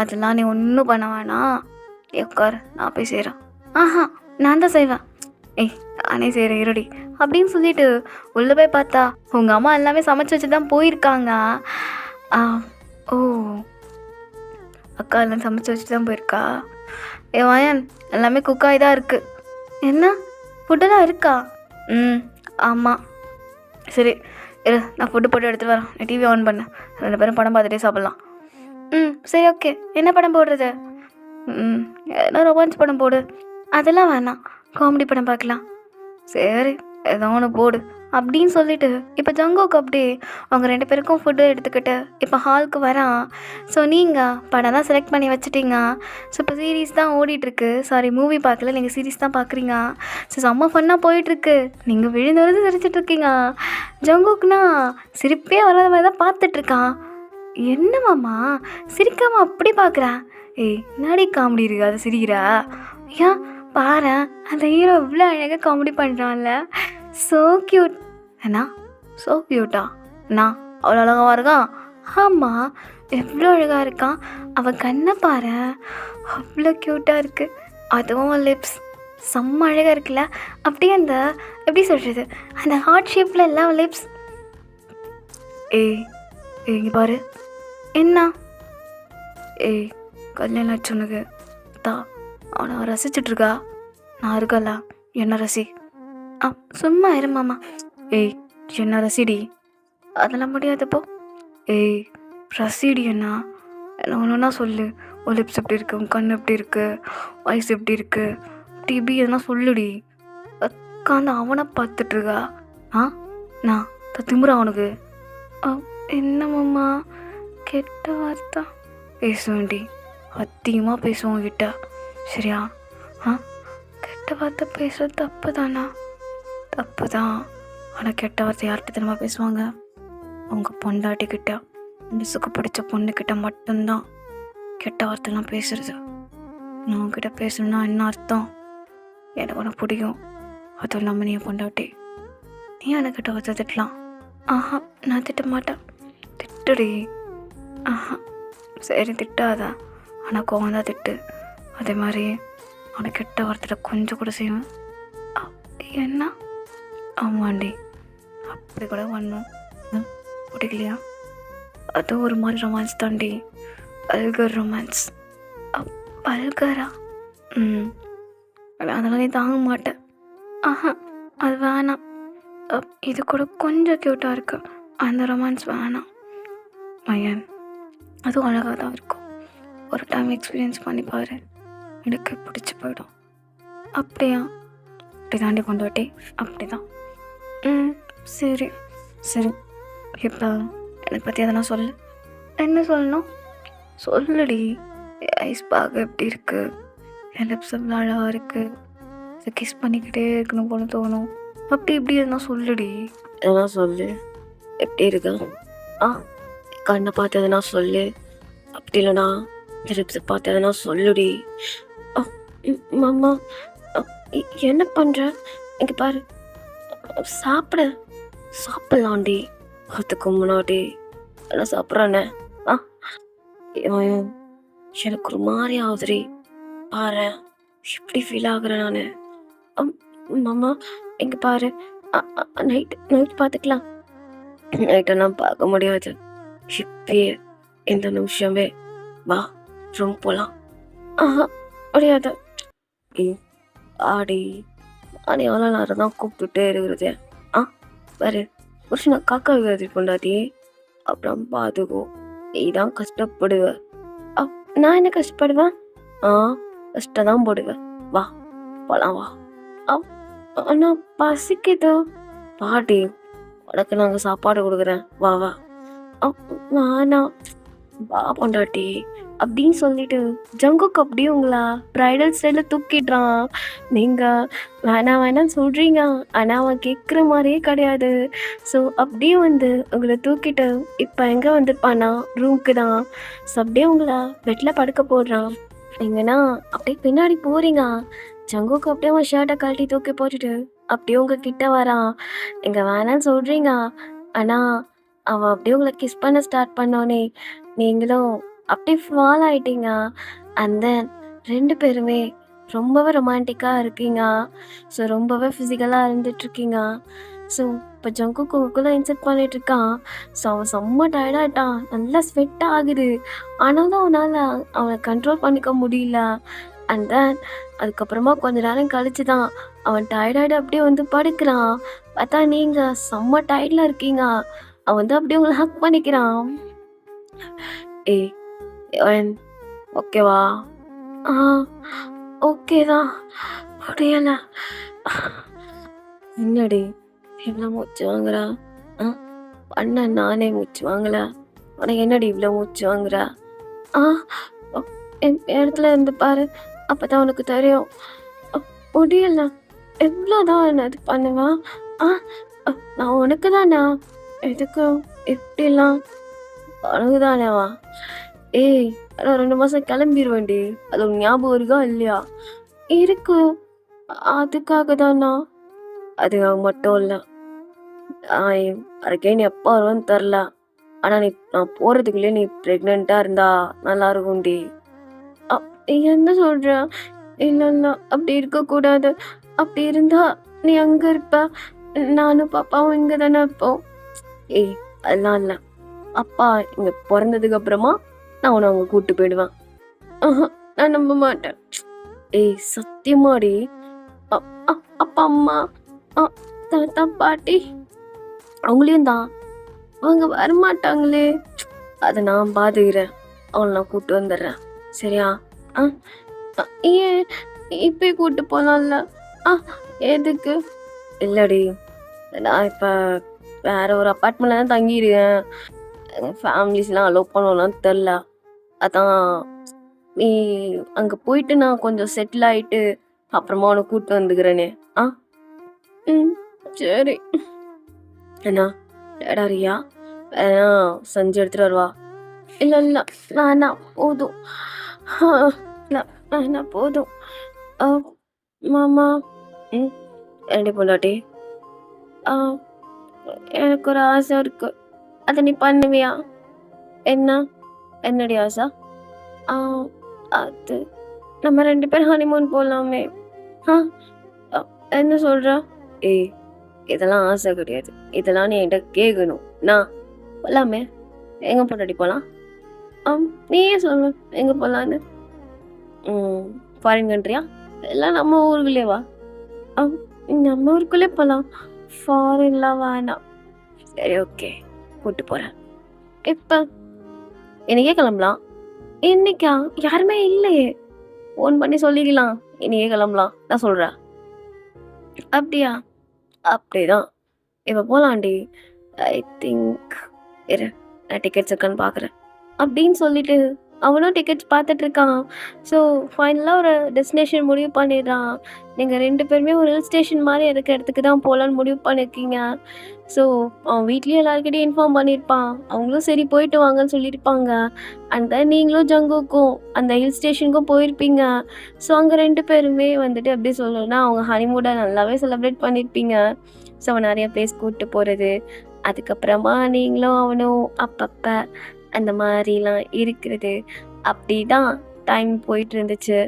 அதெல்லாம் நீ ஒன்றும் பண்ண வேணாம். உட்காரு, நான் போய் செய்கிறேன். நான் தான் செய்வேன். நானே செய்கிறேன் இருடி அப்படின்னு சொல்லிட்டு உள்ளே போய் பார்த்தா உங்கள் அம்மா எல்லாமே சமைச்சு வச்சு தான் போயிருக்காங்க. ஓ, அக்கா எல்லாம் சமைச்சு வச்சு தான் போயிருக்கா. வாயன், எல்லாமே குக்காகி தான் இருக்குது. என்ன, ஃபுட்டெல்லாம் இருக்கா? ஆமாம். சரி இரு, நான் ஃபுட்டு போட்டு எடுத்துகிட்டு வரேன். நீ டிவி ஆன் பண்ணு, 2 பேரும் படம் பார்த்துட்டே சாப்பிட்லாம். சரி ஓகே. என்ன படம் போடுறது? ஏன்னா ரொமான்ஸ் படம் போடு. அதெல்லாம் வேணாம், காமெடி படம் பார்க்கலாம். சரி, ஏதோ ஒன்று போடு அப்படின்னு சொல்லிட்டு இப்போ ஜங்குக்கு அப்படி அவங்க 2 பேருக்கும் ஃபுட்டு எடுத்துக்கிட்டு இப்போ ஹாலுக்கு வரான். ஸோ நீங்கள் படம் தான் செலக்ட் பண்ணி வச்சுட்டீங்க. ஸோ இப்போ சீரீஸ் தான் ஓடிட்டுருக்கு. சாரி, மூவி பார்க்கல, நீங்கள் சீரீஸ் தான் பார்க்குறீங்க. ஸோ செம்ம ஃபன்னாக போயிட்டுருக்கு. நீங்கள் விழுந்து விழுந்து சிரிச்சிட்ருக்கீங்க. ஜங்குக்குனா சிரிப்பே வராத மாதிரி தான் பார்த்துட்ருக்கான். என்னமாம்மா சிரிக்காமல் அப்படி பார்க்குறேன்? என்னடி காமெடி இருக்கு, அதை சிரிக்கிறா? ஏன் பாரு, அந்த ஹீரோ இவ்வளோ அழகாக காமெடி பண்ணுறான்ல. So cute. அண்ணா, ஸோ க்யூட்டா? அண்ணா, அவ்வளோ அழகாக இருக்கான். ஆமாம், எவ்வளோ அழகாக இருக்கான். அவன் கண்ணை பாரு, அவ்வளோ க்யூட்டாக இருக்குது. அதுவும் லிப்ஸ் செம்ம அழகாக இருக்குல்ல. அப்படியே அந்த எப்படி சொல்கிறது, அந்த ஹார்ட் ஷேப்பில் எல்லாம் லிப்ஸ். இங்கே பாரு. என்ன? கல்யாணம் ஆச்சு உனக்கு தான், அவனை ரசிச்சிட்ருக்கா. நான் இருக்கல, என்ன ரசி. சும்மா இருமாம்மா. என்ன ரசிடி? அதெல்லாம் முடியாதுப்போ. ரசிடி என்ன ஒன்றுனா சொல்லு. உன் லிப்ஸ் எப்படி இருக்கு, உன் கண் எப்படி இருக்கு, வாய்ஸ் எப்படி இருக்கு, டிபி எதுனா சொல்லுடி. உட்காந்து அவனை பார்த்துட்ருக்கா. நான் திமுறா அவனுக்கு. என்னமாம்மா கெட்ட வார்த்தை. பேசுவேன்டி, அதிகமாக பேசுவோம் உங்ககிட்ட. சரியா? ஆ, கெட்ட வார்த்தை பேசுறது தப்பு தானா? தப்பு தான். ஆனால் கெட்ட வார்த்தை யார்கிட்ட தெரியுமா பேசுவாங்க? உங்கள் பொண்டாட்டிக்கிட்ட, மனசுக்கு பிடிச்ச பொண்ணுக்கிட்ட மட்டும்தான் கெட்ட வார்த்தைலாம் பேசுறது. நான் உங்ககிட்ட பேசணும்னா என்ன அர்த்தம்? எனக்கு உனக்கு பிடிக்கும், அதுவும் இல்லாமல் நீ என் பொண்டாட்டி. நீ எனக்கு கெட்ட வார்த்தை திட்டலாம். ஆஹா, நான் திட்ட மாட்டேன். திட்டுடி. ஆஹா, சரி திட்டாத, ஆனால் கோவம் தான் திட்டு. அதே மாதிரி அவனை கெட்ட வார்த்தையில் கொஞ்சம் கூட செய்வேன். அ, என்ன? ஆமாண்டி, அப்படி கூட பண்ணும். பிடிக்கலையா? அது ஒரு மாதிரி ரொமான்ஸ் தாண்டி, வல்கர் ரொமான்ஸ். வல்கரா? ம், அதெல்லாம் நீ தாங்க மாட்டேன். ஆஹா, அது வேணாம். இது கூட கொஞ்சம் க்யூட்டாக இருக்கு, அந்த ரொமான்ஸ் வேணாம் மயன். அதுவும் அழகாக தான் இருக்கும். ஒரு டைம் எக்ஸ்பீரியன்ஸ் பண்ணி பாரு, எனக்கு பிடிச்சி போயிடும். அப்படியா? அப்படி தாண்டி கொண்டாட்டி, அப்படி தான். ம், சரி சரி. இப்போ என்னை பற்றி எதனா சொல்லு. என்ன சொல்லணும்? சொல்லுடி. ஐஸ் பார்க்க எப்படி இருக்கு? என் லிப்ஸ் எவ்வளோ அழகாக இருக்குது, கிஸ் பண்ணிக்கிட்டே இருக்கணும் போல தோணும். அப்படி இப்படி எதனா சொல்லுடி. எதனா சொல்லு. எப்படி இருக்கா? ஆ, கண்ணை பார்த்து எதனா சொல்லு. அப்படி இல்லைனா லிப்ஸை பார்த்து எதனா சொல்லுடி. மாமா, என்ன பண்ணுற? இங்கே பாரு, சாப்பிடலாண்டி. அதுக்கு முன்னாடி என்ன சாப்பிட்றானே? ஆ, எனக்கு ஒரு மாதிரி ஆகுதுரி. பாரு, எப்படி ஃபீல் ஆகுறேன் நான். மாமா, இங்கே பாரு, நைட் பார்த்துக்கலாம். நைட்டெல்லாம் பார்க்க முடியாது, இப்பயே இந்த நிமிஷமே வா, ரூம் போகலாம். ஆஹா, முடியாது. ஆடி நானே எவ்வளோ நேரம் தான் கூப்பிட்டுட்டே இருக்கிறது. ஆ, பாரு, புருஷனை காக்கா விகாதி பொண்டாட்டி. அப்புறம் பாதுகோ, நீ தான் கஷ்டப்படுவ. நான் என்ன கஷ்டப்படுவேன்? கஷ்டம் தான் போடுவேன். வா போலாம், வா. ஆனால் பசிக்குதோ. பாட்டி, உனக்கு நாங்கள் சாப்பாடு கொடுக்குறேன், வா வா. வேணாம், வா பொண்டாட்டி அப்படின்னு சொல்லிட்டு ஜங்குக்கு அப்படியே உங்களா ப்ரைடல் ஸ்டைலில் தூக்கிடுறான். நீங்கள் வேணான்னு சொல்கிறீங்க, ஆனால் அவன் கேட்குற மாதிரியே கிடையாது. ஸோ அப்படியே உங்களை தூக்கிட்டு இப்போ எங்கே வந்திருப்பானா? ரூமுக்கு தான். ஸோ அப்படியே உங்களை பெட்டில் படுக்க போடுறான். நீங்கன்னா அப்படியே பின்னாடி போகிறீங்க. ஜங்குக்கு அப்படியே அவன் ஷர்ட்டை கழட்டி தூக்கி போட்டுட்டு அப்படியே உங்கள் கிட்ட வரான். நீங்கள் வேணான்னு சொல்கிறீங்க, ஆனால் அவன் அப்படியே உங்களை கிஸ் பண்ண ஸ்டார்ட் பண்ணோன்னே நீங்களும் அப்படியே ஃபால் ஆகிட்டீங்க. அண்ட் தென் 2 பேருமே ரொம்பவே ரொமான்டிக்காக இருக்கீங்க. ஸோ ரொம்பவே ஃபிசிக்கலாக இருந்துகிட்ருக்கீங்க. ஸோ இப்போ ஜங்குக்கு உங்களுக்குள்ளே இன்செர்ட் பண்ணிகிட்ருக்கான். ஸோ அவன் செம்ம டயர்டாகிட்டான், நல்லா ஸ்வெட் ஆகுது. ஆனாலும் அவனால் அவனை கண்ட்ரோல் பண்ணிக்க முடியல. அண்ட் தென் அதுக்கப்புறமா கொஞ்ச நேரம் கழிச்சு தான் அவன் டயர்டாகிட்டு அப்படியே படுக்கிறான். பார்த்தா நீங்கள் செம்ம டயர்டில் இருக்கீங்க. அவன் அப்படியே உங்களை ஹக் பண்ணிக்கிறான். ஓகேவா? ஓகே தான். முடியல. என்னடி இவ்வளோ மூச்சு வாங்குறா? பண்ண நானே மூச்சு வாங்கல, உனக்கு என்னடி இவ்வளோ மூச்சு வாங்குறா? என் இடத்துல இருந்து பாரு, அப்பதான் உனக்கு தெரியும். முடியல. எவ்வளோதான் என்ன இது பண்ணுவேன்? நான் உனக்கு தானா? எதுக்கு எப்படிலாம்? உனக்கு தானேவா? ஆனால் 2 மாதம் கிளம்பிடுவேன்டி. அது ஒரு ஞாபகம் இருக்கா இல்லையா? இருக்கு. அதுக்காக தானா? அதுக்காக மட்டும் இல்லை. அதுக்கே நீ எப்போ வருவான்னு தெரில. ஆனால் நான் போகிறதுக்குள்ளே நீ ப்ரெக்னெண்ட்டாக இருந்தா நல்லா இருக்கும்டி. என்ன சொல்கிற? இல்லை, அப்படி இருக்கக்கூடாது. அப்படி இருந்தா நீ அங்கே இருப்ப, நானும் பாப்பாவும் இங்கே தானே இருப்போம். அதெல்லாம் இல்லை. அப்பா இங்கே பிறந்ததுக்கு அப்புறமா நான் உன்னை அவங்க கூப்பிட்டு போயிடுவேன். நான் நம்ப மாட்டேன். சத்தியமாடி. அப்பா அம்மா தாத்தா பாட்டி அவங்களையும் தான், அவங்க வரமாட்டாங்களே. அதை நான் பாத்துக்கிறேன், அவளை நான் கூப்பிட்டு வந்துடுறேன். சரியா? ஏன் இப்போ கூப்பிட்டு போனால? எதுக்கு? இல்லடி, நான் இப்போ வேற ஒரு அப்பார்ட்மெண்ட்ல தான் தங்கியிருக்கேன். ஃபேமிலிஸ்லாம் அலோவ் பண்ணலாம் தெரில. அதான் நீ அங்கே போயிட்டு நான் கொஞ்சம் செட்டில் ஆகிட்டு அப்புறமா உன்னை கூப்பிட்டு வந்துக்கிறேனே. ஆ ம் சரி. அண்ணா டேடா ரியா வேணா செஞ்சு எடுத்துட்டு வருவா. இல்லை இல்லை வேணாம் போதும். இல்லை வேணாம் போதும். ஆ, மாமா. ம் என்னடி பொண்டாட்டி? ஆ, எனக்கு ஒரு ஆசை இருக்கு, அதை நீ பண்ணுவியா? என்ன? என்னடி ஆசை? ஆ, அது நம்ம 2 பேரும் ஹனிமூன் போலாமே. ஆ, அ, என்ன சொல்ற? ஏய், இதெல்லாம் ஆசை கிடையாது. இதெல்லாம் நீ என்கிட்ட கேட்கணும். நான் போலாமே. எங்க பொண்டாட்டி போலாம்? நீயே சொல்லு எங்க போலான்னு. ஃபாரின் கண்ட்ரியா? எல்லாம் நம்ம ஊருக்குள்ளே வா. ஆம், நம்ம ஊருக்குள்ளே போலாம். ஃபாரின்லாம் வேணாம். சரி ஓகே, கூட்டு போறேன். இப்ப இன்னைக்கே கிளம்பலாம். இன்னைக்கா? யாருமே இல்லையே. ஃபோன் பண்ணி சொல்லிக்கலாம். இன்னைக்கே கிளம்பலாம் நான் சொல்றேன். அப்படியா? அப்படிதான். இப்ப போலாண்டி. ஐ திங்க் இரு, நான் டிக்கெட்ஸ் இருக்கான்னு பார்க்குறேன். அப்படின்னு சொல்லிட்டு அவனும் டிக்கெட்ஸ் பார்த்துட்டு இருக்கான். ஸோ ஃபைனலாக ஒரு டெஸ்டினேஷன் முடிவு பண்ணிடுறான். நீங்கள் 2 பேருமே ஒரு ஹில் ஸ்டேஷன் மாதிரி இருக்கிற இடத்துக்கு தான் போகலான்னு முடிவு பண்ணியிருக்கீங்க. ஸோ அவன் வீட்லேயும் எல்லாருக்கிட்டையும் இன்ஃபார்ம் பண்ணியிருப்பான். அவங்களும் சரி போயிட்டு வாங்கன்னு சொல்லியிருப்பாங்க. அண்ட் தென் நீங்களும் ஜங்குக்கும் அந்த ஹில் ஸ்டேஷனுக்கும் போயிருப்பீங்க. ஸோ அங்கே 2 பேருமே வந்துட்டு எப்படி சொல்லணும்னா அவங்க ஹனிமூனை நல்லாவே செலிப்ரேட் பண்ணியிருப்பீங்க. ஸோ அவன் நிறைய பிளேஸ் கூப்பிட்டு போகிறது, அதுக்கப்புறமா நீங்களும் அவனும் அப்பப்போ அந்த மாதிரிலாம் இருக்கிறது, அப்படி தான் டைம் போயிட்டு இருந்துச்சு.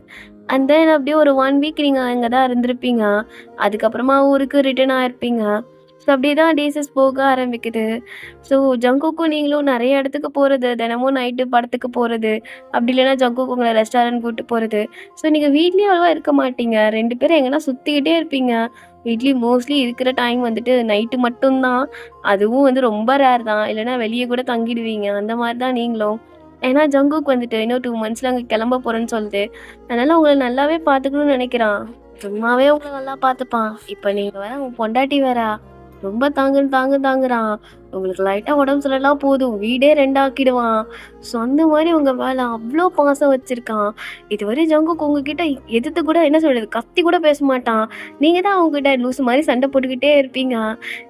அண்ட் தென் அப்படியே ஒரு 1 வீக் நீங்கள் அங்கே தான் இருந்திருப்பீங்க. அதுக்கப்புறமா ஊருக்கு ரிட்டர்ன் ஆகிருப்பீங்க. ஸோ அப்படியே தான் டேஸஸ் போக ஆரம்பிக்குது. ஸோ ஜங்குக்கும் நீங்களும் நிறைய இடத்துக்கு போகிறது, தினமும் நைட்டு படத்துக்கு போகிறது, அப்படி இல்லைன்னா ஜங்குக்கு உங்களை ரெஸ்டாரண்ட் கூப்பிட்டு போகிறது. ஸோ நீங்கள் வீட்லேயும் அவ்வளோவா இருக்க மாட்டீங்க. 2 பேரும் எங்கன்னா சுற்றிக்கிட்டே இருப்பீங்க. வீட்லேயும் மோஸ்ட்லி இருக்கிற டைம் வந்துட்டு நைட்டு மட்டும்தான். அதுவும் வந்து ரொம்ப ரேர் தான். இல்லைன்னா வெளியே கூட தங்கிடுவீங்க. அந்த மாதிரி தான் நீங்களும். ஏன்னா ஜங்குக்கு வந்துட்டு இன்னும் 2 மந்த்ஸில் அங்கே கிளம்ப போகிறேன்னு சொல்லுது. அதனால் உங்களை நல்லாவே பார்த்துக்கணும்னு நினைக்கிறான். சும்மாவே உங்களை நல்லா பார்த்துப்பான். இப்போ நீங்கள் வேற உங்கள் பொண்டாட்டி வேற ரொம்ப தாங்குறான். உங்களுக்கு லைட்டாக உடம்பு சொல்லலாம் போதும் வீடே 2 ஆக்கிடுவான். ஸோ அந்த மாதிரி உங்கள் மேலே அவ்வளோ பாசம் வச்சுருக்கான். இதுவரை ஜங்குக்கு உங்ககிட்ட எதிர்த்து கூட என்ன சொல்கிறது, கத்தி கூட பேச மாட்டான். நீங்கள் தான் அவங்ககிட்ட லூசு மாதிரி சண்டை போட்டுக்கிட்டே இருப்பீங்க.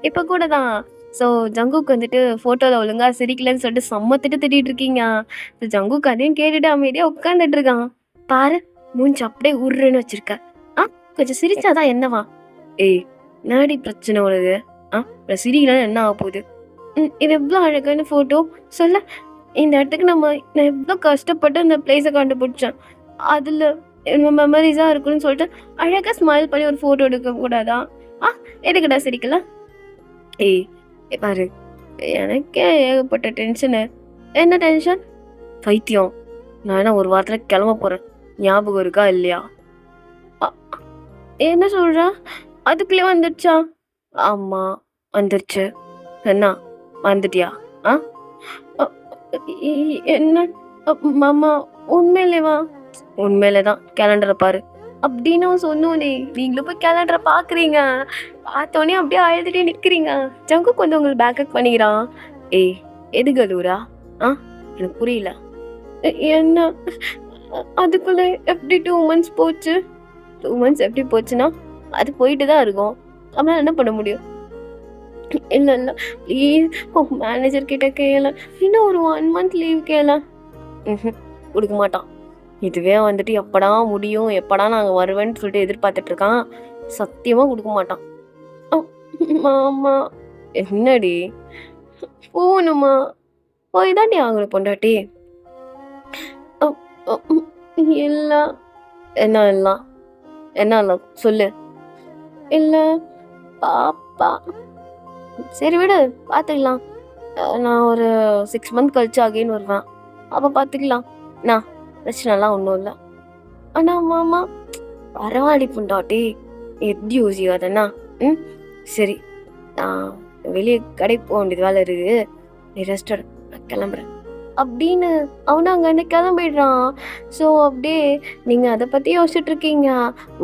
இப்போ கூட தான். ஸோ ஜங்குக்கு வந்துட்டு ஃபோட்டோவில் ஒழுங்காக சிரிக்கலன்னு சொல்லிட்டு செம்ம திட்டிகிட்டு இருக்கீங்க. ஸோ ஜங்குக்கு அதையும் கேட்டுட்டு அமைதியாக உட்காந்துட்டு இருக்கான். பாரு, மூஞ்சி அப்படியே உருன்னு வச்சிருக்க. கொஞ்சம் சிரிச்சாதான் என்னவா? ஏய், என்னடி பிரச்சனை உனக்கு? இப்போ சிரிக்கலன்னு என்ன ஆக போகுது? இது எவ்வளோ அழகான ஃபோட்டோ சொல்ல. இந்த இடத்துக்கு நான் எவ்வளோ கஷ்டப்பட்டு அந்த பிளேஸை கண்டுபிடிச்சேன். அதில் மெமரிஸாக இருக்குன்னு சொல்லிட்டு அழகாக ஸ்மைல் பண்ணி ஒரு ஃபோட்டோ எடுக்கக்கூடாதா? எதுக்குடா சிரிக்கல? ஏய் பாரு, எனக்கே ஏகப்பட்ட டென்ஷனு. என்ன டென்ஷன்? பைத்தியம், நான் என்ன ஒரு வாரத்தில் கிளம்ப போகிறேன், ஞாபகம் இருக்கா இல்லையா? என்ன சொல்கிறா? அதுக்குள்ளே வந்துடுச்சா? ஆமாம் வந்துடுச்சு. என்ன வந்துட்டியா? என்ன மாமா உண்மையிலேவா? உண்மையிலே தான். கேலண்டரை பாரு அப்படின்னு அவன் சொன்னோன்னே நீங்களும் போய் கேலண்டரை பார்க்குறீங்க. பார்த்தோன்னே அப்படியே அழுதுகிட்டே நிற்கிறீங்க. ஜங்கு கொஞ்சம் உங்களுக்கு பேக்கப் பண்ணிக்கிறான். ஏய் எது கலூரா? எனக்கு புரியல. என்ன அதுக்குள்ளே எப்படி 2 மந்த்ஸ் போச்சு? 2 மந்த்ஸ் எப்படி போச்சுன்னா அது போயிட்டு தான் இருக்கும். அவன் என்ன பண்ண முடியும்? இல்லை ப்ளீஸ் உங்கள் மேனேஜர் கிட்ட கேள, இன்னும் ஒரு 1 மந்த் லீவ் கேள. கொடுக்க மாட்டான். இதுவே வந்துட்டு எப்படா முடியும், எப்படா நாங்கள் வருவேன்னு சொல்லிட்டு எதிர்பார்த்துட்ருக்கான். சத்தியமாக கொடுக்க மாட்டான். மாமா என்னடி போகணுமா? போய் தாண்டி ஆகணும் பொண்டாட்டி. இல்லை என்ன சொல்லு. இல்லை பாப்பா. சரி விடு, பார்த்துக்கலாம். நான் ஒரு 6 மந்த் கழிச்சு அகைன் வருவேன். அப்போ பார்த்துக்கலாம். நான் பிரச்சனைலாம் ஒன்றும் இல்லை. ஆனால் மாமா பரவாயில்ல பொண்டாட்டி, எப்படி யோசிக்காதண்ணா. சரி, நான் வெளியே கடைக்கு போக வேண்டியது வேலை இருக்குது, நீ ரெஸ்டாரண்ட் கிளம்புறேன் அப்படின்னு அவனை அங்கே என்ன கிளம்பிடுறான். ஸோ அப்படியே நீங்கள் அதை பற்றி யோசிச்சுட்டு இருக்கீங்க.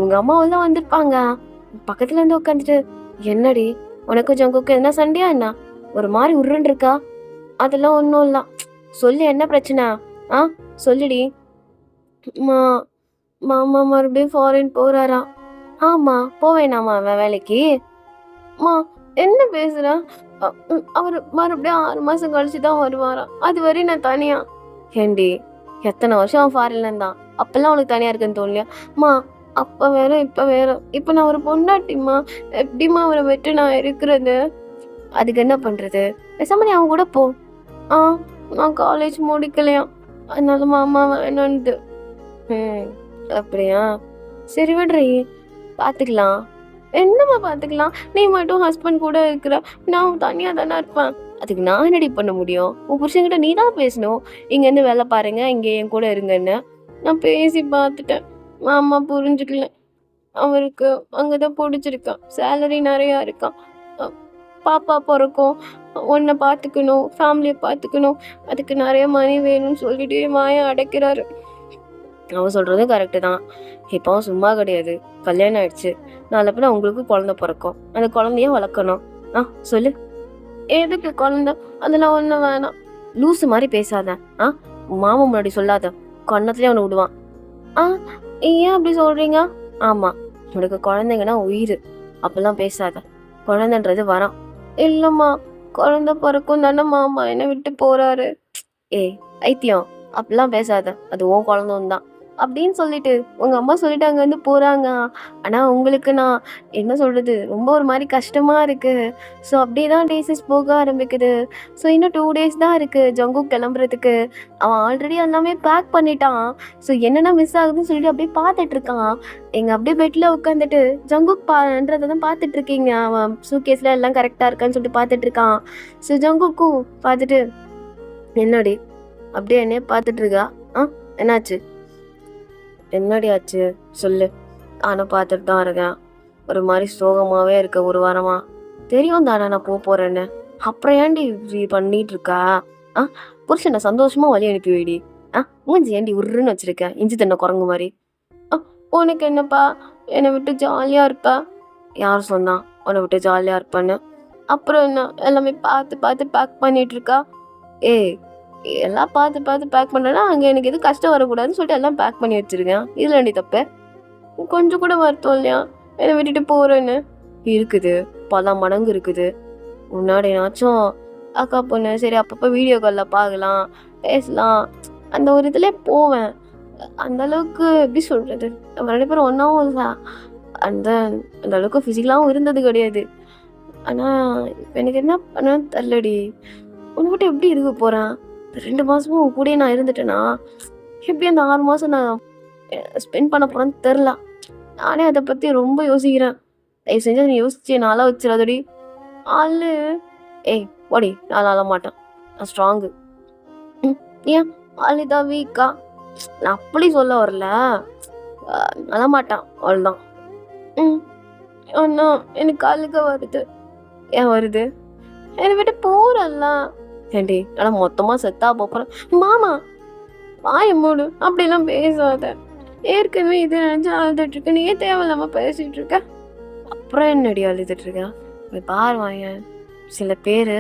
உங்கள் அம்மாவெல்லாம் வந்திருப்பாங்க. பக்கத்துல இருந்து உட்காந்துட்டு, என்னடி உனக்கு ஜங்குக்கு என்ன சண்டையா என்ன? ஒரு மாதிரி உருன்னு இருக்கா? அதெல்லாம் ஒன்றும் இல்லை. சொல்லு என்ன பிரச்சனை? சொல்லுடி. மா மாமா மறுபடியும் ஃபாரின் போறாரா? ஆமா, போவேனாமா அவன் வேலைக்கு? மா என்ன பேசுற? அவரு மறுபடியும் 6 மாசம் கழிச்சு தான் வருவாராம். அது வரையும் நான் தனியா. ஏண்டி, எத்தனை வருஷம் அவன் ஃபாரின்ல இருந்தான், அப்பெல்லாம் உனக்கு தனியா இருக்குன்னு தோணலையா? மா அப்ப வேற இப்ப வேற. இப்ப நான் ஒரு பொண்டாட்டிம்மா, எப்படிம்மா அவரை விட்டு நான் இருக்கிறது? அதுக்கு என்ன பண்றது? பேசாம நீ அவன் கூட போ. ஆ நான் காலேஜ் முடிக்கலையாம், அதனால மாமா வேணான்ட்டு. ம் அப்படியா? சரி விடுறி, பாத்துக்கலாம். என்னம்மா பாத்துக்கலாம்? நீ மட்டும் ஹஸ்பண்ட் கூட இருக்கிற, நான் தனியா தானே இருப்பேன். அதுக்கு நான் என்னடி பண்ண முடியும்? உன் புருஷன்கிட்ட நீ தான் பேசணும். இங்க இருந்து வேலை பாருங்க, இங்க என் கூட இருங்கன்னு. நான் பேசி பார்த்துட்டேன், மாமா புரிஞ்சுக்கல. அவருக்கு அங்கதான் பிடிச்சிருக்கான், சேலரி நிறையா இருக்கான். பாப்பா பிறக்கும், உன்னை பார்த்துக்கணும், ஃபேமிலியை பார்த்துக்கணும், அதுக்கு நிறைய மணி வேணும்னு சொல்லிட்டு வாயை அடைக்கிறாரு. அவன் சொல்றதும் கரெக்டு தான். இப்போ அவன் சும்மா கிடையாது, கல்யாணம் ஆயிடுச்சு. நாளை பின்ன உங்களுக்கு குழந்தை பிறக்கும், அந்த குழந்தைய வளர்க்கணும். சொல்லு, எதுக்கு குழந்தை? அதெல்லாம் ஒன்றும் வேணாம். லூசு மாதிரி பேசாத. மாமா முன்னாடி சொல்லாத, கண்ணத்துலேயே அவனை விடுவான். ஏன் அப்படி சொல்றீங்க? ஆமா, உனக்கு குழந்தைங்கன்னா உயிர், அப்பெல்லாம் பேசாத. குழந்தைன்றது வரான். இல்லம்மா, குழந்தை பிறக்கும் தானே மாமா என்னை விட்டு போறாரு. ஐத்தியம், அப்படிலாம் பேசாத, அது உன் குழந்தைன்னு தான் அப்படின்னு சொல்லிட்டு உங்க அம்மா சொல்லிட்டு அங்க வந்து போறாங்க. ஆனா உங்களுக்கு நான் என்ன சொல்றது, ரொம்ப ஒரு மாதிரி கஷ்டமா இருக்கு. ஸோ அப்படியே தான் டேஸஸ் போக ஆரம்பிக்குது. ஸோ இன்னும் 2 days தான் இருக்கு ஜங்குக் கிளம்புறதுக்கு. அவன் ஆல்ரெடி எல்லாமே பேக் பண்ணிட்டான். ஸோ என்னென்ன மிஸ் ஆகுதுன்னு சொல்லிட்டு அப்படியே பார்த்துட்டு இருக்கான். எங்க அப்படியே பெட்ல உட்காந்துட்டு ஜங்குக் பான்றதை தான் பார்த்துட்டு இருக்கீங்க. அவன் சூட்கேஸ்ல எல்லாம் கரெக்டா இருக்கான்னு சொல்லிட்டு பார்த்துட்டு இருக்கான். ஸோ ஜங்குக்கும் பார்த்துட்டு, என்னடி அப்படியே என்னைய பார்த்துட்டு இருக்கா? என்னாச்சு? என்னடி ஆச்சு சொல்லு. நானும் பார்த்துட்டு தான் இருக்கேன், ஒரு மாதிரி சோகமாவே இருக்க ஒரு வாரமா. தெரியும் தானே நான் போறேன்னு, அப்புறம் ஏன்டி இப்படி பண்ணிட்டு இருக்கா? புருஷனை சந்தோஷமா வழி அனுப்பி வைடி. மூஞ்சி ஏண்டி உருன்னு வச்சிருக்க, இஞ்சி தண்ணை குரங்கு மாதிரி. உனக்கு என்னப்பா, என்னை விட்டு ஜாலியா இருப்ப? யார் சொன்னா உன்னை விட்டு ஜாலியா இருப்பேன்னு? அப்புறம் என்ன எல்லாமே பார்த்து பார்த்து பேக் பண்ணிட்டு இருக்கா? எல்லாம் பார்த்து பார்த்து பேக் பண்ணுறேன்னா அங்கே எனக்கு எது கஷ்டம் வரக்கூடாதுன்னு சொல்லிட்டு எல்லாம் பேக் பண்ணி வச்சிருக்கேன். இதில் வேண்டி தப்பு கொஞ்சம் கூட வருத்தம் இல்லையா என்னை விட்டுட்டு போகிறேன்னு? இருக்குது, பல மடங்கு இருக்குது. முன்னாடினாச்சும் அக்கா பொண்ணு சரி அப்பப்போ வீடியோ காலில் பார்க்கலாம், பேசலாம், அந்த ஒரு இதில் போவேன். அந்த அளவுக்கு எப்படி சொல்கிறது, நம்ம 2 பேரும் ஒன்றாவும் இல்லை, அந்த அளவுக்கு ஃபிசிக்கலாகவும் இருந்தது கிடையாது. ஆனால் இப்போ எனக்கு என்ன பண்ணணும்னு தெரிலடி. உன்கிட்ட எப்படி இருக்க போகிறேன்? 2 மாதமும் உன் கூடயே நான் இருந்துட்டேன்னா எப்படி அந்த 6 மாதம் நான் ஸ்பெண்ட் பண்ண போகிறேன்னு தெரில. நானே அதை பற்றி ரொம்ப யோசிக்கிறேன். தயவு செஞ்சு நீ யோசிச்சு நாளாக வச்சிடாதடி. ஆளு ஓடி, நான் அழ மாட்டேன், நான் ஸ்ட்ராங்கு. ஏன் ஆளுதான் வீக்கா? நான் அப்படி சொல்ல வரல, அழ மாட்டான் அவ்வளோதான். ஒன்றும் எனக்கு அழுக வருது. ஏன் வருது? என்னை விட்டு போகிறல்ல. ஏண்டி ஆனால் மொத்தமாக செத்தா போகிறேன். மாமா வாய மூடு, அப்படிலாம் பேசாத. ஏற்கனவே இது நினச்சி அழுதுட்டு இருக்க, நீ தேவையில்லாமல் பேசிகிட்டு இருக்க. அப்புறம் என்னடி அழுதுட்டு இருக்க? பாரு வாங்க, சில பேர்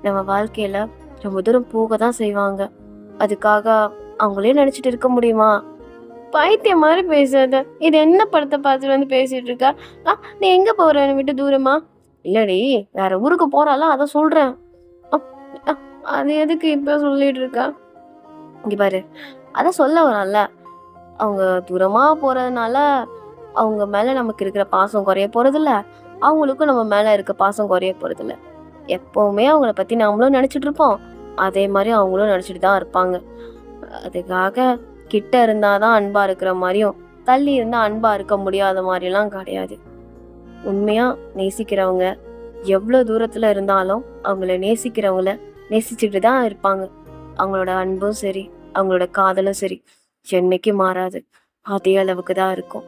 நம்ம வாழ்க்கையில் ரொம்ப தூரம் போக தான் செய்வாங்க, அதுக்காக அவங்களே நினச்சிட்டு இருக்க முடியுமா? பைத்தியம் மாதிரி பேசாத. இது என்ன படத்தை பார்த்துட்டு வந்து பேசிகிட்டு இருக்கா? நீ எங்கே போகிற என்னை விட்டு தூரமா? இல்லடி, வேற ஊருக்கு போகிறாலாம், அதை சொல்கிறேன். அது எதுக்கு இப்போ சொல்லிட்டு இருக்கா? இங்கே பாரு, அதான் சொல்ல வரல, அவங்க தூரமாக போகிறதுனால அவங்க மேலே நமக்கு இருக்கிற பாசம் குறைய போகிறதில்ல, அவங்களுக்கும் நம்ம மேலே இருக்க பாசம் குறைய போகிறதில்ல. எப்போவுமே அவங்கள பற்றி நம்மளும் நினச்சிட்டு இருப்போம், அதே மாதிரி அவங்களும் நினச்சிட்டு தான் இருப்பாங்க. அதுக்காக கிட்ட இருந்தால் தான் அன்பாக இருக்கிற மாதிரியும் தள்ளி இருந்தால் அன்பாக இருக்க முடியாத மாதிரிலாம் கிடையாது. உண்மையாக நேசிக்கிறவங்க எவ்வளோ தூரத்தில் இருந்தாலும் அவங்கள நேசிக்கிறவங்கள நேசிச்சுட்டு தான் இருப்பாங்க. அவங்களோட அன்பும் சரி, அவங்களோட காதலும் சரி, என்னைக்கும் மாறாது, அதே அளவுக்கு தான் இருக்கும்.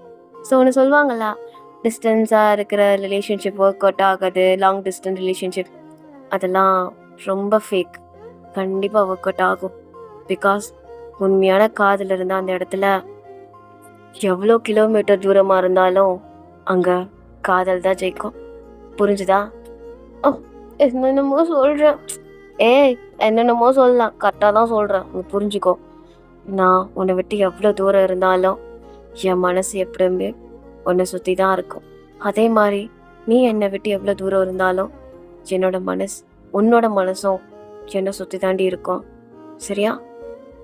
ஸோ ஒன்று சொல்லுவாங்கள்ல, டிஸ்டன்ஸாக இருக்கிற ரிலேஷன்ஷிப் ஒர்க் அவுட் ஆகாது, லாங் டிஸ்டன்ஸ் ரிலேஷன்ஷிப் அதெல்லாம் ரொம்ப ஃபேக். கண்டிப்பாக ஒர்க் அவுட் ஆகும். பிகாஸ் உண்மையான காதல் இருந்தால் அந்த இடத்துல எவ்வளோ கிலோமீட்டர் தூரமாக இருந்தாலும் அங்கே காதல் தான் ஜெயிக்கும். புரிஞ்சுதா? என்னென்னமோ சொல்கிறேன். என்னென்னமோ சொல்லலாம், கரெக்டாக தான் சொல்கிறேன், நீ புரிஞ்சுக்கோ. நான் உன்னை விட்டு எவ்வளோ தூரம் இருந்தாலும் என் மனசு எப்படியுமே உன்னை சுற்றி தான் இருக்கும். அதே மாதிரி நீ என்னை விட்டு எவ்வளோ தூரம் இருந்தாலும் என்னோட மனசு உன்னோட மனசும் என்னை சுற்றி தாண்டி இருக்கும். சரியா?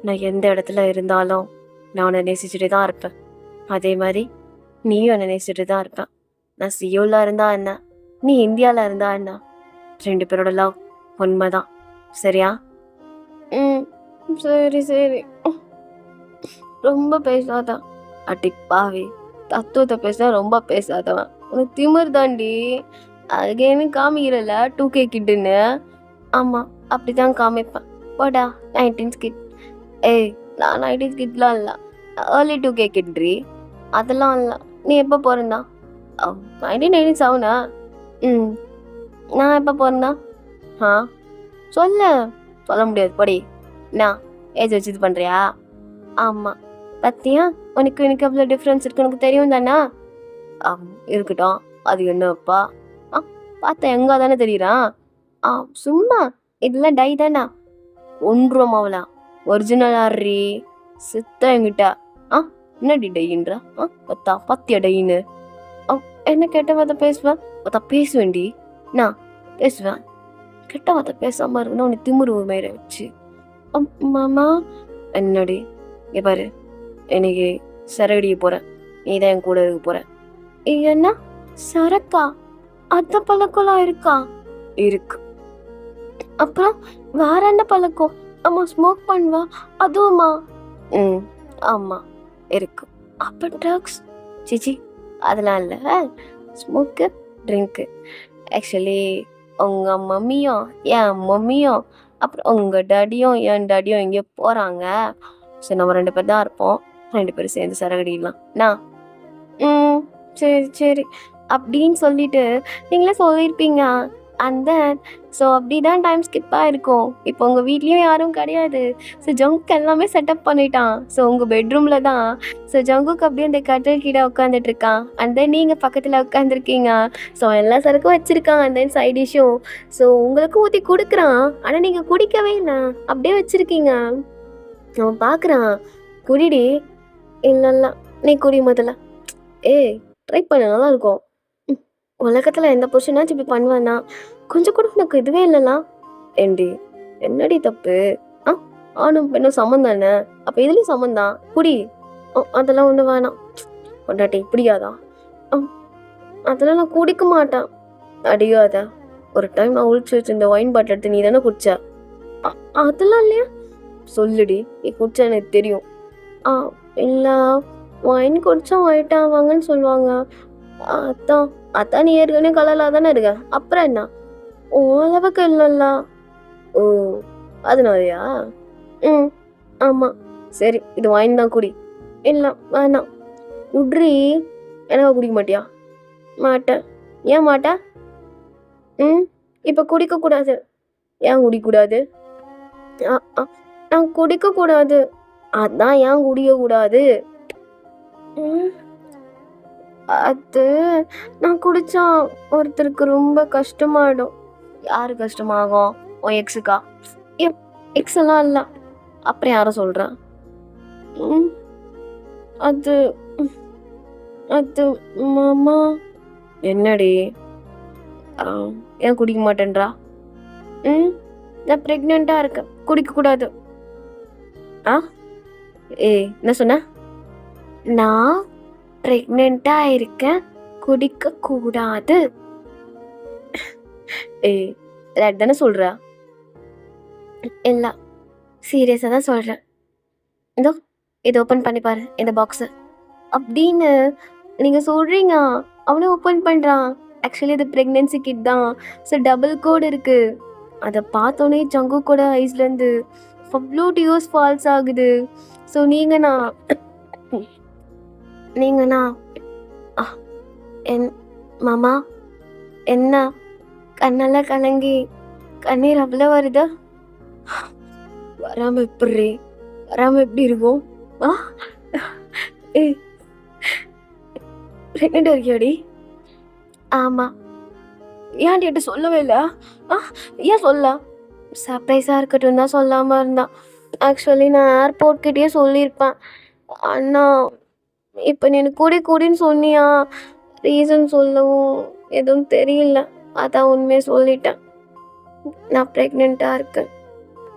நான் எந்த இடத்துல இருந்தாலும் நான் உன்னை நேசிச்சுட்டு தான் இருப்பேன். அதே மாதிரி நீயும் என்னை நேசிச்சுட்டு தான் இருப்பேன். நான் சியோவில் இருந்தா என்ன, நீ இந்தியாவில் இருந்தா என்ன, 2 பேரோட லவ் உண்மைதான். சரியா? ம், சரி சரி. ரொம்ப பேசாத. அடி பாவி, தத்துவத்தை பேச ரொம்ப பேசாதவன். உனக்கு திமிர் தாண்டி. அகேன்னு காமிக்கிறல 2K கிட்டுன்னு. ஆமாம், அப்படிதான் காமிப்பேன். போடா 19s கிட். ஏய், நான் 19s கிட்லாம் இல்லை, ஏர்லி 2K கிட்ரி. அதெல்லாம் இல்லை. நீ எப்போ பிறந்தா? 1997. ம், நான் எப்போ பிறந்தா? ஆ, சொல்ல முடியாது. படி. நான் ஏஜ் வச்சு இது பண்ணுறியா? ஆமாம், பத்தியா உனக்கு எனக்கு எவ்வளோ டிஃப்ரென்ஸ் இருக்கு உனக்கு தெரியும் தானே? இருக்கட்டும், அது என்னப்பா? பார்த்தா எங்கே தானே தெரியுறான்? சும்மா இதெல்லாம் டை தானே. 1 ரூபா மாவலா ஒரிஜினல் ஆடுறி சித்த என்கிட்ட. என்னடி டைன்றா? பத்தியா டைன்னு? என்ன கெட்ட வார்த்தை பேசுவேன்? பேசுவேன்டி, நான் பேசுவேன். கெட்ட வார்த்தை பேசாமல் இருக்கணும் உனக்கு திமிரு உரிமையில வச்சு. மாமா என்னடி? இங்கே பாரு, இன்னைக்கு சரகடிய போகிறேன், நீ தான் என் கூட இருக்க போகிற. என்ன சரக்கா? அந்த பழக்கம்லாம் இருக்கா? இருக்கு. அப்புறம் வேற என்ன பழக்கம்? அம்மா ஸ்மோக் பண்ணுவா, அதுவுமா? ம், ஆமாம் இருக்கு. அப்போ ட்ரக்ஸ்? சிச்சி, அதெல்லாம் இல்லை. Smoke, drink. ஆக்சுவலி உங்கள் மம்மியும் என் மம்மியும் அப்புறம் உங்கள் டாடியும் என் டாடியும் எங்கேயோ போகிறாங்க. சரி, நம்ம 2 பேர் தான் இருப்போம். 2 பேரும் சேர்ந்து சரகடிக்கலாம். நான் ம், சரி சரி அப்படின்னு சொல்லிட்டு நீங்களே சொல்லியிருப்பீங்க. அண்ட் தென் ஸோ அப்படி தான் டைம் ஸ்கிப் ஆகிருக்கும். இப்போ உங்கள் வீட்லேயும் யாரும் கிடையாது. ஸோ ஜங்குக்கு எல்லாமே செட்டப் பண்ணிட்டான். ஸோ உங்கள் பெட்ரூமில் தான். ஸோ ஜங்குக்கு அப்படியே அந்த கட்டில் கீழே உட்காந்துட்டு இருக்கான். அண்ட் தென் நீங்கள் பக்கத்தில் உட்காந்துருக்கீங்க. ஸோ எல்லா சரக்கும் வச்சுருக்கான். அண்ட் தென் சைட் டிஷ்ஷும் ஸோ உங்களுக்கு ஊற்றி கொடுக்குறான். ஆனால் நீங்கள் குடிக்கவே இல்லை, அப்படியே வச்சுருக்கீங்க. அவன் பார்க்குறான், குடிடி. இல்லைல்ல, நீ குடி முதல்ல. ஏய், ட்ரை பண்ண நல்லா இருக்கும். உலகத்தில் எந்த புருஷனாச்சும் இப்படி பண்ணுவானா? கொஞ்சம் கூட உனக்கு இதுவே இல்லைனா? ஏண்டி, என்னடி தப்பு? ஆணும் பெண்ணும் சம்மந்தம் தானே, அப்போ இதுலேயும் சம்மந்தான். குடி. அதெல்லாம் ஒன்றும் வேணாம். பொண்டாட்டி பிடிக்காதா? அதெல்லாம் நான் குடிக்க மாட்டேன். அடிக்காத. ஒரு டைம் நான் ஒழிச்சு வச்சிருந்த ஒயின் பாட்டில் எடுத்து நீ தானே குடிச்ச. அதெல்லாம் இல்லையா? சொல்லுடி, நீ குடிச்சா எனக்கு தெரியும். இல்லை, ஒயின் குடிச்சா ஒயிட் ஆவாங்கன்னு சொல்லுவாங்க. அதான் நீ ஏற்கனவே கலரில் தானே இருக்க, அப்புறம் என்ன? ஓரளவுக்கு இல்லைல்ல. ஓ, அதனாலயா? ம், ஆமாம். சரி, இது ஒயின் தான், குடி. இல்லை வேணாம், குட்ரி. எனக்கு குடிக்க மாட்டியா? மாட்டேன். ஏன் மாட்டேன்? இப்போ குடிக்கக்கூடாது. ஏன் குடிக்கக்கூடாது? நான் குடிக்கக்கூடாது. அதான் ஏன் குடிக்கக்கூடாது? அது நான் குடித்தா ஒருத்தருக்கு ரொம்ப கஷ்டமாயிடும். யாரு கஷ்டமாகும்? உன் எக்ஸுக்கா? எக்ஸ் எல்லாம் இல்லை. அப்புறம் யாரை சொல்கிறேன்? அது அது மாமா. என்னடி? ஏன் குடிக்க மாட்டேன்றா? நான் ப்ரெக்னெண்ட்டாக இருக்கேன், குடிக்கக்கூடாது. ஏய், என்ன சொன்ன? நான் ப்ரெக்னெண்ட்டாக இருக்கேன், குடிக்கக்கூடாது. ஏய், ரைட் தானே சொல்கிற? இல்லை, சீரியஸாக தான் சொல்கிறேன். இதோ இதை ஓப்பன் பண்ணி பாரு, இந்த பாக்ஸு அப்படின்னு நீங்கள் சொல்கிறீங்க. அவனே ஓப்பன் பண்ணுறான். ஆக்சுவலி இது ப்ரெக்னென்சி கிட் தான். ஸோ டபுள் கோட் இருக்குது. அதை பார்த்தோன்னே ஜங்கு கூட ஐஸ்லேருந்து அவ்வளோ டியூஸ் ஃபால்ஸ் ஆகுது. ஸோ நீங்கண்ணா என் மாமா என்ன கண்ணெல்லாம் கலங்கி கண்ணீர் அவ்வளோ வருதா? வராமல் எப்படி இருக்கும்? ஏய், ப்ரெக்னெண்ட் இருக்கியாடி? ஆமாம். ஏன்டி என்கிட்ட சொல்லவே இல்லை? ஏன் சொல்ல? சர்ப்ரைஸாக இருக்கட்டும் தான் சொல்லாமல் இருந்தான். ஆக்சுவலி நான் ஏர்போர்ட் கிட்டயே சொல்லியிருப்பேன். அண்ணா இப்போ நீ எனக்கு கூடின்னு சொன்னியா? ரீசன் சொல்லவும் எதுவும் தெரியல. அதான் உண்மையை சொல்லிட்டேன். நான் ப்ரெக்னெண்ட்டாக இருக்கேன்.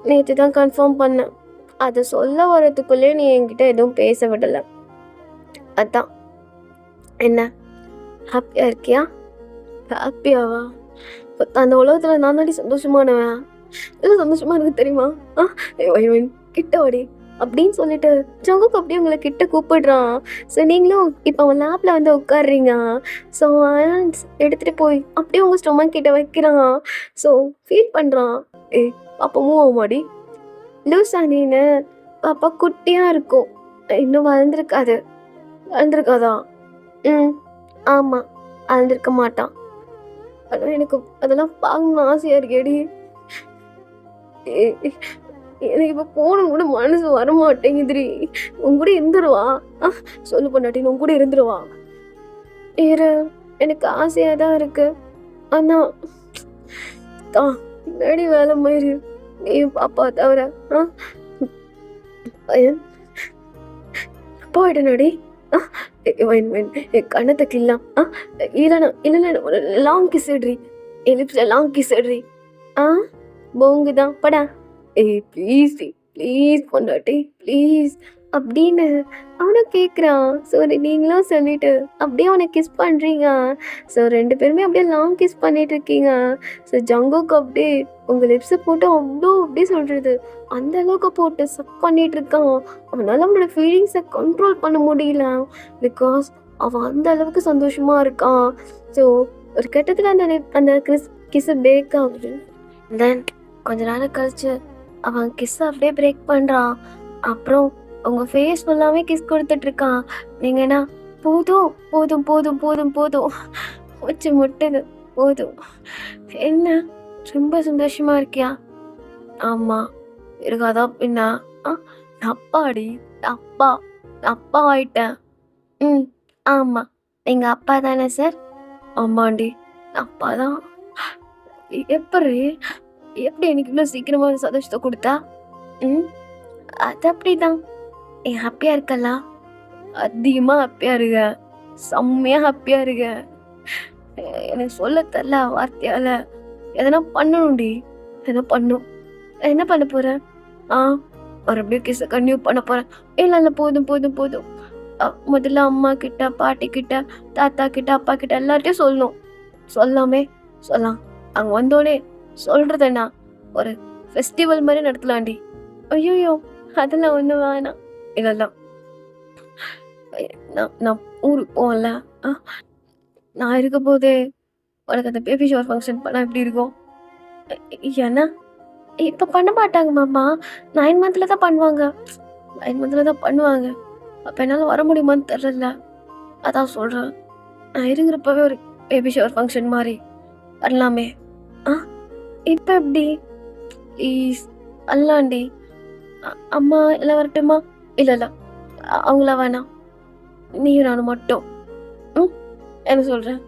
நேற்று தான் கன்ஃபார்ம் பண்ணேன். அதை சொல்ல வரதுக்குள்ளே நீ என்கிட்ட எதுவும் பேச விடலை. அதான். என்ன ஹாப்பியாக இருக்கியா? ஹாப்பியாவா? அந்த உலகத்தில் நான் தாண்டி சந்தோஷமானவன். எதுவும் சந்தோஷமா இருக்கு தெரியுமா? கிட்ட வாடி அப்படின்னு சொல்லிட்டு ஜங்குக்கு அப்படியே உங்களை கிட்ட கூப்பிடுறான். ஸோ நீங்களும் இப்போ அவன் லேப்ல வந்து உட்காடுறீங்க. ஸோ எடுத்துட்டு போய் அப்படியே உங்க ஸ்டொமக் கிட்ட வைக்கிறான். ஸோ ஃபீல் பண்றான். பாப்பா மூவ் ஆகுமாடி? லூஸா நீனு? பாப்பா குட்டியா இருக்கும், இன்னும் வளர்ந்துருக்காதா? ஆமா, வளர்ந்துருக்க மாட்டான். ஆனால் எனக்கு அதெல்லாம் பார்க்கணும்னு ஆசையா இருக்கேடி. எனக்கு இப்போ போகணும் கூட மனசு வர மாட்டேங்குதுரி. உன் கூட இருந்துருவா? சொல்லு பண்ணாட்டி உன் கூட இருந்துருவா? எனக்கு ஆசையாக தான் இருக்கு. ஆனால் தான் முன்னாடி வேலை மாதிரி நீயும் பாப்பா தவிர போயிட்டனாடி. கண்ணத்தை கில்லாம். இல்லைண்ணா ஒரு லாங் கிஸ் இடுறி. எலிப்ஸ்ல லாங் கிஸ் இடுறி. போங்கு தான் படா. ப்ளீஸ் பொண்டாட்டி ப்ளீஸ் அப்படின்னு அவனும் கேட்குறான். ஸோ நீங்களும் சொல்லிட்டு அப்படியே அவனை கிஸ் பண்ணுறீங்க. ஸோ 2 பேருமே அப்படியே லாங் கிஸ் பண்ணிட்டு இருக்கீங்க. ஸோ ஜங்குக்கு அப்படியே உங்கள் லிப்ஸை போட்டு அப்படியே சொல்கிறது அந்த அளவுக்கு போட்டு சக் பண்ணிட்டு இருக்கான். அவனால் அவனோட ஃபீலிங்ஸை கண்ட்ரோல் பண்ண முடியல. பிகாஸ் அவன் அந்த அளவுக்கு சந்தோஷமாக இருக்கான். ஸோ ஒரு கட்டத்தில் அந்த கிஸ்ஸு பிரேக் ஆகுது. தென் கொஞ்ச நாள் கழிச்சு அவன் கிஸ்ஸை அப்படியே பிரேக் பண்ணுறான். அப்புறம் உங்கள் ஃபேஸ் ஃபுல்லாகவே கிஸ் கொடுத்துட்ருக்கான். நீங்கள் என்ன போதும் போதும் போதும் போதும் போதும் வச்சு முட்டுது போதும். என்ன ரொம்ப சந்தோஷமாக இருக்கியா? ஆமாம் இருக்காதா பின்னா? அப்பாடி அப்பா ஆயிட்டேன். ஆமாம் நீங்கள் அப்பா தானே சார்? ஆமாண்டி அப்பா தான். எப்படி எனக்கு இவ்வளோ சீக்கிரமாக சந்தோஷத்தை கொடுத்தா? அது அப்படிதான். நீ ஹாப்பியாக இருக்கலாம், அதிகமாக ஹாப்பியாக இருக்க, செம்மையாக ஹாப்பியாக இருக்க. எனக்கு சொல்ல தரல வார்த்தையால். எதனா பண்ணணும்டி, எதனா பண்ணும். என்ன பண்ண போகிறேன்? மறுபடியும் கிஸ்ஸை கன்டினியூ பண்ண போகிறேன். இல்லை போதும் போதும் போதும். முதல்ல அம்மா கிட்ட, பாட்டி கிட்ட, தாத்தா கிட்ட, அப்பா கிட்ட எல்லார்ட்டையும் சொல்லலாம். அங்கே வந்தோடனே சொல்கிறதுண்ணா ஒரு ஃபெஸ்டிவல் மாதிரி நடத்தலாண்டி. ஐயோ அதெல்லாம் ஒன்றும் வேணாம். இதெல்லாம் நான் ஊருக்கு போகல. நான் இருக்க போதே உனக்கு அந்த பேபி ஷவர் ஃபங்க்ஷன் பண்ணால் எப்படி இருக்கும்? ஏன்னா இப்போ பண்ண மாட்டாங்க மாமா. 9 மந்தில் தான் பண்ணுவாங்க. அப்போ என்னால் வர முடியுமான்னு தெரியல. அதான் சொல்கிறேன். நான் இருக்கிறப்பவே ஒரு பேபி ஷவர் ஃபங்க்ஷன் மாதிரி பண்ணலாமே. இப்போ எப்படி? ப்ளீஸ் அல்லாண்டி. அம்மா எல்லாம் வரட்டுமா? இல்லை அவங்கள வேணாம், நீயும் நானும் மட்டும். என்ன சொல்கிறேன்?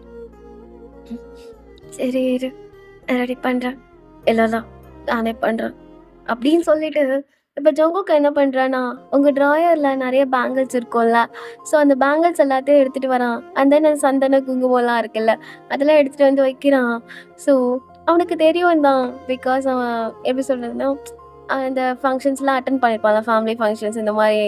சரி இரு ரெடி பண்ணுறேன். இல்லைல்ல நானே பண்ணுறேன் அப்படின்னு சொல்லிட்டு இப்போ ஜங்குக்கு என்ன பண்ணுறான்னா, உங்கள் ட்ராயரில் நிறைய பேங்கிள்ஸ் இருக்கும்ல. ஸோ அந்த பேங்கிள்ஸ் எல்லாத்தையும் எடுத்துகிட்டு வரான். அந்த சந்தன குங்குமம்லாம் இருக்குல்ல, அதெல்லாம் எடுத்துகிட்டு வந்து வைக்கிறான். ஸோ அவனுக்கு தெரியும் தான். பிகாஸ் அவன் எப்படி சொல்கிறதுன்னா, அந்த ஃபங்க்ஷன்ஸ்லாம் அட்டன் பண்ணியிருப்பான். ஃபேமிலி ஃபங்க்ஷன்ஸ், இந்த மாதிரி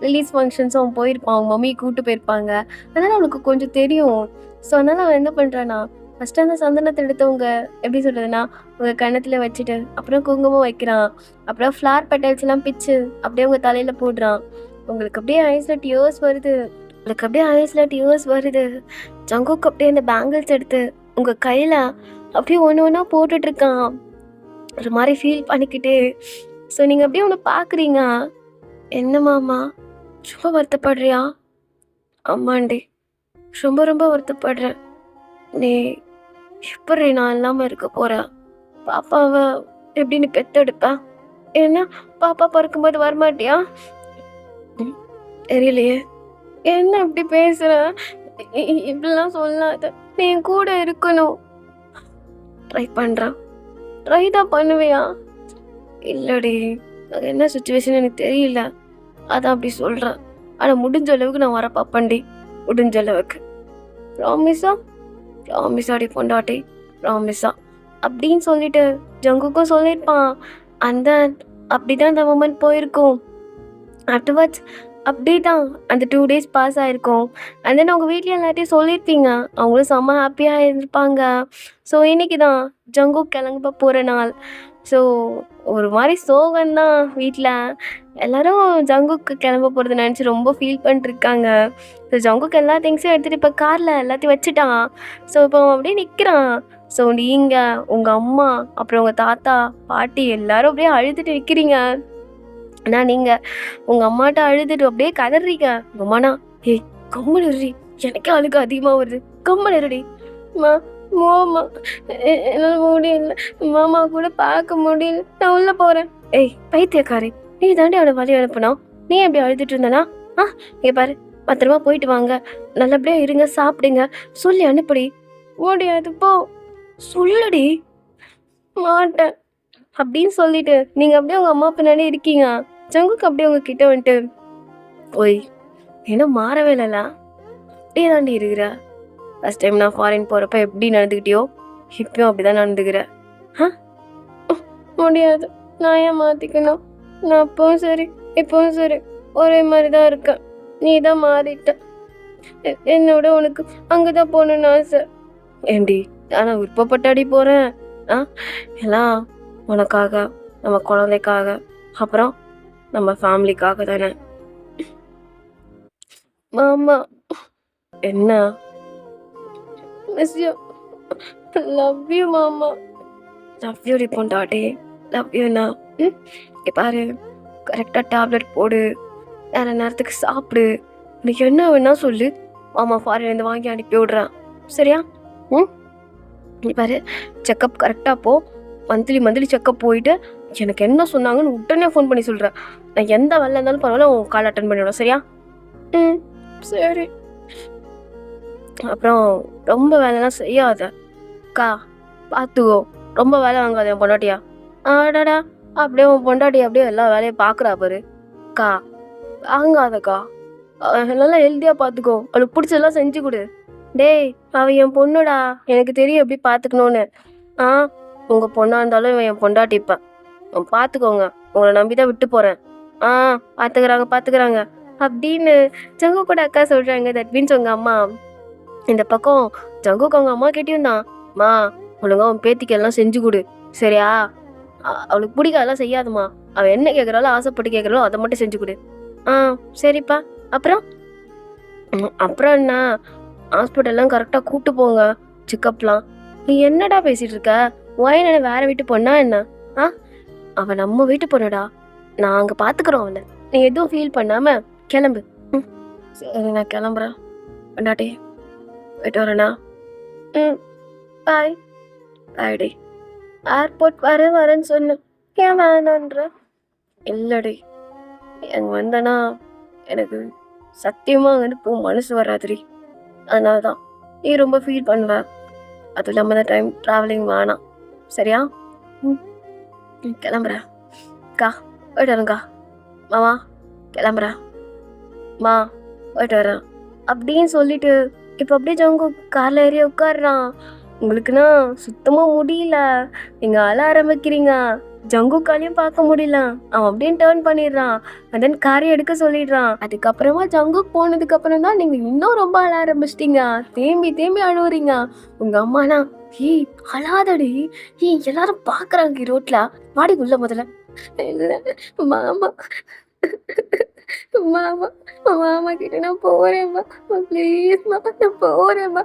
ரிலீஸ் ஃபங்க்ஷன்ஸும் அவன் போயிருப்பான். அவங்க மம்மி கூப்பிட்டு போயிருப்பாங்க. அதனால் அவனுக்கு கொஞ்சம் தெரியும். ஸோ அதனால் அவன் என்ன பண்ணுறான்னா, ஃபஸ்ட்டு அந்த சந்தனத்தை எடுத்தவங்க எப்படி சொல்கிறதுனா உங்கள் கன்னத்தில் வச்சுட்டு அப்புறம் குங்குமம் வைக்கிறான். அப்புறம் ஃப்ளார் பெட்டல்ஸ்லாம் பிச்சு அப்படியே உங்கள் தலையில் போடுறான். உங்களுக்கு அப்படியே ஐஸில் டியர்ஸ் வருது. ஜங்குக்கு அப்படியே அந்த பேங்கிள்ஸ் எடுத்து உங்கள் கையில் அப்படியே ஒன்று ஒன்றா போட்டுட்ருக்கான். ஒரு மாதிரி ஃபீல் பண்ணிக்கிட்டு. ஸோ நீங்கள் அப்படியே ஒன்று பார்க்குறீங்க. என்ன மாமா ரொம்ப வருத்தப்படுறியா? ஆமாண்டி ரொம்ப ரொம்ப வருத்தப்படுறேன். நீ எப்படி நான் இல்லாமல் இருக்க போகிறேன்? பாப்பாவை எப்படி நீ பெற்றெடுப்பேன்? ஏன்னா பாப்பா பிறக்கும்போது வரமாட்டியா? தெரியலையே. என்ன அப்படி பேசுகிற? இப்படிலாம் சொல்லாத. நீ என் கூட இருக்கணும். ட்ரை தான் பண்ணுவியா? இல்லடி அது என்ன சுச்சுவேஷன் எனக்கு தெரியல, அதான் அப்படி சொல்கிறேன். ஆனால் முடிஞ்ச அளவுக்கு நான் வர பார்ப்பேன்டி, முடிஞ்ச அளவுக்கு. ப்ராமிஸா? ப்ராமிஸாடி பொண்டாட்டி, ப்ராமிஸா அப்படின்னு சொல்லிட்டு ஜங்குக்கும் சொல்லியிருப்பான். அந்த அப்படிதான் அந்த மூமெண்ட் போயிருக்கும். ஆஃப்டர்வர்ட்ஸ் அப்படியே தான் அந்த 2 days பாஸ் ஆகிருக்கும். அண்ட் தென் அவங்க வீட்டில் எல்லாத்தையும் சொல்லியிருப்பீங்க, அவங்களும் செம்ம ஹாப்பியாக இருந்திருப்பாங்க. ஸோ இன்னைக்கு தான் ஜங்குக் கிளம்ப போகிற நாள். ஸோ ஒரு மாதிரி சோகம்தான் வீட்டில். எல்லாரும் ஜங்குக்கு கிளம்ப போகிறத நினச்சி ரொம்ப ஃபீல் பண்ணிட்டுருக்காங்க. ஸோ ஜங்குக்கு எல்லா திங்ஸையும் எடுத்துகிட்டு இப்போ காரில் எல்லாத்தையும் வச்சுட்டான். ஸோ இப்போ அவன் அப்படியே நிற்கிறான். ஸோ நீங்கள், உங்கள் அம்மா, அப்புறம் உங்கள் தாத்தா பாட்டி எல்லாரும் அப்படியே அழுதுட்டு நிற்கிறீங்க. ஆனால் நீங்கள் உங்கள் அம்மாட்ட அழுதுட்டு அப்படியே கதறீங்க. உங்கள் அம்மாண்ணா, ஏய் கம்மல் இருடி, எனக்கே அழுக அதிகமாக வருது, கம்மல் இருடி. மா மாமா என்னால் முடியல, மாமா கூட பார்க்க முடியல, நான் உள்ளே போகிறேன். ஏய் பைத்தியக்காரி, நீ தாண்டி அவனை வழி அனுப்பணும், நீ எப்படி அழுதுட்டு இருந்தனா? இங்கே பாரு, பத்திரமா போயிட்டு வாங்க, நல்லபடியாக இருங்க, சாப்பிடுங்க, சொல்லி அனுப்புடி. முடியாது போ. சொல்லுடி. மாட்டேன் அப்படின்னு சொல்லிட்டு நீங்கள் அப்படியே உங்கள் அம்மா பின்னாடி இருக்கீங்க. ஜங்குக்கு அப்படியே உங்ககிட்ட வந்துட்டு, ஓய் என்ன மாறவே இல்லைல்ல, அப்படியே தாண்டி இருக்கிற. ஃபஸ்ட் டைம் நான் ஃபாரின் போகிறப்ப எப்படி நடந்துக்கிட்டியோ இப்பயும் அப்படி தான் நடந்துக்கிறேன். முடியாது, நான் ஏன் மாற்றிக்கணும்? நான் அப்பவும் சரி இப்பவும் சரி ஒரே மாதிரி தான் இருக்கேன். நீ தான் மாறிட்ட. என்னோட உனக்கு அங்கே தான் போகணுன்னு ஆசை. ஏண்டி நான் விருப்பப்பட்டாடி போகிறேன். எல்லாம் உனக்காக, நம்ம குழந்தைக்காக, அப்புறம் நம்ம ஃபேமிலிக்காக தானே. மாமா என்ன? மிஸ் யூ, லவ் யூ மாமா. லவ் யூ பொண்டாட்டி, லவ் யூண்ணா. பாரு, கரெக்டாக டேப்லெட் போடு, வேறு நேரத்துக்கு சாப்பிடு, உனக்கு என்ன வேணா சொல்லு, மாமா ஃபாரின்லேருந்து வாங்கி அனுப்பி விட்றேன், சரியா? பாரு, செக்கப் கரெக்டாக போ, மந்த்லி செக்கப் போயிட்டு எனக்கு என்ன சொன்னாங்கன்னு உடனே ஃபோன் பண்ணி சொல்கிறேன். நான் எந்த வேலை இருந்தாலும் பரவாயில்ல, உன் கால் அட்டன் பண்ணிவிடும், சரியா? சரி. அப்புறம் ரொம்ப வேலைலாம் செய்யாத அக்கா, பார்த்துக்கோ, ரொம்ப வேலை வாங்காத என் பொண்டாட்டியா. ஆடாடா, அப்படியே உன் பொண்டாட்டி அப்படியே எல்லா வேலையும் பார்க்குறா பாரு. அக்கா வாங்காதக்கா, நல்லா ஹெல்த்தியாக பார்த்துக்கோ, அவளுக்கு பிடிச்சதெல்லாம் செஞ்சு கொடு. டேய் அவள் என் பொண்ணுடா, எனக்கு தெரியும் எப்படி பார்த்துக்கணுன்னு. உங்கள் பொண்ணாக இருந்தாலும் இவன் என் பொண்டாட்டி. இப்போ பார்த்துக்கோங்க, உங்களை நம்பி தான் விட்டு போகிறேன். பார்த்துக்கிறாங்க அப்படின்னு ஜங்கு கூட அக்கா சொல்கிறாங்க. தட் மீன்ஸ் உங்கள் அம்மா இந்த பக்கம் ஜங்குக்கு அவங்க அம்மா கேட்டியும் தான், மா ஒழுங்கா அவன் பேத்திக்கு எல்லாம் செஞ்சு கொடு, சரியா? அவளுக்கு பிடிக்காதெல்லாம் செய்யாதுமா, அவள் என்ன கேட்குறாளோ, ஆசைப்பட்டு கேட்குறாளோ அதை மட்டும் செஞ்சு கொடு. சரிப்பா. அப்புறம் என்ன, ஹாஸ்பிட்டல்லாம் கரெக்டாக கூப்பிட்டு போங்க, செக்கப்லாம். நீ என்னடா பேசிகிட்டு இருக்க? என்ன வேற வீட்டு பொண்ணா என்ன? அவன் நம்ம வீட்டு பொண்ணுடா, நான் அங்கே பார்த்துக்குறோம் அவனை, நீ எதுவும் ஃபீல் பண்ணாமல் கிளம்பு. சரி நான் கிளம்புறேன் பொண்டாட்டி, போயிட்டு வரேண்ணா. பாய். பாய்டி. ஏர்போர்ட் வரேன்னு சொன்னேன், ஏன் வேணான்ற? இல்லடி, அங்கே வந்தேன்னா எனக்கு சத்தியமாக அங்கே மனசு வராதுடி, அதனால தான் நீ ரொம்ப ஃபீல் பண்ணுவேன். அதுவும் இல்லாமல் இந்த டைம் ட்ராவலிங் வேணாம், சரியா? கிளம்புறேன் அக்கா, போயிட்டு வரேங்க்கா. மாமா கிளம்புறேன், மா போயிட்டு வரேன் அப்படின்னு சொல்லிட்டு இப்போ அப்படியே ஜங்கு காரில் ஏறி உட்காடுறான். உங்களுக்குன்னா சுத்தமாக முடியல, நீங்கள் அழ ஆரம்பிக்கிறீங்க. ஜங்குக்காலையும் பார்க்க முடியல, அவன் அப்படியே டேர்ன் பண்ணிடுறான். அண்ட் தென் காரை எடுக்க சொல்லிடுறான். அதுக்கப்புறமா ஜங்குக்கு போனதுக்கு அப்புறம் தான் நீங்கள் இன்னும் ரொம்ப அழ ஆரம்பிச்சிட்டீங்க, தேம்பி அழுவுறீங்க. உங்கள் அம்மானா, ஏய் அழாதடி, ஏய் எல்லாரும் பார்க்குறாங்க ரோட்ல, வாடி உள்ள முதல்ல. இல்லை மாமா, மாமா கிட்ட நான் போறேம்மா, ப்ளீஸ்மா நான் போறேம்மா.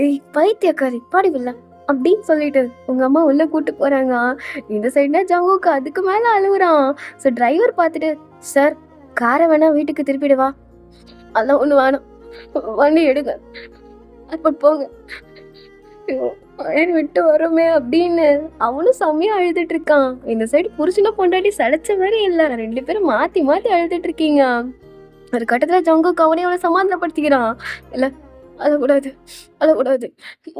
ஏய் பைத்தியக்காரி, பாடி உள்ள அப்படின்னு சொல்லிட்டு உங்க அம்மா உள்ள கூட்டு போறாங்க. இந்த சைடுனா ஜங்குக்கு அதுக்கு மேல அழுகுறான். ஸோ டிரைவர் பார்த்துட்டு, சார் காரை வேணா வீட்டுக்கு திருப்பிடுவா, அதெல்லாம் ஒண்ணு வேணாம், வண்டி எடுங்க, அப்ப போங்க, விட்டு வருமே அப்படின்னு அவனும் செம்மையா அழுதுட்டு இருக்கான். இந்த சைடு புருஷனை பொண்டாட்டி சளைச்ச மாதிரி இல்லை, 2 பேரும் மாத்தி அழுதுட்டு இருக்கீங்க. ஒரு கட்டத்துல ஜங்குக்கு அவனே அவளை சமாதானப்படுத்திக்கிறான். இல்ல அழக்கூடாது, அழக்கூடாது.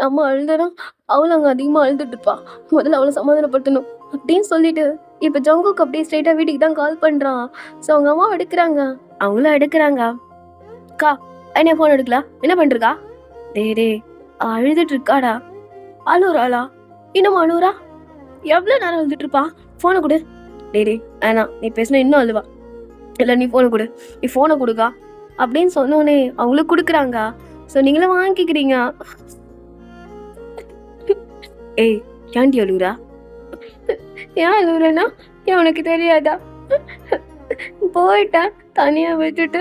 நம்ம அழுதனா அவளும் அங்க அதிகமா அழுதுட்டு இருப்பா. முதல்ல அவளை சமாதானப்படுத்தணும் அப்படின்னு சொல்லிட்டு இப்ப ஜங்குக்கு அப்படியே ஸ்ட்ரெயிட்டா வீட்டுக்கு தான் கால் பண்றான். ஸோ அவங்க அம்மா எடுக்கிறாங்க, அவங்களும் எடுக்கிறாங்க. அக்கா என்ன ஃபோன் எடுக்கல, என்ன பண்ணிருக்கா? டேய் டேய் அழுதுட்டு இருக்காடா. அழுறாளா? இன்னும் அழுறா? எவ்வளவு நேரம் அழுதுட்டு இருப்பா? போனை கொடு. டேய் டேய் வேணாம், நீ பேசினா இன்னும் அழுவா. இல்லை நீ ஃபோனை கொடு, நீ ஃபோனை கொடுக்கா அப்படின்னு சொன்னோன்னே அவங்களும் கொடுக்குறாங்க. ஸோ நீங்களும் வாங்கிக்கிறீங்க. ஏய் ஏன்டி அழுகுறா? ஏன் அழுகுறேன்னா உனக்கு தெரியாதா? போயிட்டேன் தனியா விட்டுட்டு.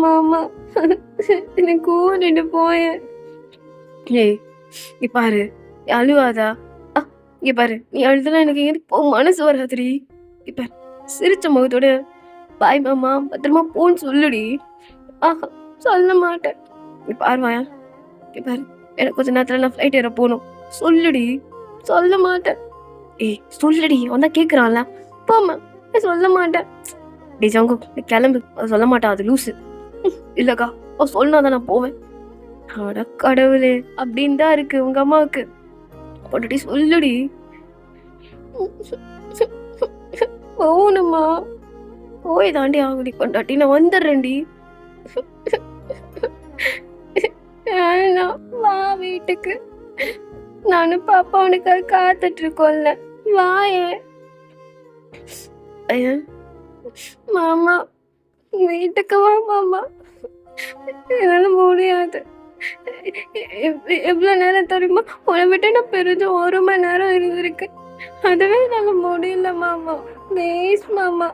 மாமா எனக்கு கூட்டிட்டு போயேன். ஏய் இப்பாரு அழுவாதா? இங்க பாரு, நீ அழுதுனா எனக்கு எங்க மனசு வராதுடி. இப்ப சிரிச்ச முகத்தோட பாய் மாமா பத்திரமா போன்னு சொல்லுடி. ஆஹா சொல்ல மாட்டேன். நீ பாருவாயா, பாரு எனக்கு கொஞ்ச நேரத்துல நான் ஃப்ளைட் ஏற போகணும் சொல்லுடி. சொல்ல மாட்டேன். ஏய் சொல்லுடி, அவன் தான் கேட்குறான்ல. போமா சொல்ல மாட்டேன். டி ஜங்கு நீ கிளம்பு. அவன் சொல்ல மாட்டான், அது லூசு. இல்லக்கா அவன் சொன்னாதான் நான் போவேன். அட கடவுளே அப்படின்னு தான் இருக்கு உங்க அம்மாவுக்கு. பொண்டாட்டி சொல்லுடி. போகணுமா? போய் தாண்டி ஆகுடி பொண்டாட்டி, நான் வந்துடுறேன்டி. வா வீட்டுக்கு, நானும் பாப்பா உனக்காக காத்துட்டு இருக்கோம்ல, வாயே. மாமா வீட்டுக்கு வா மாமா. என்னால முடியாது. எவ்வளவு நேரம் தெரியுமா உன்னை விட்டு நான் பெருது 1 மணி நேரம் இருந்திருக்கேன். அதுவே என்னால முடியல மாமா. ப்ளீஸ் மாமா,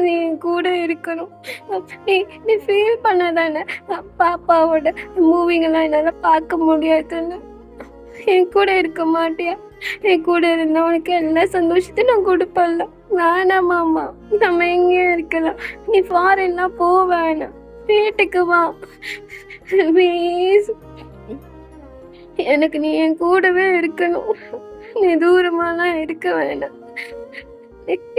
நீ என் கூட இருக்கணும். நீ ஃபீல் பண்ணதானே பாப்பாவோட மூவிங்கெல்லாம் என்னால பார்க்க முடியாதுன்னு? என் கூட இருக்க மாட்டியா? என் கூட இருந்தா உனக்கு எல்லா சந்தோஷத்தையும் நான் கொடுப்பேன்ல. வேணாம் மாமா, நம்ம எங்கேயும் இருக்கலாம். நீ ஃபாரின்லாம் போ வேணாம், வீட்டுக்கு வா ப்ளீஸ். எனக்கு நீ என் கூடவே இருக்கணும். நீ தூரமாலாம் இருக்க வேணாம்.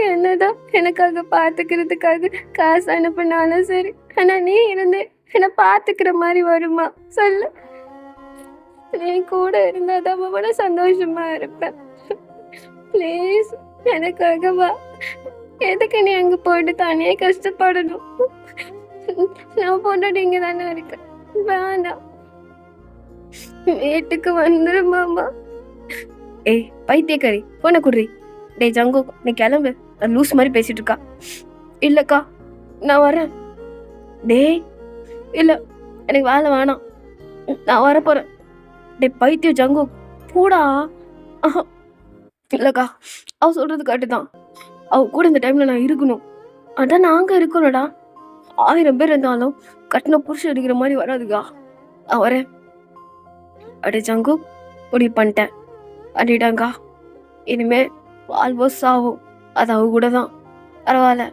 என்னதான் எனக்காக பாத்துக்கிறதுக்காக காசு அனுப்பினாலும் சரி, ஆனா நீ இருந்து என்ன பாத்துக்கிற மாதிரி வருமா சொல்லு? நீ கூட இருந்தாதான் கூட சந்தோஷமா இருப்பேன். ப்ளீஸ் எனக்காக வா. எதுக்கு நீ அங்க போயிட்டு தனியே கஷ்டப்படணும்? நான் பொண்டாட்டி இங்க தானே இருக்கேன். வேணாம், வீட்டுக்கு வந்துரு மாமா. ஏய் பைத்தியக்காரி, போன குடுறி. டேய் ஜங்கு நீ கிளம்பு, நான் லூஸ் மாதிரி பேசிட்டு இருக்கா. இல்லக்கா நான் வரேன். டேய் இல்ல எனக்கு வேலை வேணாம், நான் வர போறேன். டே பைத்தியம் ஜங்கு போடா. இல்லக்கா அவ சொல்றது கரெக்டுதான், அவ கூட இந்த டைம்ல நான் இருக்கணும். அதான் நாங்க இருக்கணும்டா. 1000 பேர் இருந்தாலும் கட்டின புருஷன் இருக்கிற மாதிரி வராதுக்கா. நான் வரேன். அடே ஜங்கு முடிவு பண்ணிட்டேன், பண்ணிட்டாங்கா. இனிமே ஆல்மோஸ்ட் ஆகும், அது அவ கூட தான். பரவாயில்ல,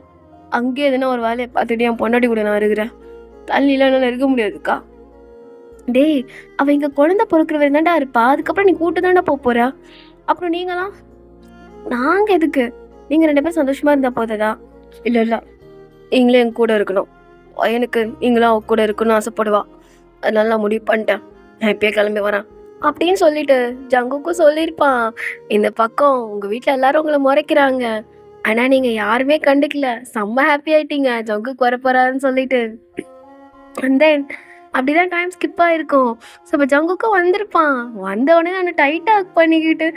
அங்கேயே எதுனா ஒரு வேலையை பார்த்துட்டு என் பொண்டாட்டி கூட நான் இருக்கிறேன். தள்ளிலாம் என்னால் இருக்க முடியாதுக்கா. டேய் அவ இங்க குழந்தை பொறுக்கிற வரை தான்டா இருப்பா, அதுக்கப்புறம் நீ கூட்டு தாண்டா போறா. அப்புறம் நீங்களாம் நாங்க எதுக்கு? நீங்க 2 பேரும் சந்தோஷமா இருந்தா போதா? இல்ல இல்ல, நீங்களே எங்க கூட இருக்கணும். எனக்கு நீங்களும் அவ கூட இருக்கணும்னு ஆசைப்படுவா. அதனால நான் முடிவு பண்ணிட்டேன், நான் இப்பயே கிளம்பி வரேன் அப்படின்னு சொல்லிட்டு ஜங்குக்கும் சொல்லியிருப்பான். இந்த பக்கம் உங்க வீட்டுல எல்லாரும் உங்களை முறைக்கிறாங்க, ஆனா நீங்க யாருமே கண்டுக்கல. செம்ம ஹாப்பி ஆயிட்டீங்க ஜங்குக்கு வரப்போறான்னு சொல்லிட்டு. அண்ட் தென் அப்படிதான் டைம் ஸ்கிப் ஆயிருக்கும். ஸோ இப்போ ஜங்குக்கும் வந்திருப்பான். வந்த உடனே நான் டைட்டாக ஹக் பண்ணிக்கிட்டு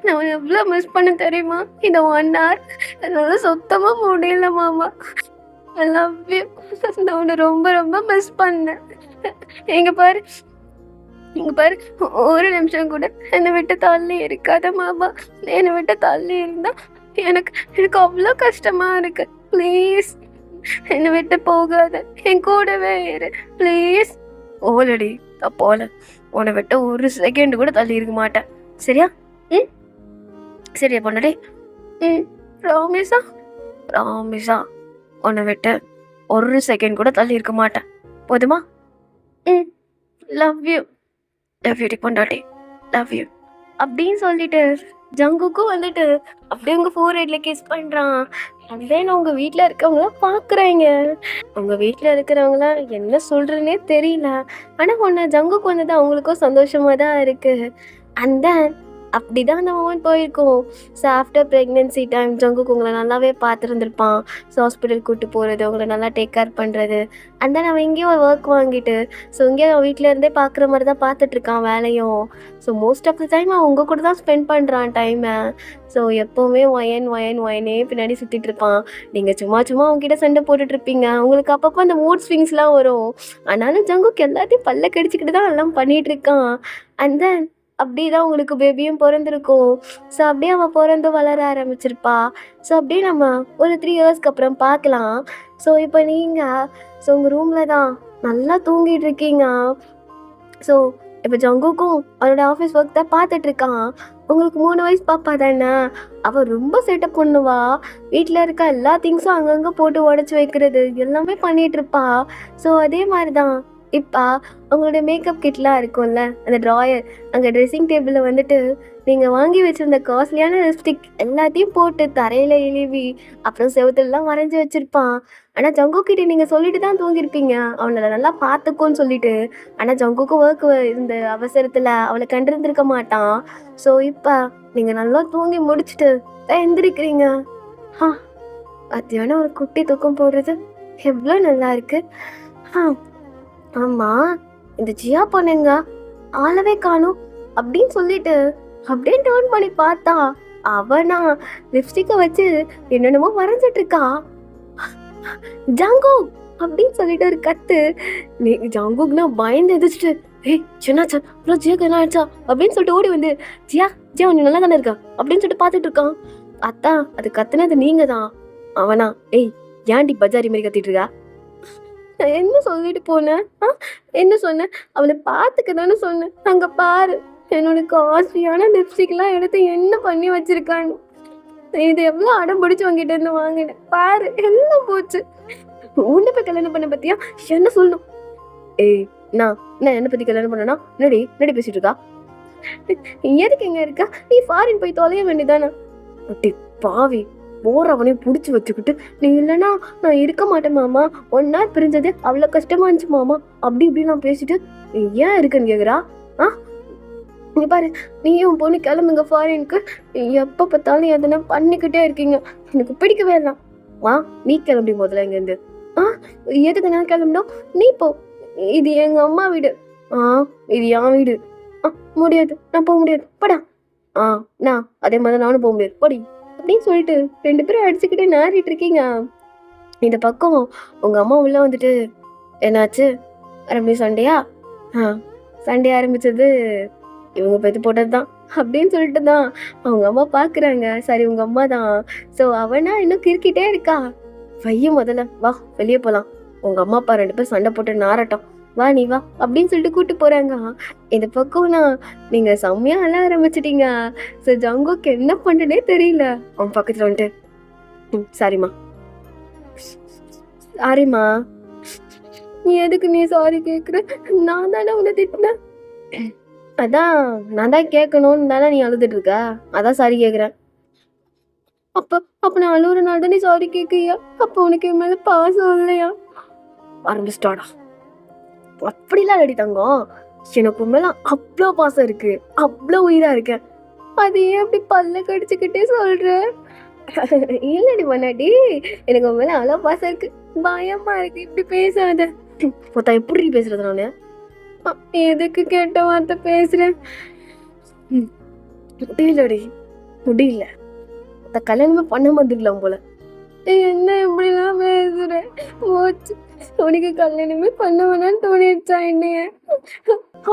நான் எவ்வளோ மிஸ் பண்ண தெரியுமா இந்த 1 hour. என்னால் சுத்தமாக முடியல மாமா. I love you. நான் உன்னை ரொம்ப ரொம்ப மிஸ் பண்ணேன். எங்க பாரு, இங்க பாரு, ஒரு நிமிஷம் கூட என்னை விட்டு தள்ளி இருக்காத மாமா. என்னை விட்டு தள்ளி இருந்தா எனக்கு எனக்கு அவ்வளோ கஷ்டமா இருக்கு. ப்ளீஸ் என்னை விட்டு போகாத, என் கூடவே இரு ப்ளீஸ். ஓலடி போல, உன்னை விட்டு ஒரு செகண்ட் கூட தள்ளி இருக்க மாட்டேன், சரியா? ம் சரியா பொண்ணடே? ம் ப்ராமிஸா? ப்ராமிஸா உன்னை விட்டு ஒரு செகண்ட் கூட தள்ளி இருக்க மாட்டேன், போதுமா? ம் லவ் யூ. லவ் யூ பொண்டாட்டி, லவ் யூ. அப்படின்னு சொல்லிட்டு ஜங்குக்கும் வந்துட்டு அப்படியே உங்க ஃபோர்ஹெட்ல கிஸ் பண்றான். அண்ட் தென் உங்க வீட்ல இருக்கவங்களாம் பாக்குறாங்க. உங்க வீட்ல இருக்கிறவங்களாம் என்ன சொல்றதுன்னே தெரியல. ஆனா ஒன்று ஜங்குக்கு வந்தது அவங்களுக்கும் சந்தோஷமா தான் இருக்கு. அண்ட் தென் அப்படிதான் அந்த மூமெண்ட் போயிருக்கும். ஸோ ஆஃப்டர் ப்ரெக்னென்சி டைம் ஜங்குக்கு உங்களை நல்லாவே பார்த்துருந்துருப்பான். ஸோ ஹாஸ்பிட்டல் கூப்பிட்டு போகிறது, உங்களை நல்லா டேக் கேர் பண்ணுறது. அண்ட் தென் அவன் எங்கேயோ ஒர்க் வாங்கிட்டு ஸோ இங்கேயே அவன் வீட்டில் இருந்தே பார்க்குற மாதிரி தான் பார்த்துட்ருக்கான் வேலையும். So most of the time அவன் உங்கள் கூட தான் ஸ்பெண்ட் பண்ணுறான் டைமை. ஸோ எப்போவுமே ஒயனே பின்னாடி சுற்றிட்டு இருப்பான். நீங்கள் சும்மா அவங்ககிட்ட சண்டை போட்டுட்ருப்பீங்க. உங்களுக்கு அப்பப்போ அந்த மூட் ஸ்விங்ஸ்லாம் வரும். ஆனாலும் ஜங்குக்கு எல்லாத்தையும் பல்ல கடிச்சிக்கிட்டு தான் எல்லாம் பண்ணிகிட்ருக்கான். அண்ட் தென் அப்படி தான் உங்களுக்கு பேபியும் பிறந்திருக்கும். ஸோ அப்படியே அவன் பிறந்து வளர ஆரம்பிச்சிருப்பா. ஸோ அப்படியே நம்ம ஒரு 3 இயர்ஸ்க்கு அப்புறம் பார்க்கலாம். ஸோ இப்போ நீங்கள் உங்கள் ரூமில் தான் நல்லா தூங்கிட்டு இருக்கீங்க. ஸோ இப்போ ஜங்குக்கும் அவனோட ஆஃபீஸ் ஒர்க் தான் பார்த்துட்ருக்கான். உங்களுக்கு 3 வயசு பாப்பா தானே. அவள் ரொம்ப செட்டப் பண்ணுவா. வீட்டில் இருக்க எல்லா திங்ஸும் அங்கங்கே போட்டு உடச்சி வைக்கிறது எல்லாமே பண்ணிகிட்ருப்பா. ஸோ அதே மாதிரி தான் இப்போ அவங்களோட மேக்கப் கிட்லாம் இருக்கும்ல, அந்த ட்ராயர் அங்கே ட்ரெஸ்ஸிங் டேபிளில் வந்துட்டு நீங்கள் வாங்கி வச்சுருந்த காஸ்ட்லியான லிப்ஸ்டிக் எல்லாத்தையும் போட்டு தரையில் இழுவி அப்புறம் செவத்துலலாம் வரைஞ்சி வச்சுருப்பான். ஆனால் ஜங்குக்கிட்ட நீங்கள் சொல்லிட்டு தான் தூங்கியிருப்பீங்க அவனை நல்லா பார்த்துக்கோன்னு சொல்லிட்டு. ஆனால் ஜங்குக்கு ஒர்க் இந்த அவசரத்தில் அவளை கண்டிருந்திருக்க மாட்டான். ஸோ இப்போ நீங்கள் நல்லா தூங்கி முடிச்சுட்டு தான் எந்திரிக்கிறீங்க. மத்தியானம் ஒரு குட்டி தூக்கம் போடுறது எவ்வளோ நல்லா இருக்கு. ஆமாம், இந்த ஜியா பொண்ணுங்க ஆளவே காணும் அப்படின்னு சொல்லிட்டு அப்படியே டர்ன் பண்ணி பார்த்தா அவனா லிப்ஸ்டிக்கை வச்சு என்னென்னமோ வரைஞ்சிட்டு இருக்கா. ஜங்கு அப்படின்னு சொல்லிட்டு ஒரு கத்து. ஜங்குக்குனா பயந்து எதிர்ச்சிட்டு, ஏய் சின்னாச்சா அப்புறம் ஜியாக்கு என்ன ஆயிடுச்சா அப்படின்னு சொல்லிட்டு ஓடி வந்து, ஜியா உன்னை நல்லா தானே இருக்கா அப்படின்னு சொல்லிட்டு பார்த்துட்டு இருக்கான். அத்தா அது கத்துனது நீங்க தான். அவனா, ஏய் ஏன்டி பஜாரி மாதிரி கத்திட்டு இருக்கா? என்ன சொல்லிட்டு போனேன்? என்ன சொன்னேன்? அவளை பார்த்துக்க தானே சொன்னேன். அங்கே பாரு என்னோட காஸ்ட்லியான லிப்ஸ்டிக்லாம் எடுத்து என்ன பண்ணி வச்சிருக்கான்னு. இது எவ்வளோ அடம் பிடிச்சி வாங்கிட்டு இருந்து வாங்கினேன் பாரு, எல்லாம் போச்சு. உன்னை போய் கல்யாணம் பண்ண பத்தியா என்ன சொல்லணும்? ஏய் நான் என்னை பற்றி கல்யாணம் பண்ணனா நடி பேசிட்டு இருக்கா? எதுக்கு எங்க இருக்கா? நீ ஃபாரின் போய் தொலைய வேண்டியதானே. ஒட்டி பாவி போறவனையும் பிடிச்சி வச்சுக்கிட்டு, நீ இல்லைன்னா நான் இருக்க மாட்டேன் மாமா, 1 நாள் பிரிஞ்சது அவ்வளோ கஷ்டமா இருந்துச்சு மாமா அப்படி இப்படிலாம் பேசிட்டு ஏன் இருக்குன்னு கேட்குறா. இங்கே பாரு, நீயும் பொண்ணு கிளம்புங்க ஃபாரினுக்கு. எப்போ பார்த்தாலும் எதனா பண்ணிக்கிட்டே இருக்கீங்க, எனக்கு பிடிக்கவே இல்லை. நீ கிளம்பி முதல்ல இங்கேருந்து. எதுக்கு நான் கிளம்பினோம்? நீ போ, இது எங்கள் அம்மா வீடு. இது என் வீடு. முடியாது, நான் போக முடியாது, படா. நான் அதே மாதிரி நானும் போக முடியாது, படி அப்படின்னு சொல்லிட்டு 2 பேரும் அடிச்சுக்கிட்டே நாரிட்டு இருக்கீங்க. இந்த பக்கம் உங்கள் அம்மா உள்ள வந்துட்டு, என்னாச்சு ஆரம்பி சண்டையா? சண்டே ஆரம்பிச்சது இவங்க பெற்று போட்டது தான் அப்படின்னு சொல்லிட்டு தான் அவங்க அம்மா பார்க்குறாங்க. சரி உங்கள் அம்மா தான். ஸோ அவனா இன்னும் கிறுக்கிட்டே இருக்கா. வையும் முதல்ல வா வெளியே போகலாம், உங்கள் அம்மா அப்பா 2 பேரும் சண்டை போட்டு நாரட்டும், வா நீ வா அப்படின்னு சொல்லிட்டு கூப்பிட்டு போகிறாங்க. இந்த பக்கம்னா நீங்கள் செம்மையாக அழ ஆரம்பிச்சிட்டீங்க. ஸோ ஜங்குக்கு என்ன பண்ணுறனே தெரியல. அவன் பக்கத்தில் வந்துட்டு, சாரிம்மா. எதுக்கு நீ சாரி கேட்குற? நான் தானே உன்னை திட்டினேன். அதான் நான் தான் கேட்கணும்னு தானே நீ அழுதுட்டு இருக்க, அதான் சாரி கேட்குறேன். அப்போ நான் அழுகுற நாள் தான் நீ சாரி கேட்கியா? அப்போ உனக்கு என் மேலே பாசம் இல்லையா? ஆரம்பிச்சிட்டாடா. அப்படிலாம் ரெடி தங்கம், எனக்கு மேல அவ்வளோ பாசம் இருக்கு, அவ்வளோ உயிரா இருக்கேன். அது ஏன் அப்படி பல்ல கடிச்சுக்கிட்டே சொல்ற? இல்லடி மன்னாடி, எனக்கு மேல அவ்வளோ பாசம் இருக்கு, பயமா இருக்கு, இப்படி பேசாத. மொத்தம் எப்படி பேசுறது? நானு எதுக்கு கேட்ட வார்த்தை பேசுறேன்? முடியல கல்யாணமே பண்ண வந்துடலாம் போல. என்ன இப்படிலாம் பேசுறேன்? போச்சு, உனக்கு கல்யாணமே பண்ண வேணான்னு தோணிடுச்சா? என்னைய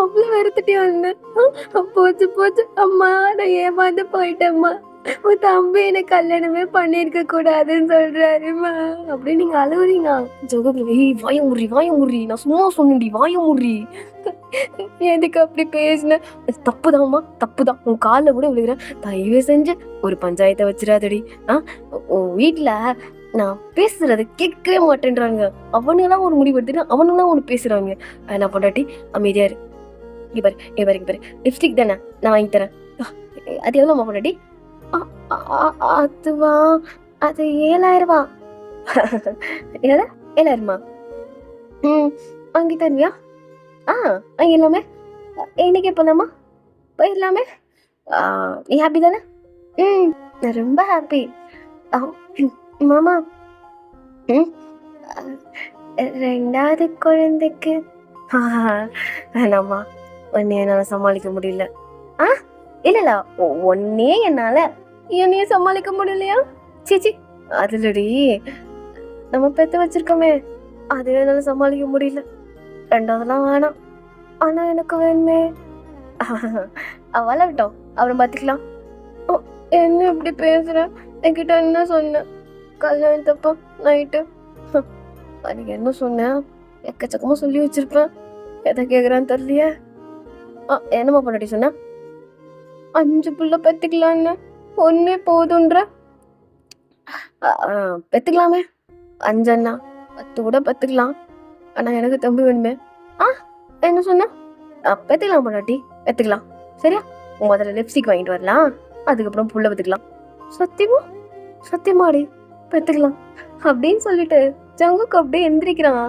அவ்வளோ வெறுத்துட்டே வந்தேன். போச்சு அம்மா, நான் ஏமாந்து போயிட்டேம்மா. உன் தம்பி என்ன கல்யாணமே பண்ணிருக்க கூடாதுன்னு சொல்றாருமா அப்படின்னு நீங்க அழுகுறீங்க. வாயமுறி, நான் சும்மா சொன்னேன்டி, வாயமுறி. எதுக்கு அப்படி பேசின? தப்புதாம்மா, தப்புதான், உன் காலில் கூட விழுகிறேன், தயவு செஞ்சு ஒரு பஞ்சாயத்தை வச்சிடாதடி. உன் வீட்டுல நான் பேசுறத கேட்கவே மாட்டேன்றாங்க. அவனுங்கெல்லாம் ஒரு முடிவு எடுத்துட்டு அவனுங்கெல்லாம் ஒன்று பேசுறாங்க. நான் பொண்டாட்டி அமைதியாரு. இங்க பாரு லிப்ஸ்டிக் தானே நான் வாங்கி தரேன். அது எவ்வளோம்மா பொண்டாட்டி? அதுவா, அது 7,000 எவ்வளோ? 7,000மா? ம், வாங்கி தருவியா? ஆ, வாங்கிடலாமே. இன்னைக்கே போகலாமா? போயிடலாமே. நீ ஹாப்பி தானே? ம், நான் ரொம்ப ஹாப்பி. மாமா, ம், 2வது குழந்தைக்கு வேணாம்மா, உன்னைய என்னால் சமாளிக்க முடியல. ஆ, இல்ல ஒன்னே என்னால என்னைய சமாளிக்க முடியலையா? சீச்சி, அதுலடி நம்ம பெத்து வச்சிருக்கோமே, அதுவே என்னால சமாளிக்க முடியல. 2வதுலாம் வேணாம். ஆனா எனக்கு வேணுமே. வளரட்டும், அப்புறம் பார்த்துக்கலாம். ஓ, என்ன இப்படி பேசுற? என்கிட்ட என்ன சொன்ன கல்யாணத்தப்போ நைட்டு? அன்னைக்கு என்ன சொன்னேன்? எக்கச்சக்கமா சொல்லி வச்சிருப்பேன். எதை கேட்குறான்னு தெரியலையே. என்னம்மா பொண்டாட்டி சொன்ன? 5 புள்ள பெத்துக்கலான்னு. ஒன்னே போதுன்ற. பெத்துக்கலாமே. 5 அண்ணா 10 கூட பெத்துக்கலாம். ஆனா எனக்கு தம்பி வேணுமே. என்ன சொன்ன? பெத்துக்கலாம் பொண்டாட்டி, பெத்துக்கலாம். சரியா? முதல்ல லிப்ஸ்டிக் வாங்கிட்டு வரலாம், அதுக்கப்புறம் புள்ள பெத்துக்கலாம். சத்தியமா? சத்தியமாடி, பெத்துக்கலாம் அப்படின்னு சொல்லிட்டு ஜங்குக்கு அப்படியே எந்திரிக்கிறான்.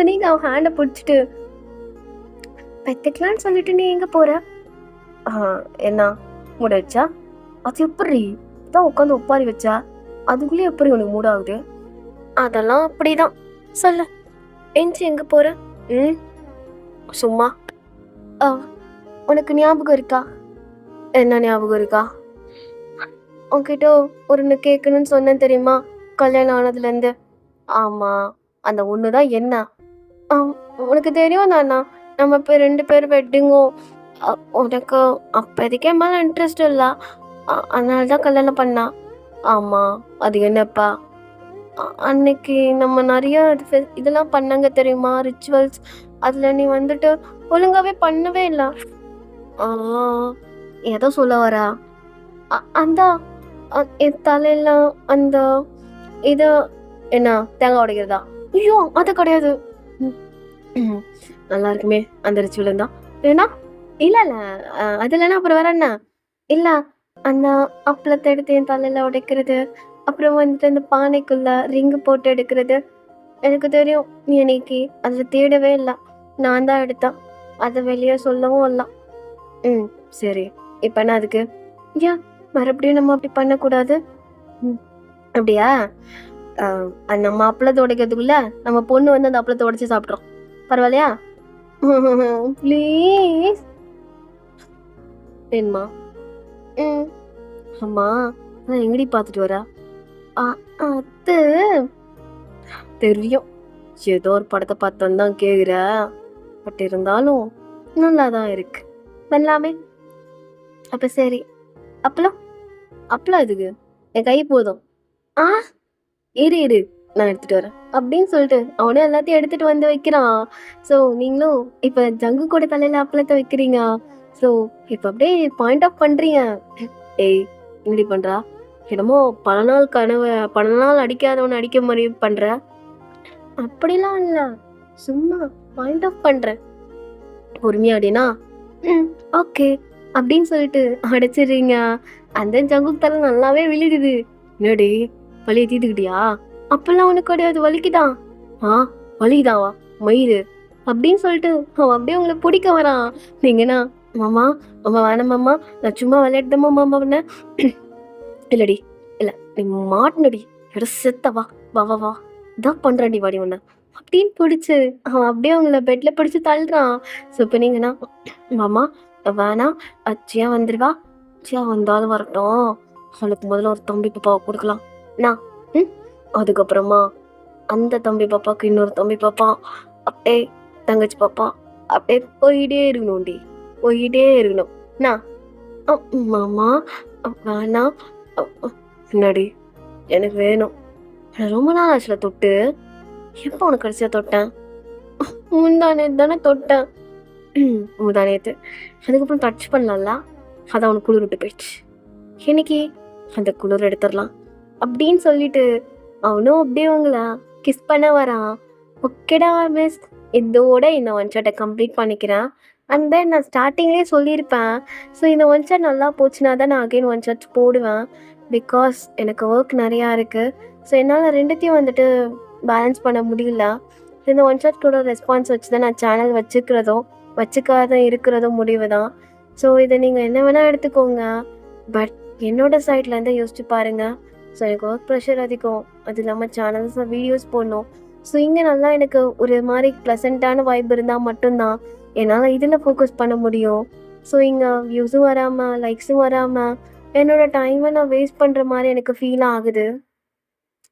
நீங்க அவன் ஹேண்டை பிடிச்சிட்டு, பெத்துக்கலான்னு சொல்லிட்டு நீ எங்க போற? என்ன மூடாயிடுச்சா? அது எப்படி தான் உட்காந்து ஒப்பாரி வச்சா, அதுக்குள்ளே எப்படி உனக்கு மூடாகுது? அதெல்லாம் அப்படிதான். சொல்ல எஞ்சி எங்க போற? சும்மா. உனக்கு ஞாபகம் இருக்கா? என்ன ஞாபகம் இருக்கா? உன்கிட்ட ஒன்று கேட்கணும்னு சொன்னேன் தெரியுமா, கல்யாணம் ஆனதுலேருந்து. ஆமா, அந்த ஒன்று தான். என்ன? உனக்கு தெரியும் தானா, நம்ம இப்போ 2 பேர் வெட்டிங்கும். உனக்கு அப்போதைக்கே மேலே இன்ட்ரெஸ்ட் இல்லை, அதனால தான் கல்யாணம் பண்ணா. ஆமாம், அது என்னப்பா? அன்னைக்கு நம்ம நிறைய இதெல்லாம் பண்ணாங்க தெரியுமா, ரிச்சுவல்ஸ். அதில் நீ வந்துட்டு ஒழுங்காகவே பண்ணவே இல்லை. ஏதோ சொல்ல வரா? அந்த என் தலையில அந்த இது என்ன, தேங்காய் உடைக்கிறதா? ஐயோ, அது கிடையாது. நல்லா இருக்குமே அந்த ரிச்சுவல் தான். ஏன்னா இல்லை அது இல்லைன்னா அப்புறம் வேற என்ன? இல்லை, அந்த அப்பளத்தை எடுத்து என் தலையில உடைக்கிறது, அப்புறம் வந்துட்டு அந்த பானைக்குள்ள ரிங்கு போட்டு எடுக்கிறது. எனக்கு தெரியும், நீ இன்னைக்கு அதில் தேடவே இல்லை, நான் தான் எடுத்தேன். அதை வெளியே சொல்லவும் இல்லை. சரி, இப்போ என்ன அதுக்கு? ஏன் மறுபடியும் நம்ம அப்படி பண்ணக்கூடாது? அப்படியா? நம்ம அப்பளத்தை உடைக்கிறதுக்குள்ள நம்ம பொண்ணு வந்து அந்த அப்பளத்தை உடைச்சு சாப்பிட்றோம், பரவாயில்லையா? ப்ளீஸ். வேணுமா? அம்மா, நான் எங்கடி பார்த்துட்டு வரா? அது தெரியும், ஏதோ ஒரு படத்தை பார்த்தோன்னு தான் கேட்குற. பட் இருந்தாலும் நல்லா தான் இருக்கு. பண்ணலாமே. அப்போ சரி, அப்பளம் அப்பளம் இதுக்கு என் கை போதும். இரு நான் எடுத்துட்டு வரேன் அப்படின்னு சொல்லிட்டு அவனே எல்லாத்தையும் எடுத்துட்டு வந்து வைக்கிறான். ஸோ நீங்களும் இப்போ ஜங்கு கூட தலையில அப்பளத்தை வைக்கிறீங்க. ஸோ இப்போ அப்படியே பாயிண்ட் ஆஃப் பண்றீங்க. ஏய், இப்படி பண்றா? என்னமோ பல நாள் அடிக்காதவனை அடிக்க மாதிரி பண்ற. அப்படிலாம் இல்லை, சும்மா பாயிண்ட் ஆஃப் பண்றேன். பொறுமையா அப்படின்னா ஓகே அப்படின்னு சொல்லிட்டு அடைச்சிடுறீங்க. அந்த ஜங்குக்கு தலை நல்லாவே விழுகுது. என்னடி, வலியை தீத்துக்கிட்டியா? அப்பெல்லாம் உனக்கு கிடையாது, வலிக்குதான். வலிக்குதாவா மயிறு அப்படின்னு சொல்லிட்டு அவன் அப்படியே உங்களை பிடிக்க வரான். நீங்கன்னா மாமா மாமா வேணாம் மாமா, நான் சும்மா விளையாட்டுதாம்மா மாமா பண்ண. இல்லடி, இல்லை நீ மாட்டினடி, எட செத்தவா, வா வா வா, இதான் பண்றான்டி, வாடி ஒன்று அப்படின்னு பிடிச்சி அவன் அப்படியே அவங்கள பெட்ல பிடிச்சி தள்ளுறான். ஸோ இப்போ நீங்கன்னா மாமா வேணாம், அச்சியா வந்துடுவா, அச்சியா வந்தாலும் வரட்டும், அவளுக்கு முதல்ல ஒரு தம்பி பாப்பாவை கொடுக்கலாம் நான். அதுக்கப்புறமா அந்த தம்பி பாப்பாவுக்கு இன்னொரு தம்பி பாப்பா, அப்படியே தங்கச்சி பாப்பா, அப்படியே போயிட்டே இருக்கணும்டி, போயிட்டே இருக்கணும். நான் மாமா வேணாம். என்னடி, எனக்கு வேணும். ரொம்ப நாள் ஆச்சுல தொட்டு. எப்போ உனக்கு கடைசியாக தொட்டேன்? முந்தானேத்து தானே தொட்டேன். முந்தானேத்து. அதுக்கப்புறம் டச் பண்ணலாம்ல, அதான் உனக்கு குளிர் விட்டு போயிடுச்சு. இன்னைக்கு அந்த குளிர் எடுத்துடலாம் அப்படின்னு சொல்லிட்டு அவனும் அப்படியே உங்களை கிஸ் பண்ண வரான். ஓகேடா மிஸ், இதோட இந்த ஒன் ஷாட்டை கம்ப்ளீட் பண்ணிக்கிறேன். அண்ட் தென் நான் ஸ்டார்ட்டிங்லேயே சொல்லியிருப்பேன். ஸோ இந்த ஒன் ஷாட் நல்லா போச்சுன்னா தான் நான் அகைன் ஒன் ஷாட்ஸ் போடுவேன். பிகாஸ் எனக்கு ஒர்க் நிறையா இருக்குது. ஸோ என்னால் 2த்தையும் வந்துட்டு பேலன்ஸ் பண்ண முடியல. இந்த ஒன் ஷாட் கூட ரெஸ்பான்ஸ் வச்சு தான் நான் சேனல் வச்சுக்கிறதும் வச்சுக்காத இருக்கிறதும் முடிவு தான். ஸோ இதை நீங்கள் என்ன வேணால் எடுத்துக்கோங்க. பட் என்னோடய சைட்லேருந்து யோசிச்சு பாருங்கள். ஸோ எனக்கு ஒர்க் ப்ரெஷர் அதிகம். அது இல்லாமல் சேனல்ஸில் வீடியோஸ் போடணும். ஸோ இங்கே நல்லா எனக்கு ஒரு மாதிரி ப்ளசண்ட்டான வைப் இருந்தால் மட்டும்தான் என்னால் இதில் ஃபோக்கஸ் பண்ண முடியும். ஸோ இங்கே வியூஸும் வராமல் லைக்ஸும் வராமல் என்னோடய டைமை நான் வேஸ்ட் பண்ணுற மாதிரி எனக்கு ஃபீல் ஆகுது.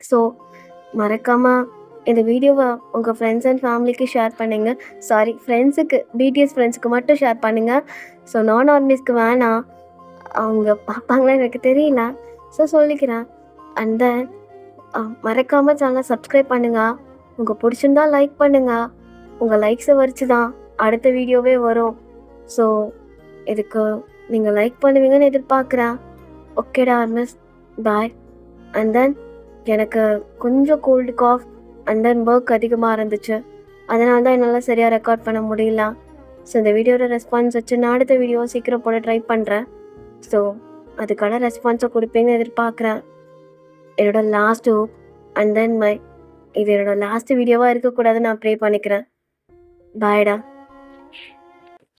ஸோ மறக்காமல் இந்த வீடியோவை உங்கள் ஃப்ரெண்ட்ஸ் அண்ட் ஃபேமிலிக்கு ஷேர் பண்ணுங்கள். சாரி, ஃப்ரெண்ட்ஸுக்கு, பிடிஎஸ் ஃப்ரெண்ட்ஸுக்கு மட்டும் ஷேர் பண்ணுங்கள். ஸோ நான் ஆர்மிஸ்க்கு வேணாம். அவங்க பார்ப்பாங்களா எனக்கு தெரியல. ஸோ சொல்லிக்கிறேன். அண்ட் தென் மறக்காமல் சேனலை சப்ஸ்கிரைப் பண்ணுங்கள். உங்கள் பிடிச்சிருந்தா லைக் பண்ணுங்கள். உங்கள் லைக்ஸை வச்சு தான் அடுத்த வீடியோவே வரும். ஸோ இதுக்கு நீங்கள் லைக் பண்ணுவீங்கன்னு எதிர்பார்க்குறேன். ஓகேடா ஆர்மிஸ், பாய். அண்ட் தென் எனக்கு கொஞ்சம் cold cough and then work அதிகமாக இருந்துச்சு. அதனால தான் என்னால் சரியாக ரெக்கார்ட் பண்ண முடியல. ஸோ இந்த வீடியோட ரெஸ்பான்ஸ் வச்சு நான் அடுத்த வீடியோ சீக்கிரம் போட ட்ரை பண்ணுறேன். ஸோ அதுக்கான ரெஸ்பான்ஸை கொடுப்பீங்கன்னு எதிர்பார்க்குறேன். என்னோட லாஸ்ட் ஹோப் அண்ட் தென் இது என்னோட லாஸ்ட் வீடியோவாக இருக்கக்கூடாதுன்னு நான் ப்ரே பண்ணிக்கிறேன். பாய்டா.